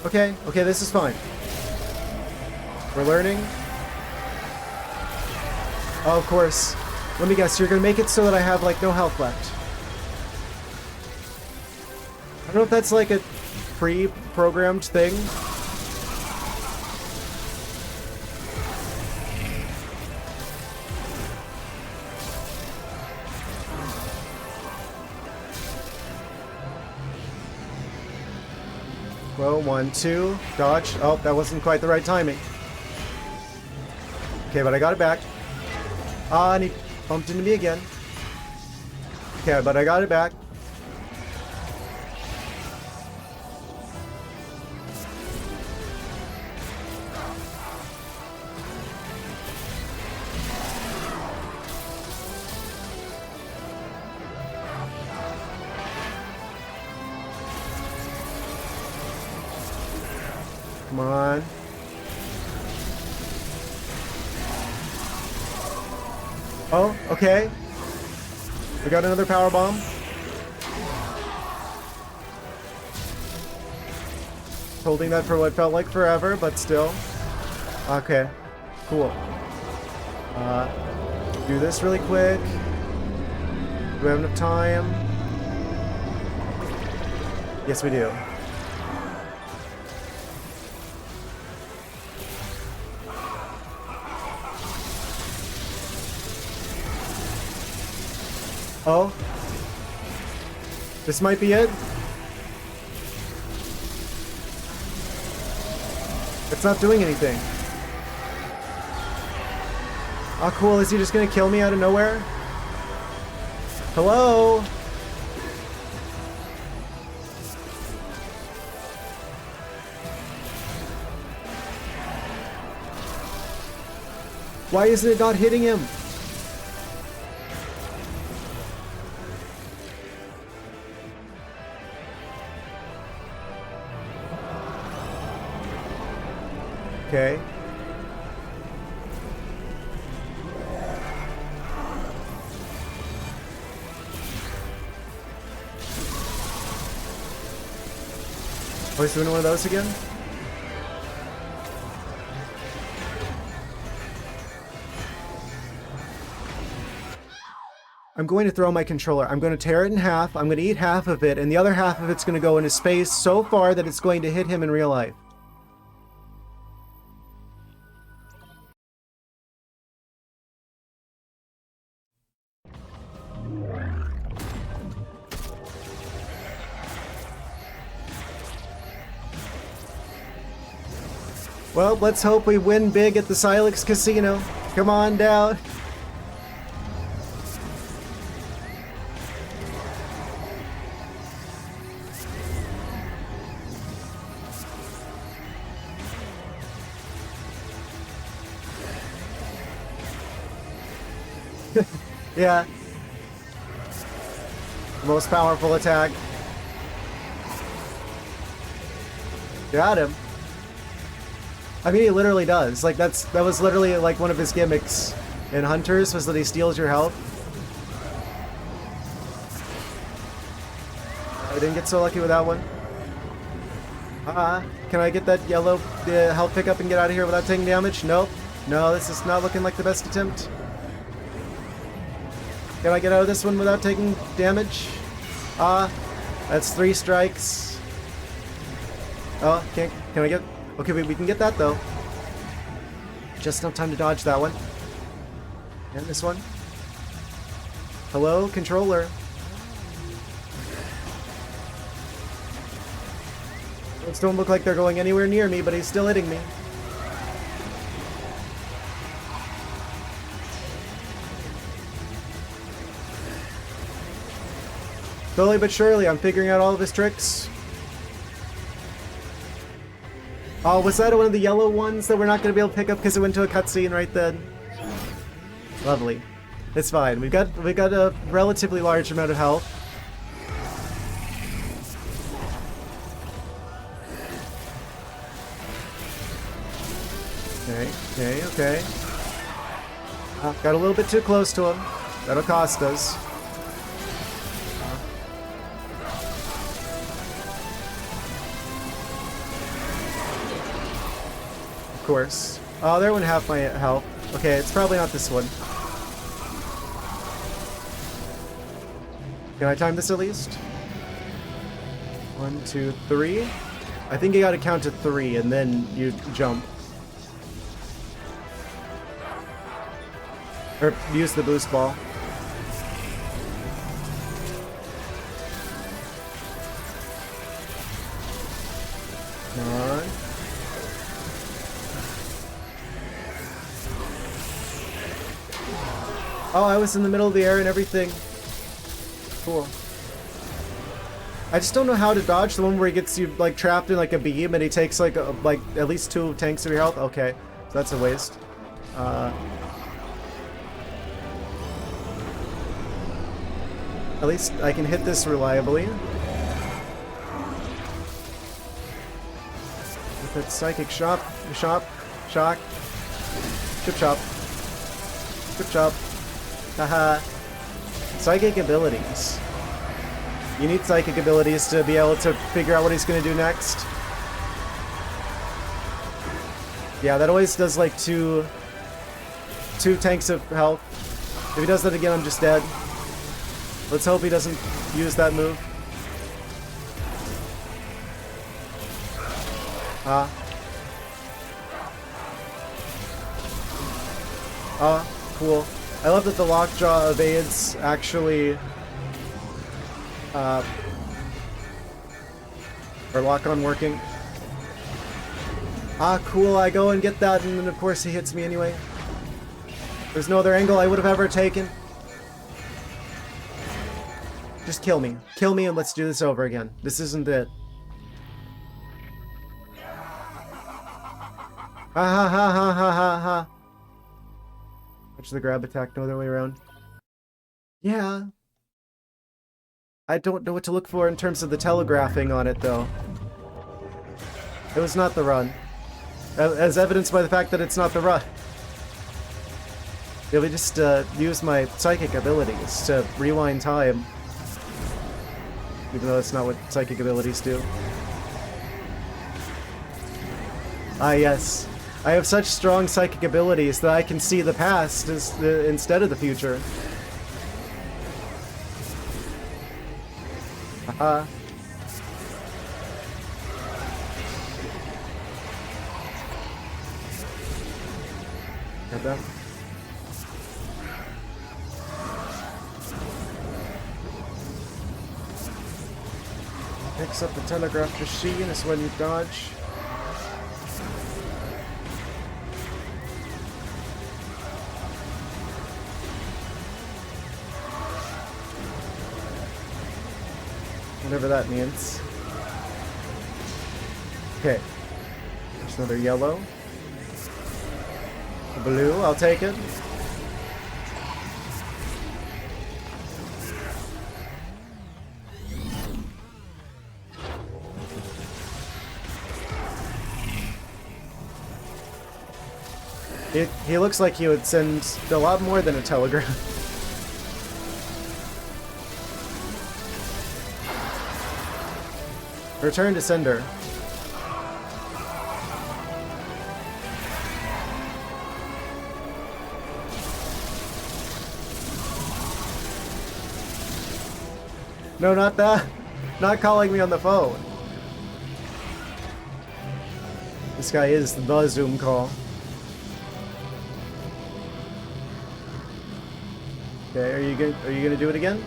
Okay, okay, this is fine. We're learning. Oh, of course. Let me guess, you're gonna make it so that I have, like, no health left. I don't know if that's, like, a pre-programmed thing. Well, 1, 2, dodge. Oh, that wasn't quite the right timing. Okay, but I got it back. Ah, and he bumped into me again. Okay, but I got it back. Come on. Oh, okay. We got another power bomb. Holding that for what felt like forever, but still. Okay, cool. Do this really quick. Do we have enough time? Yes, we do. Oh. This might be it. It's not doing anything. Oh, cool. Is he just gonna kill me out of nowhere? Hello? Why isn't it not hitting him? Okay. Oh, he's doing one of those again? I'm going to throw my controller. I'm going to tear it in half. I'm going to eat half of it, and the other half of it's going to go into space so far that it's going to hit him in real life. Well, let's hope we win big at the Silex Casino. Come on down. Yeah. The most powerful attack. Got him. I mean, he literally does. Like, that was literally, like, one of his gimmicks in Hunters, was that he steals your health. I didn't get so lucky with that one. Can I get that yellow health pickup and get out of here without taking damage? Nope. No, this is not looking like the best attempt. Can I get out of this one without taking damage? That's 3 strikes. Oh, can I get... Okay, we can get that, though. Just enough time to dodge that one. And this one. Hello, controller. Those don't look like they're going anywhere near me, but he's still hitting me. Slowly but surely, I'm figuring out all of his tricks. Oh, was that one of the yellow ones that we're not going to be able to pick up because it went to a cutscene right then? Lovely. It's fine. We've got a relatively large amount of health. Okay. Got a little bit too close to him. That'll cost us. Of course. Oh, there went half my health. Okay, it's probably not this one. Can I time this at least? 1, 2, 3. I think you gotta count to 3 and then you jump. Or use the boost ball. Come on. Oh, I was in the middle of the air and everything. Cool. I just don't know how to dodge the one where he gets you like trapped in like a beam and he takes like at least 2 tanks of your health. Okay, so that's a waste. At least I can hit this reliably. With that psychic shock. Chip chop. Haha. Psychic abilities. You need psychic abilities to be able to figure out what he's going to do next. Yeah, that always does like two tanks of health. If he does that again, I'm just dead. Let's hope he doesn't use that move. Cool. I love that the lockjaw evades actually or lock on working. Cool, I go and get that and then of course he hits me anyway. There's no other angle I would have ever taken. Just kill me. Kill me and let's do this over again. This isn't it. Ha. Watch the grab attack, no other way around. Yeah. I don't know what to look for in terms of the telegraphing on it, though. It was not the run. As evidenced by the fact that it's not the run. Yeah, we just use my psychic abilities to rewind time. Even though that's not what psychic abilities do. Yes. I have such strong psychic abilities that I can see the past instead of the future. Haha. Got that? Picks up the telegraph machine is when you dodge. Whatever that means. Okay. There's another yellow. A blue, I'll take it. He looks like he would send a lot more than a telegram. Return to sender. No, not that. Not calling me on the phone. This guy is the Zoom call. Okay, are you gonna do it again?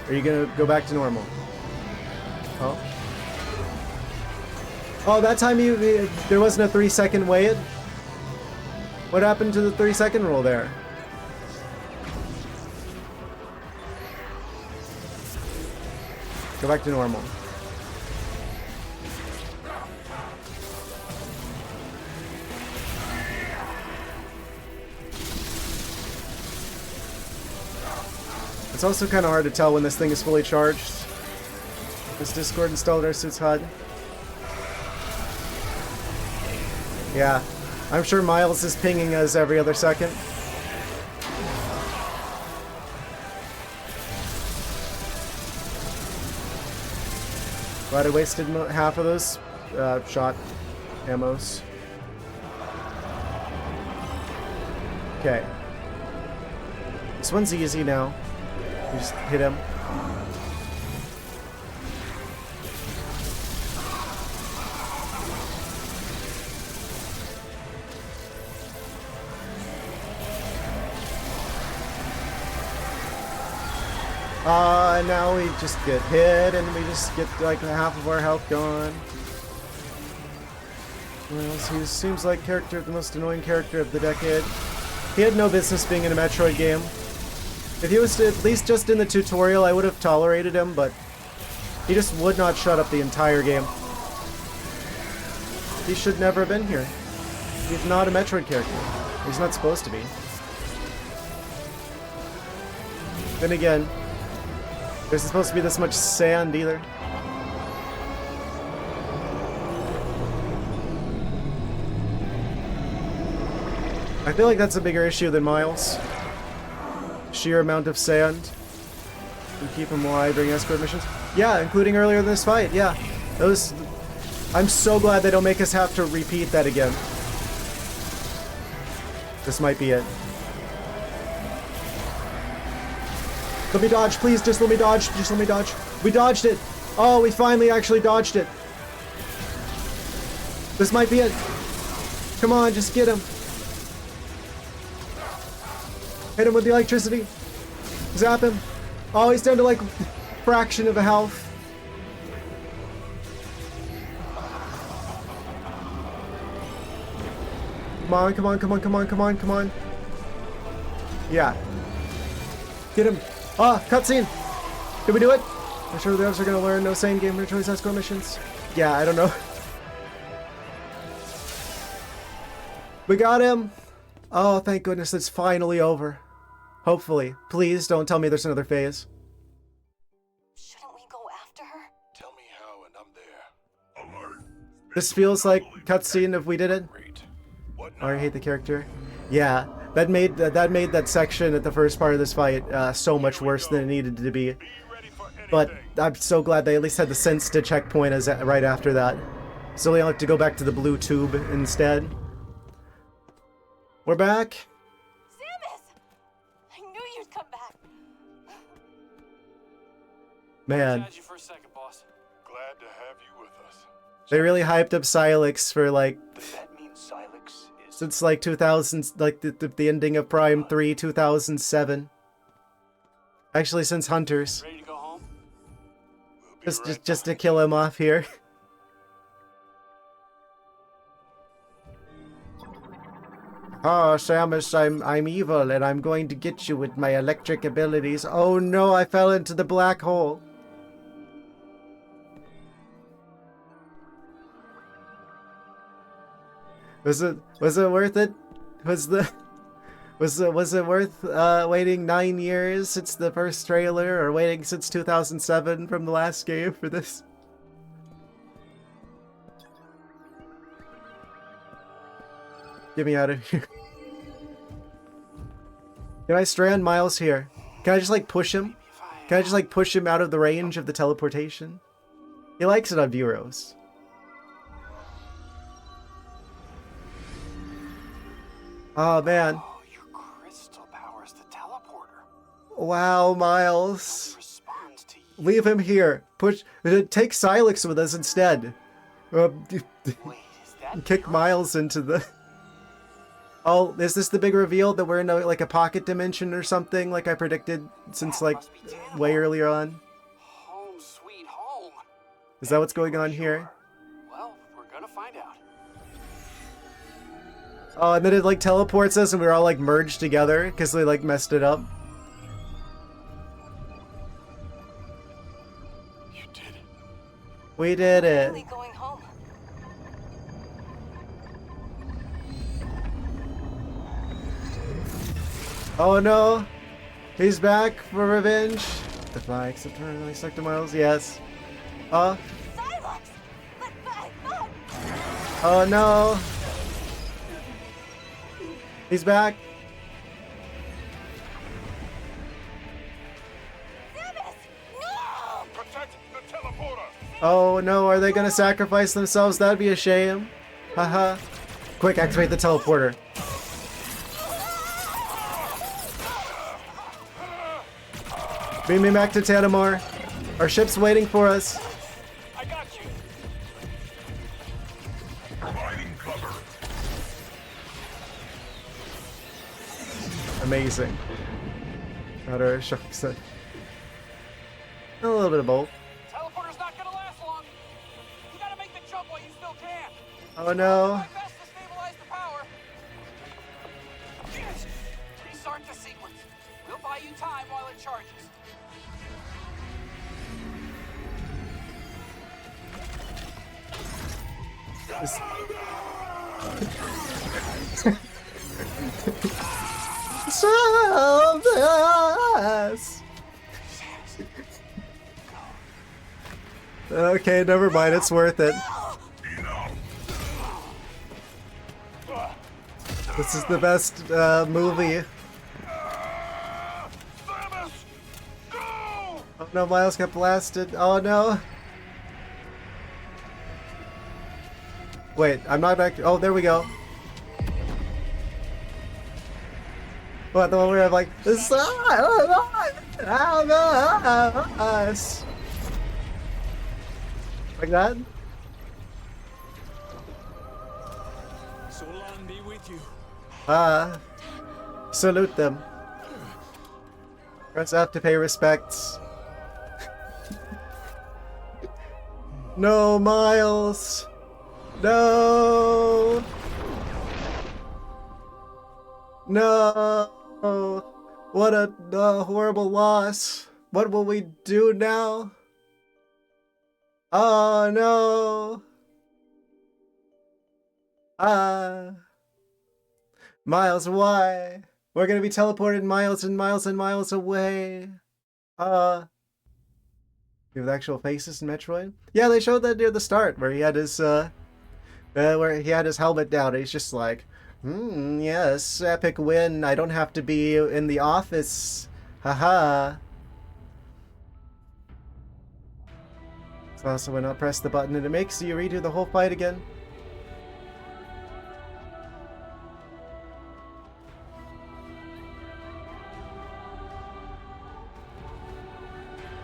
Or are you gonna go back to normal? Oh. Oh, that time there wasn't a 3-second wait? What happened to the 3-second rule there? Go back to normal. It's also kind of hard to tell when this thing is fully charged. This Discord installed our suit's HUD. Yeah, I'm sure Miles is pinging us every other second. Glad I wasted half of those shot ammos. Okay. This one's easy now. You just hit him. And now we just get hit and we just get like half of our health gone. Well, he seems like the most annoying character of the decade. He had no business being in a Metroid game. If he was at least just in the tutorial, I would have tolerated him, but he just would not shut up the entire game. He should never have been here. He's not a Metroid character. He's not supposed to be. Then again, there's supposed to be this much sand either. I feel like that's a bigger issue than Miles. Sheer amount of sand. We keep him alive during escort missions. Yeah, including earlier in this fight. Yeah, those. I'm so glad they don't make us have to repeat that again. This might be it. Let me dodge, please. Just let me dodge. Just let me dodge. We dodged it. Oh, we finally actually dodged it. This might be it. Come on, just get him. Hit him with the electricity. Zap him. Oh, he's down to like a fraction of a health. Come on, come on, come on, come on, come on, come on. Yeah. Get him. Ah, cutscene. Did we do it? I'm sure the others are going to learn no same game for choice escort missions. Yeah, I don't know. We got him. Oh, thank goodness it's finally over. Hopefully. Please don't tell me there's another phase. Shouldn't we go after her? Tell me how and I'm there. Alert. This feels like cutscene if we did it. Great. What Oh, now? I hate the character. Yeah, that made that section at the first part of this fight so much worse than it needed to be. Be ready for But anything. I'm so glad they at least had the sense to checkpoint us right after that. So we don't have to go back to the blue tube instead. We're back. Samus! I knew you'd come back. Man, Had you for a second, boss. Glad to have you with us. they really hyped up Silex for like Does that mean Silex is... since like 2000, like the ending of Prime 3, 2007. Actually, since Hunters, ready to go home? We'll be right just to kill him off here. Oh, Samus, I'm evil, and I'm going to get you with my electric abilities. Oh no, I fell into the black hole. Was it worth it? Was it worth waiting 9 years since the first trailer, or waiting since 2007 from the last game for this? Get me out of here. Can I strand Miles here? Can I just like push him? Can I just like push him out of the range of the teleportation? He likes it on Bureaus. Oh man. Oh, your crystal powers the teleporter. Wow, Miles. Responds to you. Leave him here. Take Silex with us instead. Wait, is that Kick Miles into the... Oh, is this the big reveal that we're in like a pocket dimension or something, like I predicted since like way earlier on? Home sweet home. Is that what's going on here? Well, we're gonna find out. Oh, and then it like teleports us and we're all like merged together because they like messed it up. You did it. We did it. Really going home. Oh no! He's back for revenge! Defy except permanently stuck to Miles, yes. Silence! Look! Oh no! He's back! Samus! No! Protect the teleporter. Oh no, are they gonna sacrifice themselves? That'd be a shame. Haha. Quick, activate the teleporter. Beam me back to Tanamor. Our ship's waiting for us. I got you. Providing cover. Amazing. Outer shocks. A little bit of both. Teleporter's not gonna last long. You gotta make the jump while you still can. Oh no. My best to stabilize the power. Restart the sequence. We'll buy you time while it charges. Save us! Okay, never mind. It's worth it. This is the best movie. Samus, go! Oh no, Miles got blasted. Oh no. Wait, I'm not back. Oh, there we go. What, the one where I'm like, us. Like that? So long be with you. Salute them. Press F to pay respects. No, Miles. No. No. What a horrible loss. What will we do now? Oh no. Miles, why? We're gonna be teleported miles and miles and miles away. You have actual faces in Metroid? Yeah, they showed that near the start where he had his helmet down. He's just like, yes, epic win. I don't have to be in the office. Haha. So also when I press the button and it makes you redo the whole fight again.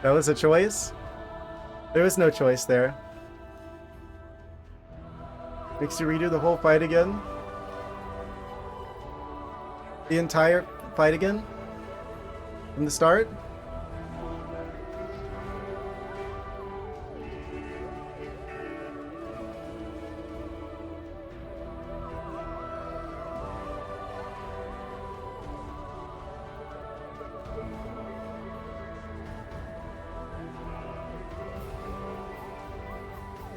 That was a choice? There was no choice there. Makes you redo the whole fight again? The entire fight again? From the start?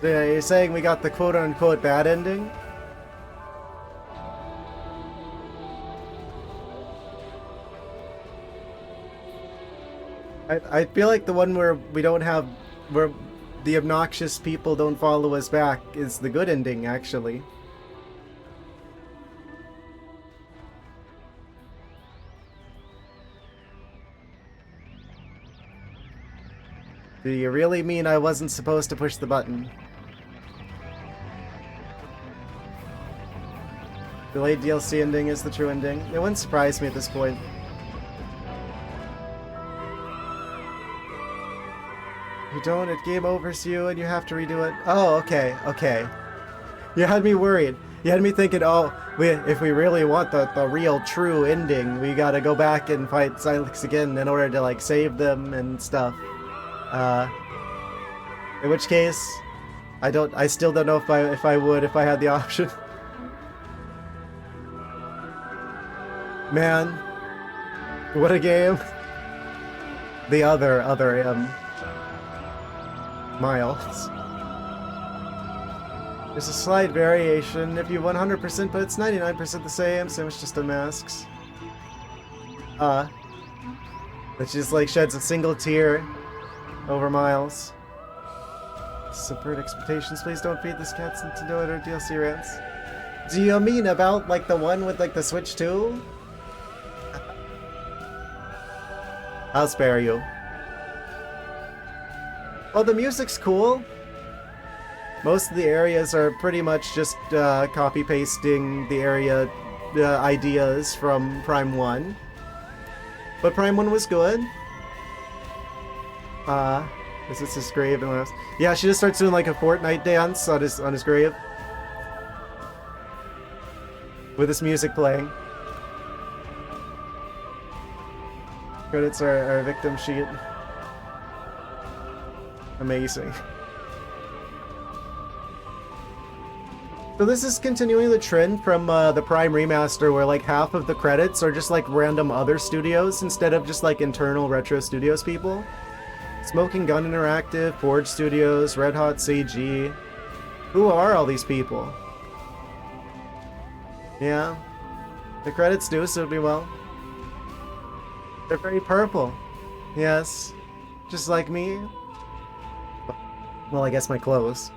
Yeah, you're saying we got the quote-unquote bad ending? I feel like the one where we don't have... where the obnoxious people don't follow us back is the good ending, actually. Do you really mean I wasn't supposed to push the button? Delayed DLC ending is the true ending. It wouldn't surprise me at this point. You don't, it game overs you and you have to redo it. Oh, okay, okay. You had me worried. You had me thinking, oh, if we really want the real true ending, we gotta go back and fight Silex again in order to like save them and stuff. In which case, I still don't know if I would if I had the option. Man, what a game. The other Miles. There's a slight variation if you 100%, but it's 99% the same, so it's just a masks. That just like sheds a single tear over Miles. Subvert expectations, please don't feed this cat's Nintendo or DLC rants. Do you mean about like the one with like the Switch 2? I'll spare you. Well, the music's cool. Most of the areas are pretty much just copy-pasting the area ideas from Prime 1. But Prime 1 was good. Is this his grave? Yeah, she just starts doing like a Fortnite dance on his grave. With this music playing. Credits are our victim sheet. Amazing. So this is continuing the trend from the Prime Remaster where like half of the credits are just like random other studios instead of just like internal Retro Studios people. Smoking Gun Interactive, Forge Studios, Red Hot CG. Who are all these people? Yeah. The credits do suit me well. They're very purple. Yes. Just like me. Well, I guess my clothes.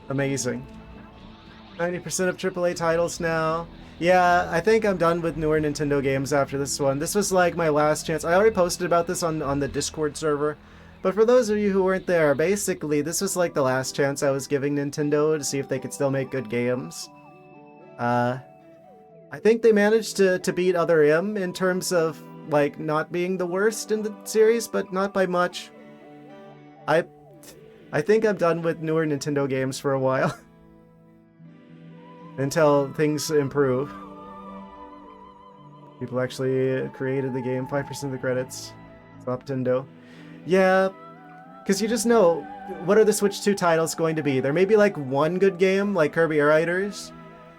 Amazing. 90% of AAA titles now. Yeah, I think I'm done with newer Nintendo games after this one. This was like my last chance. I already posted about this on the Discord server. But for those of you who weren't there, basically this was like the last chance I was giving Nintendo to see if they could still make good games. I think they managed to beat Other M in terms of like not being the worst in the series, but not by much. I think I'm done with newer Nintendo games for a while. Until things improve. People actually created the game, 5% of the credits. Stop Nintendo. Yeah, because you just know, what are the Switch 2 titles going to be? There may be like one good game, like Kirby Air Riders,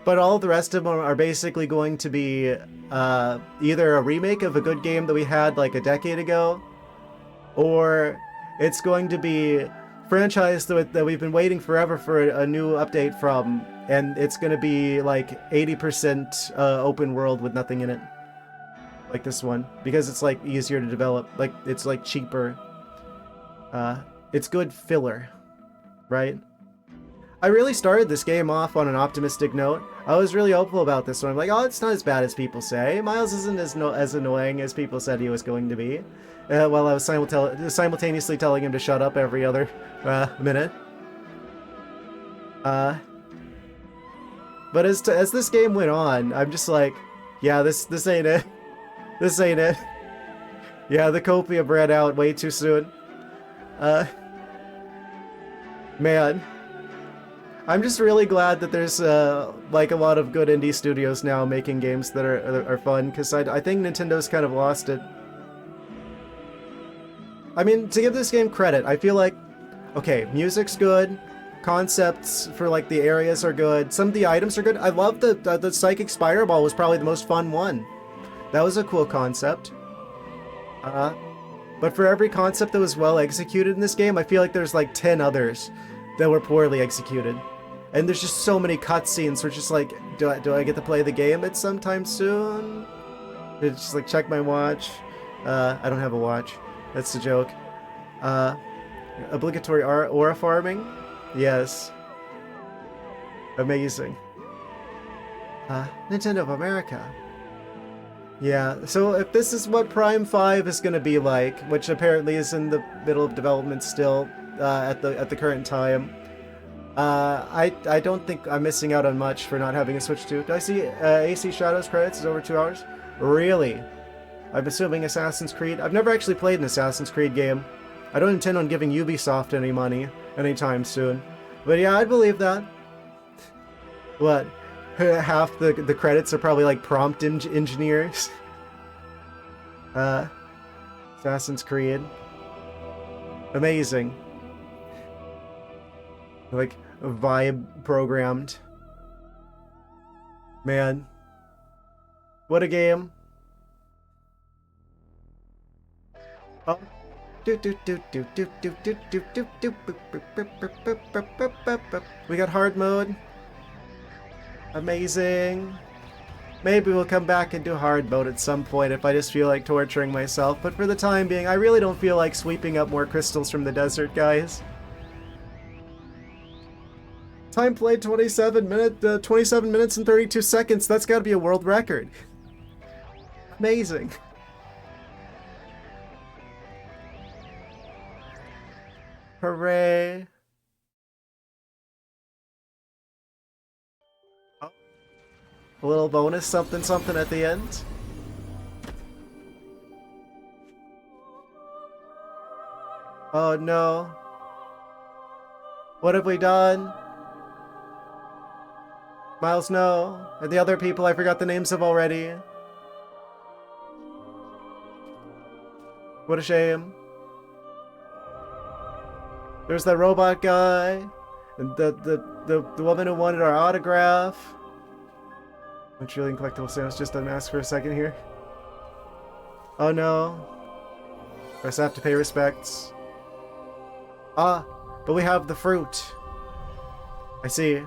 but all the rest of them are basically going to be either a remake of a good game that we had like a decade ago, or it's going to be franchise that we've been waiting forever for a new update from, and it's going to be like 80% open world with nothing in it. Like this one. Because it's like easier to develop. Like it's like cheaper. It's good filler. Right? I really started this game off on an optimistic note. I was really hopeful about this one. I'm like, oh, it's not as bad as people say. Miles isn't as annoying as people said he was going to be. While I was simultaneously telling him to shut up every other minute. But as this game went on, I'm just like, yeah, this ain't it. This ain't it. Yeah, the copia ran out way too soon. Man. I'm just really glad that there's like a lot of good indie studios now making games that are fun, because I think Nintendo's kind of lost it. I mean, to give this game credit, I feel like, okay, music's good, concepts for like the areas are good, some of the items are good. I love the Psychic Spireball was probably the most fun one. That was a cool concept. But for every concept that was well executed in this game, I feel like there's like 10 others that were poorly executed. And there's just so many cutscenes where it's just like, do I get to play the game at some time soon? It's just like, check my watch. I don't have a watch. That's the joke. Obligatory aura farming? Yes. Amazing. Nintendo of America. Yeah, so if this is what Prime 5 is going to be like, which apparently is in the middle of development still at the current time, I don't think I'm missing out on much for not having a Switch 2. Do I see AC Shadows credits is over 2 hours? Really? I'm assuming Assassin's Creed. I've never actually played an Assassin's Creed game. I don't intend on giving Ubisoft any money anytime soon. But yeah, I'd believe that. What? Half the credits are probably like prompt engineers. Assassin's Creed. Amazing. Like vibe programmed. Man. What a game. Oh. We got hard mode. Amazing. Maybe we'll come back and do hard mode at some point if I just feel like torturing myself, but for the time being, I really don't feel like sweeping up more crystals from the desert, guys. Time played 27 minutes and 32 seconds. That's got to be a world record. Amazing. Hooray. Oh. A little bonus something something at the end. Oh no. What have we done? Miles, no. And the other people I forgot the names of already. What a shame. There's that robot guy. And the woman who wanted our autograph. I'm trillion collectible sales. Just unmask for a second here. Oh no. First I have to pay respects. Ah, but we have the fruit. I see.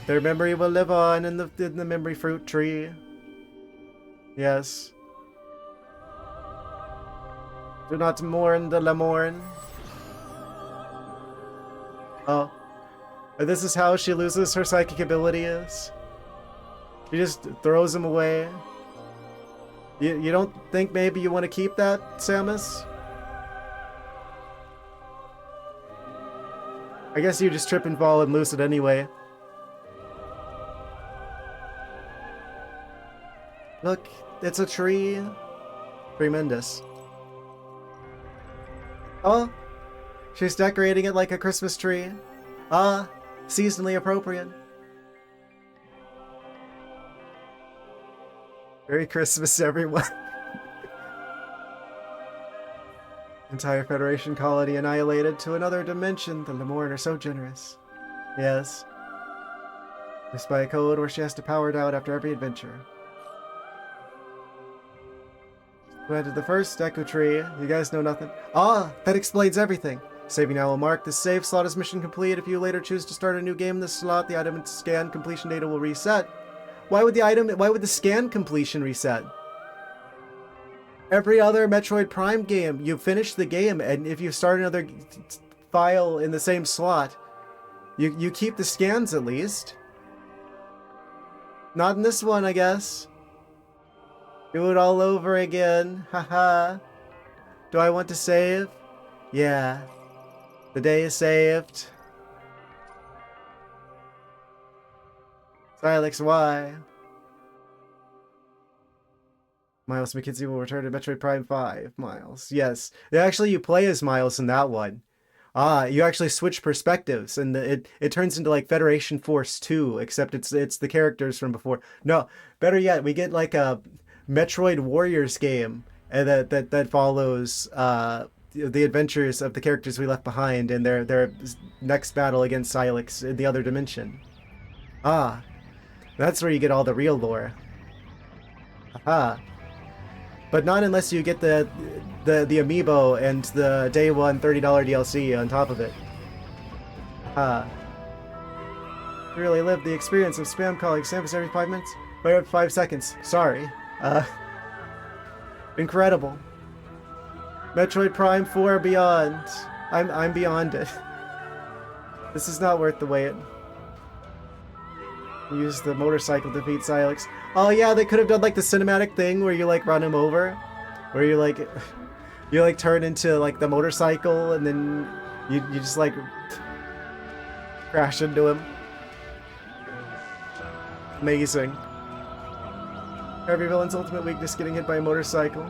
Their memory will live on in the memory fruit tree. Yes. Do not mourn the Lamorn. Oh. And this is how she loses her psychic abilities. She just throws them away. You don't think maybe you want to keep that, Samus? I guess you just trip and fall and lose it anyway. Look, it's a tree. Tremendous. Oh, she's decorating it like a Christmas tree. Ah, seasonally appropriate. Merry Christmas, everyone. Entire Federation colony annihilated to another dimension. The Lamorn are so generous. Yes. Missed by a code where she has to power it out after every adventure. Planted the first Deku tree. You guys know nothing. Ah, that explains everything. Saving now will mark the save slot as mission complete. If you later choose to start a new game in this slot, the item scan completion data will reset. Why would the scan completion reset? Every other Metroid Prime game, you finish the game, and if you start another file in the same slot, you keep the scans at least. Not in this one, I guess. Do it all over again. Haha. Do I want to save? Yeah. The day is saved. Silex, why? Miles McKinsey will return to Metroid Prime 5. Miles. Yes. Actually, you play as Miles in that one. Ah, you actually switch perspectives, and it turns into like Federation Force 2, except it's the characters from before. No, better yet, we get like a Metroid Warriors game and that follows the adventures of the characters we left behind and their next battle against Silex in the other dimension. Ah, that's where you get all the real lore. Aha. But not unless you get the amiibo and the day one $30 DLC on top of it. Ah. Really lived the experience of spam calling Samus every 5 minutes? Wait up 5 seconds. Sorry. Incredible. Metroid Prime 4 Beyond. I'm beyond it. This is not worth the wait. Use the motorcycle to defeat Silex. Oh yeah, they could have done like the cinematic thing where you like run him over. Where you like turn into like the motorcycle and then you just like crash into him. Amazing. Every villain's ultimate weakness, getting hit by a motorcycle.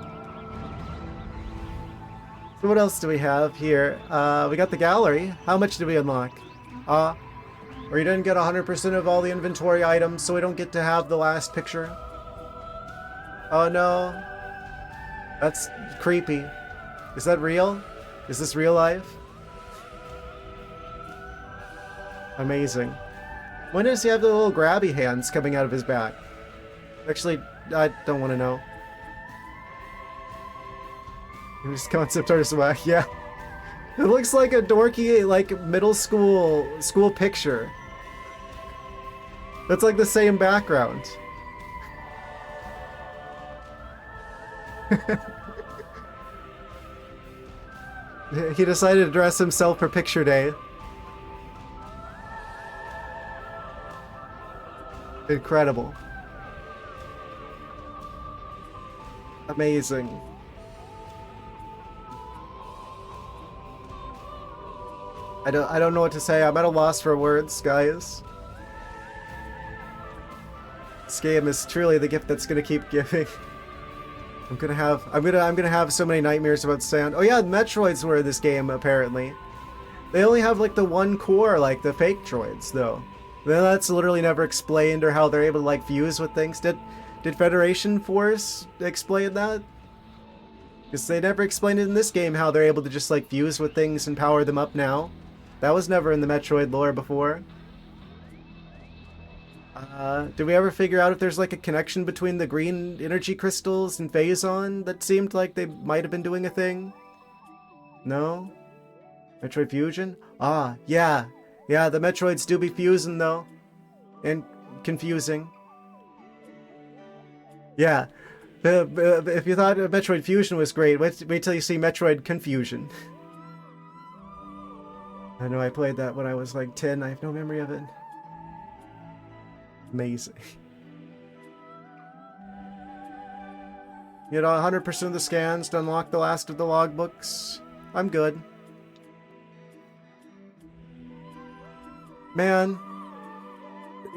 So what else do we have here? We got the gallery. How much did we unlock? Or you didn't get 100% of all the inventory items, so we don't get to have the last picture. Oh no. That's creepy. Is that real? Is this real life? Amazing. When does he have the little grabby hands coming out of his back? Actually, I don't want to know. This concept art is whack. Yeah. It looks like a dorky, like, middle school picture. That's like the same background. He decided to dress himself for picture day. Incredible. Amazing. I don't know what to say. I'm at a loss for words, guys. This game is truly the gift that's gonna keep giving. I'm gonna have so many nightmares about sand. Oh yeah, Metroids were this game apparently. They only have like the one core, like the fake droids though. Then that's literally never explained, or how they're able to like fuse with things. Did Federation Force explain that? Because they never explained it in this game how they're able to just like fuse with things and power them up now. That was never in the Metroid lore before. Did we ever figure out if there's like a connection between the green energy crystals and Phazon that seemed like they might have been doing a thing? No? Metroid Fusion? Ah, yeah. Yeah, the Metroids do be fusing though. And confusing. Yeah. If you thought Metroid Fusion was great, wait till you see Metroid Confusion. I know I played that when I was like 10. I have no memory of it. Amazing. You know, 100% of the scans to unlock the last of the logbooks. I'm good. Man.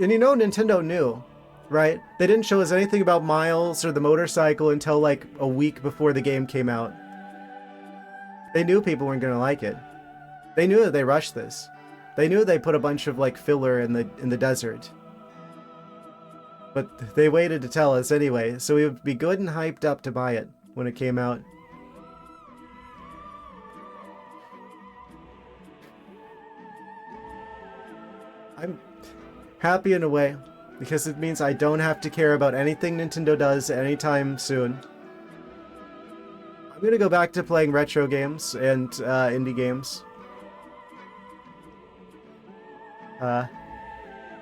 And you know Nintendo knew, right? They didn't show us anything about Miles or the motorcycle until like a week before the game came out. They knew people weren't gonna like it. They knew that they rushed this. They knew they put a bunch of like filler in the desert. But they waited to tell us anyway, so we would be good and hyped up to buy it when it came out. I'm happy in a way, because it means I don't have to care about anything Nintendo does anytime soon. I'm gonna go back to playing retro games and indie games.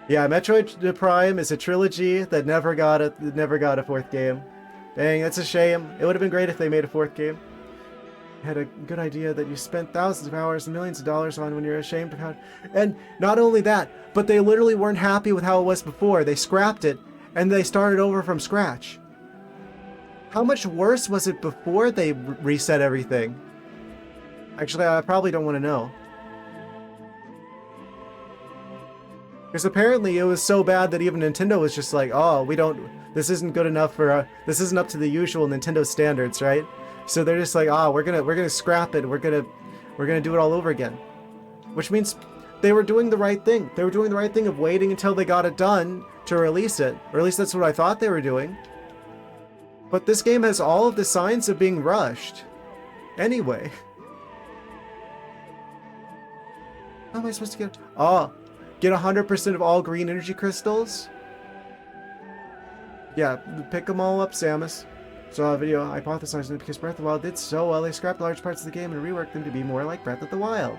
Yeah, Metroid Prime is a trilogy that never got a fourth game. Dang, that's a shame. It would have been great if they made a fourth game. You had a good idea that you spent thousands of hours and millions of dollars on when you're ashamed of how... And not only that, but they literally weren't happy with how it was before. They scrapped it, and they started over from scratch. How much worse was it before they reset everything? Actually, I probably don't want to know. Because apparently it was so bad that even Nintendo was just like, oh, this isn't good enough for, this isn't up to the usual Nintendo standards, right? So they're just like, oh, we're gonna scrap it, we're gonna do it all over again. Which means they were doing the right thing. They were doing the right thing of waiting until they got it done to release it. Or at least that's what I thought they were doing. But this game has all of the signs of being rushed. Anyway. How am I supposed to get... Oh. Get 100% of all green energy crystals? Yeah, pick them all up, Samus. Saw a video hypothesizing that because Breath of the Wild did so well, they scrapped large parts of the game and reworked them to be more like Breath of the Wild.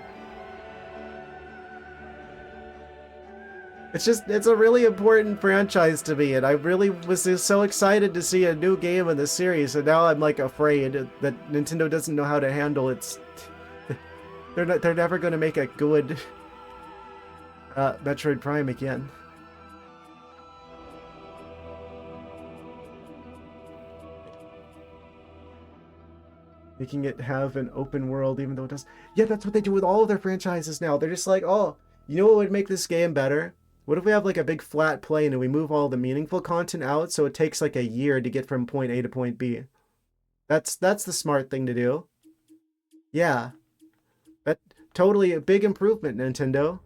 It's a really important franchise to me, and I really was just so excited to see a new game in the series, and now I'm like afraid that Nintendo doesn't know how to handle its... They're never going to make a good... Metroid Prime again. Making it have an open world even though it does... Yeah, that's what they do with all of their franchises now. They're just like, oh, you know what would make this game better? What if we have like a big flat plane and we move all the meaningful content out so it takes like a year to get from point A to point B? That's the smart thing to do. Yeah. That totally a big improvement, Nintendo.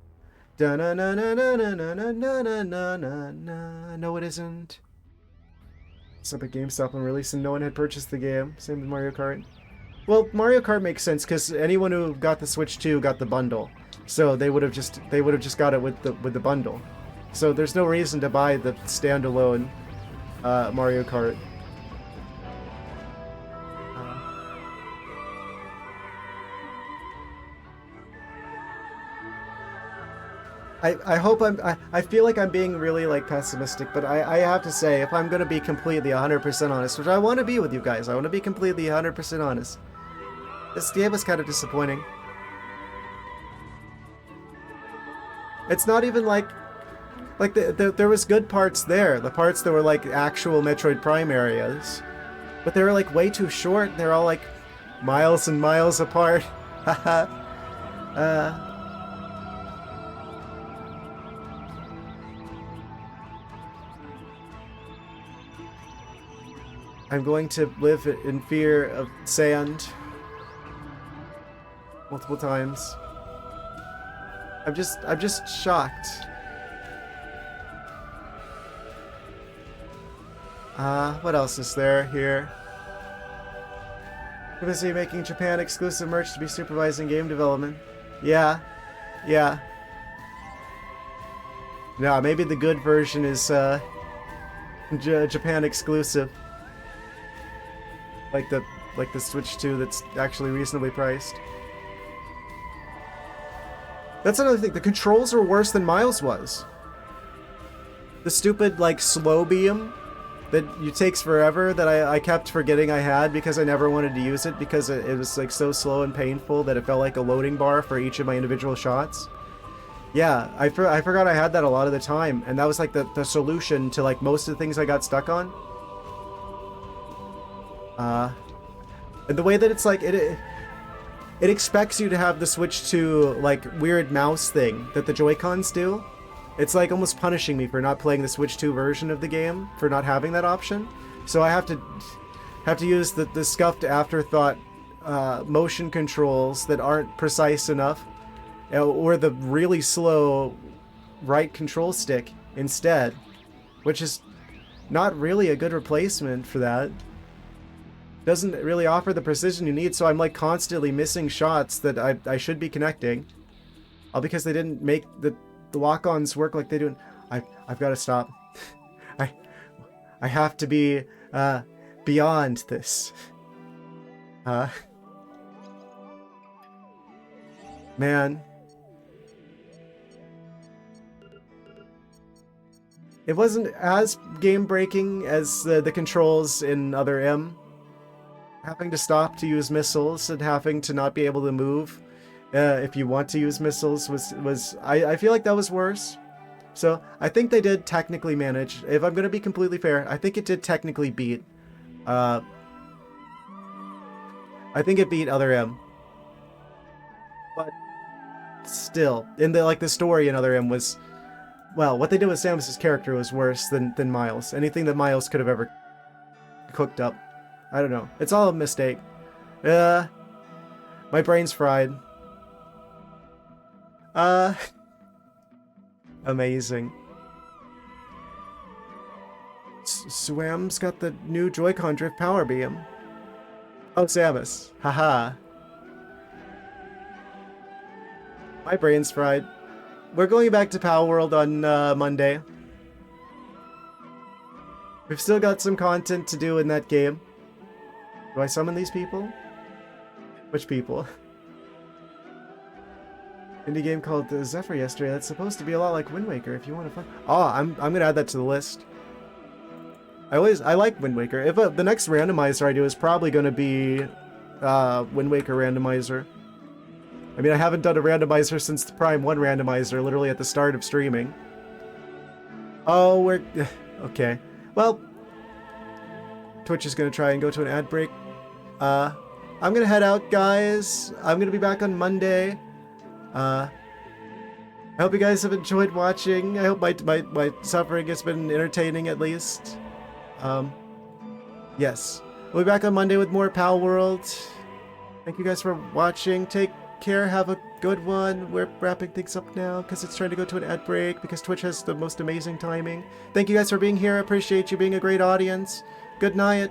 Da-na-na-na-na-na-na-na-na-na-na. No, it isn't. It's up at GameStop when released and no one had purchased the game. Same with Mario Kart. Well, Mario Kart makes sense because anyone who got the Switch 2 got the bundle, so they would have just got it with the bundle. So there's no reason to buy the standalone Mario Kart. I hope I feel like I'm being really like pessimistic, but I have to say, if I'm gonna be completely 100% honest, which I want to be with you guys, I want to be completely 100% honest. This game was kind of disappointing. It's not even like there was good parts there, the parts that were like actual Metroid Prime areas, but they were like way too short. They're all like miles and miles apart. Haha. I'm going to live in fear of sand multiple times. I'm just shocked. What else is there here? We're busy making Japan exclusive merch to be supervising game development. Yeah. Yeah. No, maybe the good version is Japan exclusive. Like the Switch 2 that's actually reasonably priced. That's another thing. The controls are worse than Miles was. The stupid like slow beam that takes forever that I kept forgetting I had because I never wanted to use it because it was like so slow and painful that it felt like a loading bar for each of my individual shots. Yeah, I forgot I had that a lot of the time, and that was like the solution to like most of the things I got stuck on. And the way that it's like it expects you to have the Switch 2 like weird mouse thing that the Joy-Cons do. It's like almost punishing me for not playing the Switch 2 version of the game, for not having that option. So I have to use the scuffed afterthought motion controls that aren't precise enough, or the really slow right control stick instead, which is not really a good replacement for that. Doesn't really offer the precision you need, so I'm like constantly missing shots that I should be connecting, all because they didn't make the lock-ons work like they do. I've got to stop. I have to be beyond this. Man, it wasn't as game-breaking as the controls in Other M. Having to stop to use missiles and having to not be able to move if you want to use missiles was I feel like that was worse. So I think they did technically manage. If I'm going to be completely fair, I think it did technically beat. I think it beat Other M. But still, in the story in Other M was, well, what they did with Samus's character was worse than Miles. Anything that Miles could have ever cooked up. I don't know. It's all a mistake. My brain's fried. Amazing. Swam's got the new Joy-Con drift power beam. Oh, Samus. Haha. My brain's fried. We're going back to Power World on Monday. We've still got some content to do in that game. Do I summon these people? Which people? Indie game called Zephyr yesterday. That's supposed to be a lot like Wind Waker. If you want to find. Oh, I'm gonna add that to the list. I like Wind Waker. If the next randomizer I do is probably gonna be Wind Waker randomizer. I mean, I haven't done a randomizer since the Prime 1 randomizer, literally at the start of streaming. Oh, we're okay. Well, Twitch is gonna try and go to an ad break. I'm gonna head out, guys. I'm gonna be back on Monday. I hope you guys have enjoyed watching. I hope my suffering has been entertaining at least. Yes. We'll be back on Monday with more Pal World. Thank you guys for watching. Take care. Have a good one. We're wrapping things up now because it's trying to go to an ad break because Twitch has the most amazing timing. Thank you guys for being here. I appreciate you being a great audience. Good night.